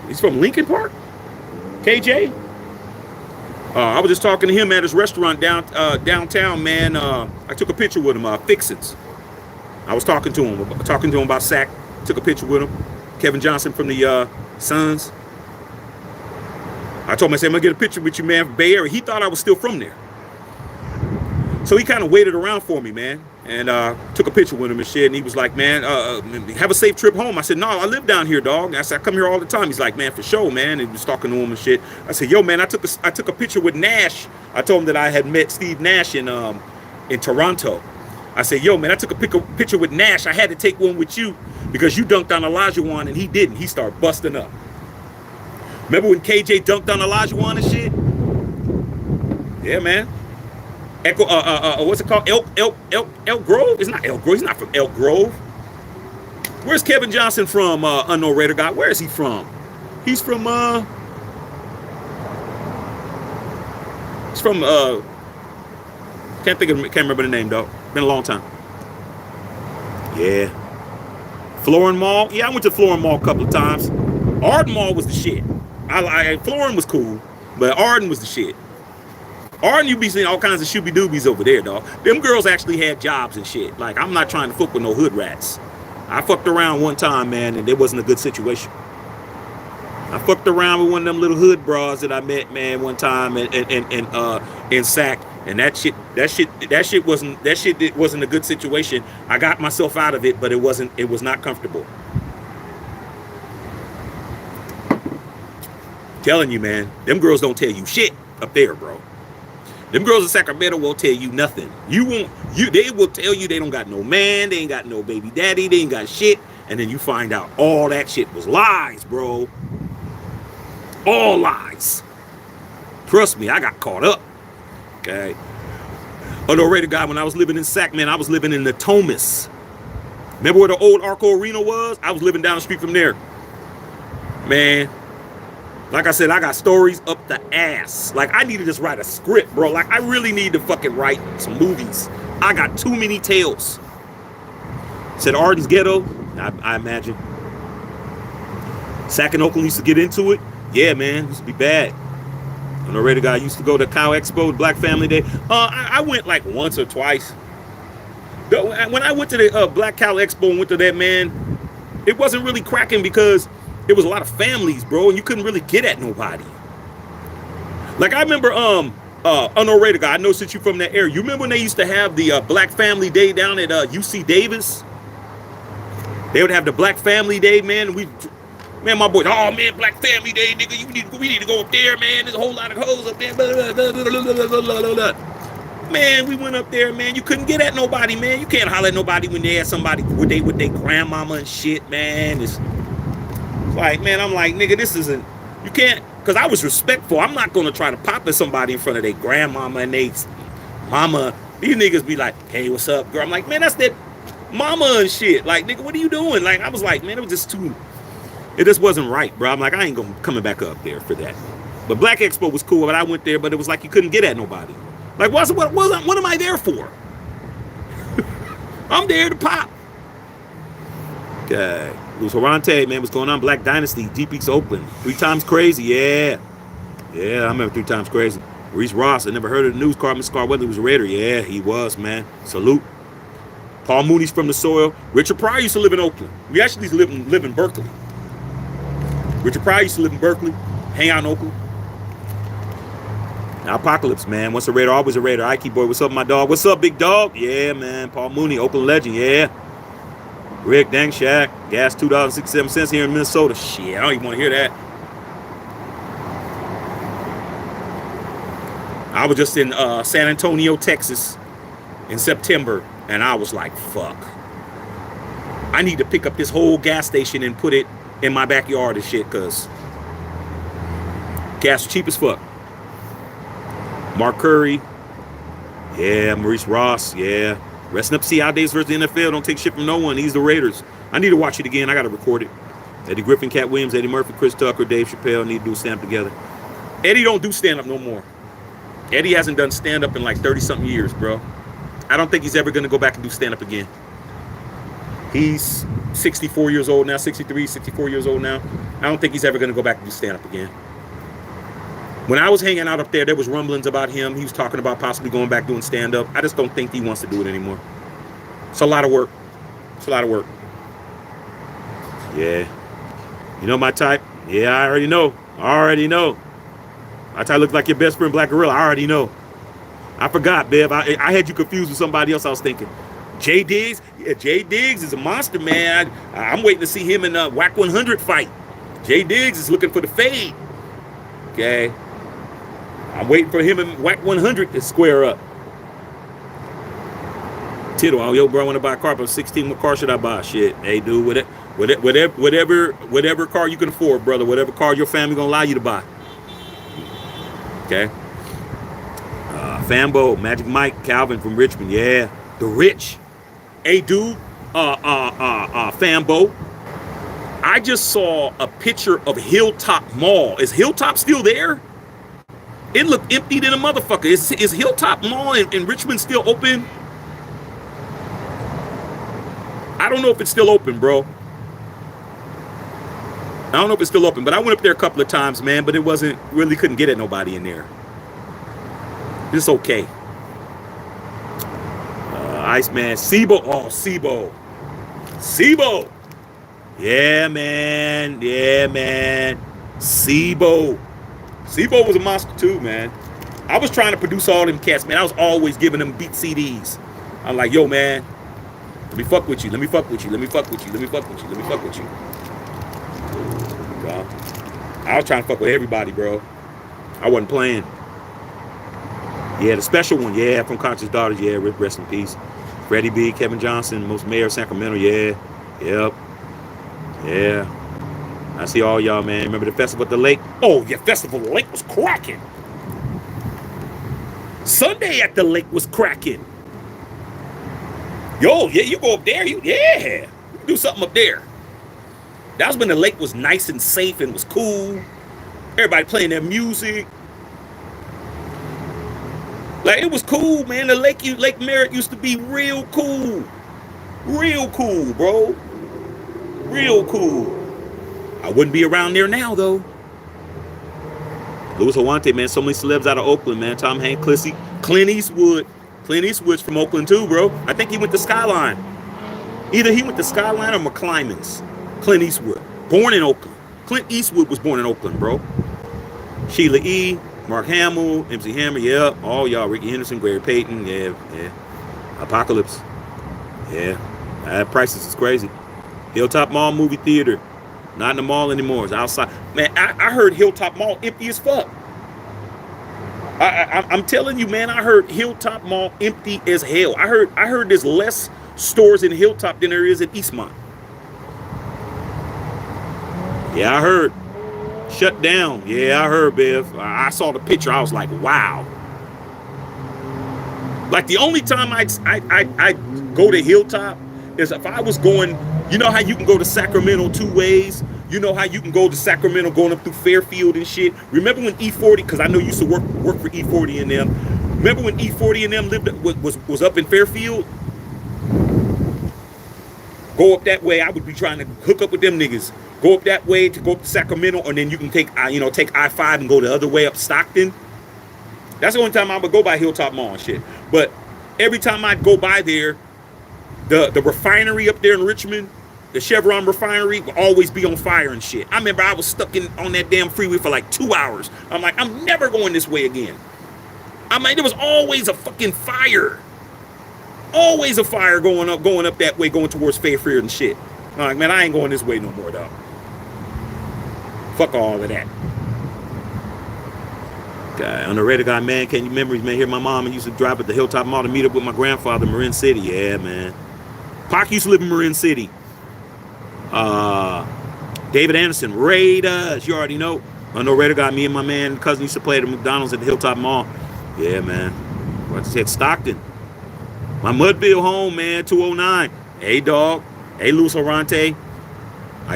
he's from Lincoln Park, KJ. I was just talking to him at his restaurant downtown, man. I took a picture with him, Fixins. I was talking to him about Sac. Took a picture with him. Kevin Johnson from the Suns. I told him, I said, I'm gonna get a picture with you, man, from Bay Area. He thought I was still from there. So he kind of waited around for me, man, and took a picture with him and shit. And he was like, man, have a safe trip home. I said, no, I live down here, dog. I said, I come here all the time. He's like, man, for sure, man. And he was talking to him and shit. I said, yo, man, I took a picture with Nash. I told him that I had met Steve Nash in Toronto. I said, yo, man, I took a picture with Nash. I had to take one with you because you dunked on Olajuwon and he didn't. He started busting up. Remember when KJ dunked on Olajuwon and shit? Yeah, man. Echo, what's it called? Elk Grove? It's not Elk Grove. He's not from Elk Grove. Where's Kevin Johnson from? Unknown Raider guy. Where is he from? He's from can't remember the name, though. Been a long time. Yeah. Florin Mall. Yeah, I went to Florin Mall a couple of times. Arden Mall was the shit. Florin was cool, but Arden was the shit. Arden, you be seeing all kinds of shooby doobies over there, dog. Them girls actually had jobs and shit. Like, I'm not trying to fuck with no hood rats. I fucked around one time, man, and it wasn't a good situation. I fucked around with one of them little hood bras that I met, man, one time in Sac, and that shit wasn't a good situation. I got myself out of it, but it was not comfortable. Telling you, man, them girls don't tell you shit up there, bro. Them girls in Sacramento won't tell you nothing. They will tell you they don't got no man, they ain't got no baby daddy, they ain't got shit, and then you find out all that shit was lies, bro. All lies. Trust me, I got caught up. Okay. Underrated guy, when I was living in Sac, man, I was living in the Thomas. Remember where the old Arco Arena was? I was living down the street from there. Man. Like I said, I got stories up the ass. Like, I need to just write a script, bro. Like, I really need to fucking write some movies. I got too many tales. Said Arden's ghetto, I imagine. Sac and Oakland used to get into it. Yeah, man, used to be bad. I know Raider guy used to go to Cow Expo, Black Family Day. I went like once or twice. When I went to the Black Cow Expo and went to that, man, it wasn't really cracking because there was a lot of families, bro, and you couldn't really get at nobody. Like, I remember, Unknown Raider guy, I know since you're from that area, you remember when they used to have the Black Family Day down at UC Davis? They would have the Black Family Day, man. Man, my boys, oh man, Black Family Day, nigga, we need to go up there, man. There's a whole lot of hoes up there. Man, we went up there, man. You couldn't get at nobody, man. You can't holler at nobody when they had somebody with their grandmama and shit, man. It's like, man, I'm like, nigga, this isn't, you can't, because I was respectful. I'm not going to try to pop at somebody in front of their grandmama and they mama. These niggas be like, hey, what's up, girl? I'm like, man, that's that mama and shit. Like, nigga, what are you doing? Like, I was like, man, it just wasn't right, bro. I'm like, I ain't coming back up there for that. But Black Expo was cool, but I went there, but it was like you couldn't get at nobody. Like, what am I there for? I'm there to pop. Okay. Luis Horante, man, what's going on? Black Dynasty, GP's Oakland. 3 Times Crazy, yeah. Yeah, I remember 3 Times Crazy. Reese Ross, I never heard of the news. Carmen Scar Weather was a Raider. Yeah, he was, man. Salute. Paul Mooney's from the soil. Richard Pryor used to live in Oakland. We actually used to live in Berkeley. Richard Pryor used to live in Berkeley. Hang out in Oakland. Now, Apocalypse, man. Once a Raider, always a Raider. Ike boy, what's up, my dog? What's up, big dog? Yeah, man. Paul Mooney, Oakland legend, yeah. Rick, Dang Shaq, gas $2.67 here in Minnesota. Shit, I don't even want to hear that. I was just in San Antonio, Texas in September, and I was like, fuck. I need to pick up this whole gas station and put it in my backyard and shit, because gas cheap as fuck. Mark Curry, yeah. Maurice Ross, yeah. Resting up CI days versus the NFL. Don't take shit from no one. He's the Raiders. I need to watch it again. I got to record it. Eddie Griffin, Cat Williams, Eddie Murphy, Chris Tucker, Dave Chappelle need to do stand-up together. Eddie don't do stand-up no more. Eddie hasn't done stand-up in like 30-something years, bro. I don't think he's ever going to go back and do stand-up again. He's 64 years old now, 63, 64 years old now. I don't think he's ever going to go back and do stand-up again. When I was hanging out up there was rumblings about him. He was talking about possibly going back doing stand-up. I just don't think he wants to do it anymore. It's a lot of work. It's a lot of work. Yeah. You know my type? Yeah, I already know. I already know. My type looks like your best friend, Black Gorilla. I already know. I forgot, Bev. I had you confused with somebody else I was thinking. Jay Diggs? Yeah, Jay Diggs is a monster, man. I'm waiting to see him in a WAC 100 fight. Jay Diggs is looking for the fade. Okay? I'm waiting for him in WAC 100 to square up. Tittle, oh, yo, bro, I want to buy a car, but 16, what car should I buy? Shit, hey, dude, whatever car you can afford, brother, whatever car your family gonna allow you to buy. Okay. Fambo, Magic Mike, Calvin from Richmond, yeah, the rich. Hey, dude, Fambo, I just saw a picture of Hilltop Mall. Is Hilltop still there? It looked empty than a motherfucker. Is Hilltop Mall in Richmond still open? I don't know if it's still open, bro. I don't know if it's still open, but I went up there a couple of times, man, but it wasn't, really couldn't get at nobody in there. It's okay. Iceman, Sibo. Oh, Sibo. Sibo. Yeah, man. Yeah, man. Sibo. Sibo was a monster too, man. I was trying to produce all them cats, man. I was always giving them beat CDs. I'm like, yo, man, let me fuck with you. Let me fuck with you. Let me fuck with you. Let me fuck with you. Let me fuck with you. Bro. I was trying to fuck with everybody, bro. I wasn't playing. Yeah, the special one. Yeah, from Conscious Daughters. Yeah, rest in peace. Freddie B, Kevin Johnson, most mayor of Sacramento. Yeah. Yep. Yeah. I see all y'all, man. Remember the Festival at the Lake? Oh, yeah, Festival at the Lake was cracking. Sunday at the Lake was cracking. Yo, yeah, you go up there. You can do something up there. That was when the lake was nice and safe and was cool. Everybody playing their music. Like, it was cool, man. The Lake Merritt used to be real cool. Real cool, bro. Real cool. I wouldn't be around there now, though. Louis Hawante, man. So many celebs out of Oakland, man. Tom Hanks, Clint Eastwood. Clint Eastwood's from Oakland, too, bro. I think he went to Skyline. Either he went to Skyline or McClymonds. Clint Eastwood. Born in Oakland. Clint Eastwood was born in Oakland, bro. Sheila E., Mark Hamill, MC Hammer, yeah. All y'all. Ricky Henderson, Gary Payton, yeah. Apocalypse. Yeah. That prices is crazy. Hilltop Mall movie theater. Not in the mall anymore. It's outside. Man, I heard Hilltop Mall empty as fuck. I'm telling you, man, I heard Hilltop Mall empty as hell. I heard there's less stores in Hilltop than there is in Eastmont. Yeah, I heard. Shut down. Yeah, I heard, Bev. I saw the picture. I was like, wow. Like, the only time I go to Hilltop is if I was going, you know how you can go to Sacramento two ways? You know how you can go to Sacramento going up through Fairfield and shit? Remember when E40, because I know you used to work for E40 and them. Remember when E40 and them was up in Fairfield? Go up that way, I would be trying to hook up with them niggas. Go up that way to go up to Sacramento, and then you can take I-5 and go the other way up Stockton. That's the only time I would go by Hilltop Mall and shit. But every time I'd go by there, the refinery up there in Richmond, the Chevron refinery, would always be on fire and shit. I remember I was stuck on that damn freeway for like 2 hours. I'm like, I'm never going this way again. I mean, there was always a fucking fire. Always a fire going up that way, going towards Fairfield and shit. I'm like, man, I ain't going this way no more, dog. Fuck all of that. Okay, on the radar guy, man, can you memories, man? Here, my mom used to drive at the Hilltop Mall to meet up with my grandfather in Marin City. Yeah, man. Pac used to live in Marin City. David Anderson, Raiders, you already know. On the radar guy, me and my man, cousin used to play at the McDonald's at the Hilltop Mall. Yeah, man. What I said, Stockton. My Mudville home, man, 209. Hey, dog. Hey, Luis Orante. I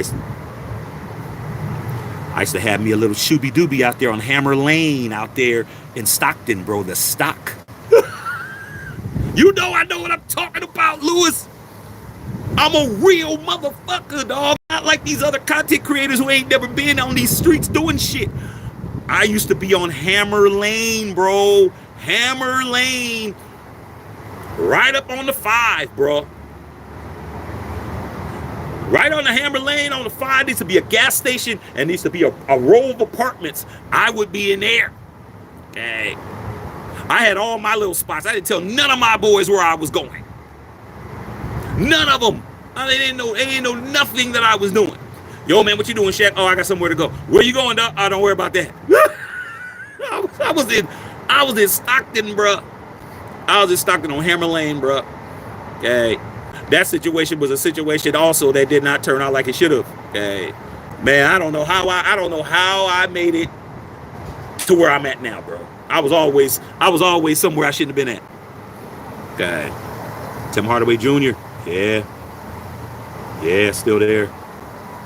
used to have me a little shooby dooby out there on Hammer Lane out there in Stockton, bro. The stock. You know I know what I'm talking about, Lewis. I'm a real motherfucker, dog. Not like these other content creators who ain't never been on these streets doing shit. I used to be on Hammer Lane, bro. Hammer Lane. Right up on the 5, bro. Right on the Hammer Lane on the 5 needs to be a gas station and needs to be a row of apartments. I would be in there. Okay. I had all my little spots. I didn't tell none of my boys where I was going. None of them. They didn't know nothing that I was doing. Yo, man, what you doing, Shaq? Oh, I got somewhere to go. Where you going, dog? Oh, don't worry about that. I was in Stockton, bro. I was in Stockton on Hammer Lane, bro. Okay. That situation was a situation also that did not turn out like it should have. Okay. Man, I don't know how I made it to where I'm at now, bro. I was always somewhere I shouldn't have been at. Okay. Tim Hardaway Jr. Yeah. Yeah, still there.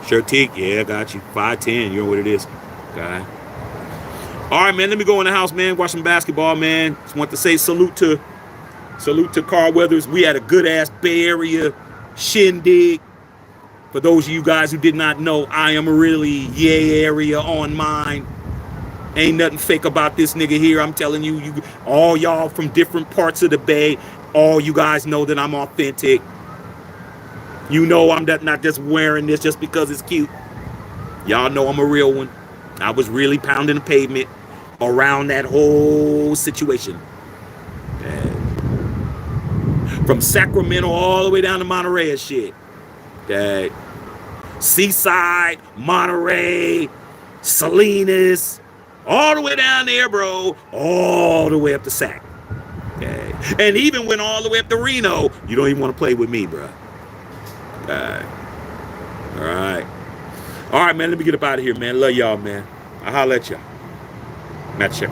Shirtik, yeah, got you. 5'10", you know what it is. Okay. All right, man, let me go in the house, man. Watch some basketball, man. Just want to say salute to Carl Weathers. We had a good-ass Bay Area shindig. For those of you guys who did not know, I am really Yay Area on mine. Ain't nothing fake about this nigga here. I'm telling you, all y'all from different parts of the Bay, all you guys know that I'm authentic. You know I'm not just wearing this just because it's cute. Y'all know I'm a real one. I was really pounding the pavement around that whole situation. From Sacramento all the way down to Monterey and shit. Okay. Seaside, Monterey, Salinas, all the way down there, bro. All the way up to Sac. Okay. And even went all the way up to Reno. You don't even want to play with me, bro. Okay. All right. All right, man. Let me get up out of here, man. Love y'all, man. I'll holler at y'all. Matt Shaq.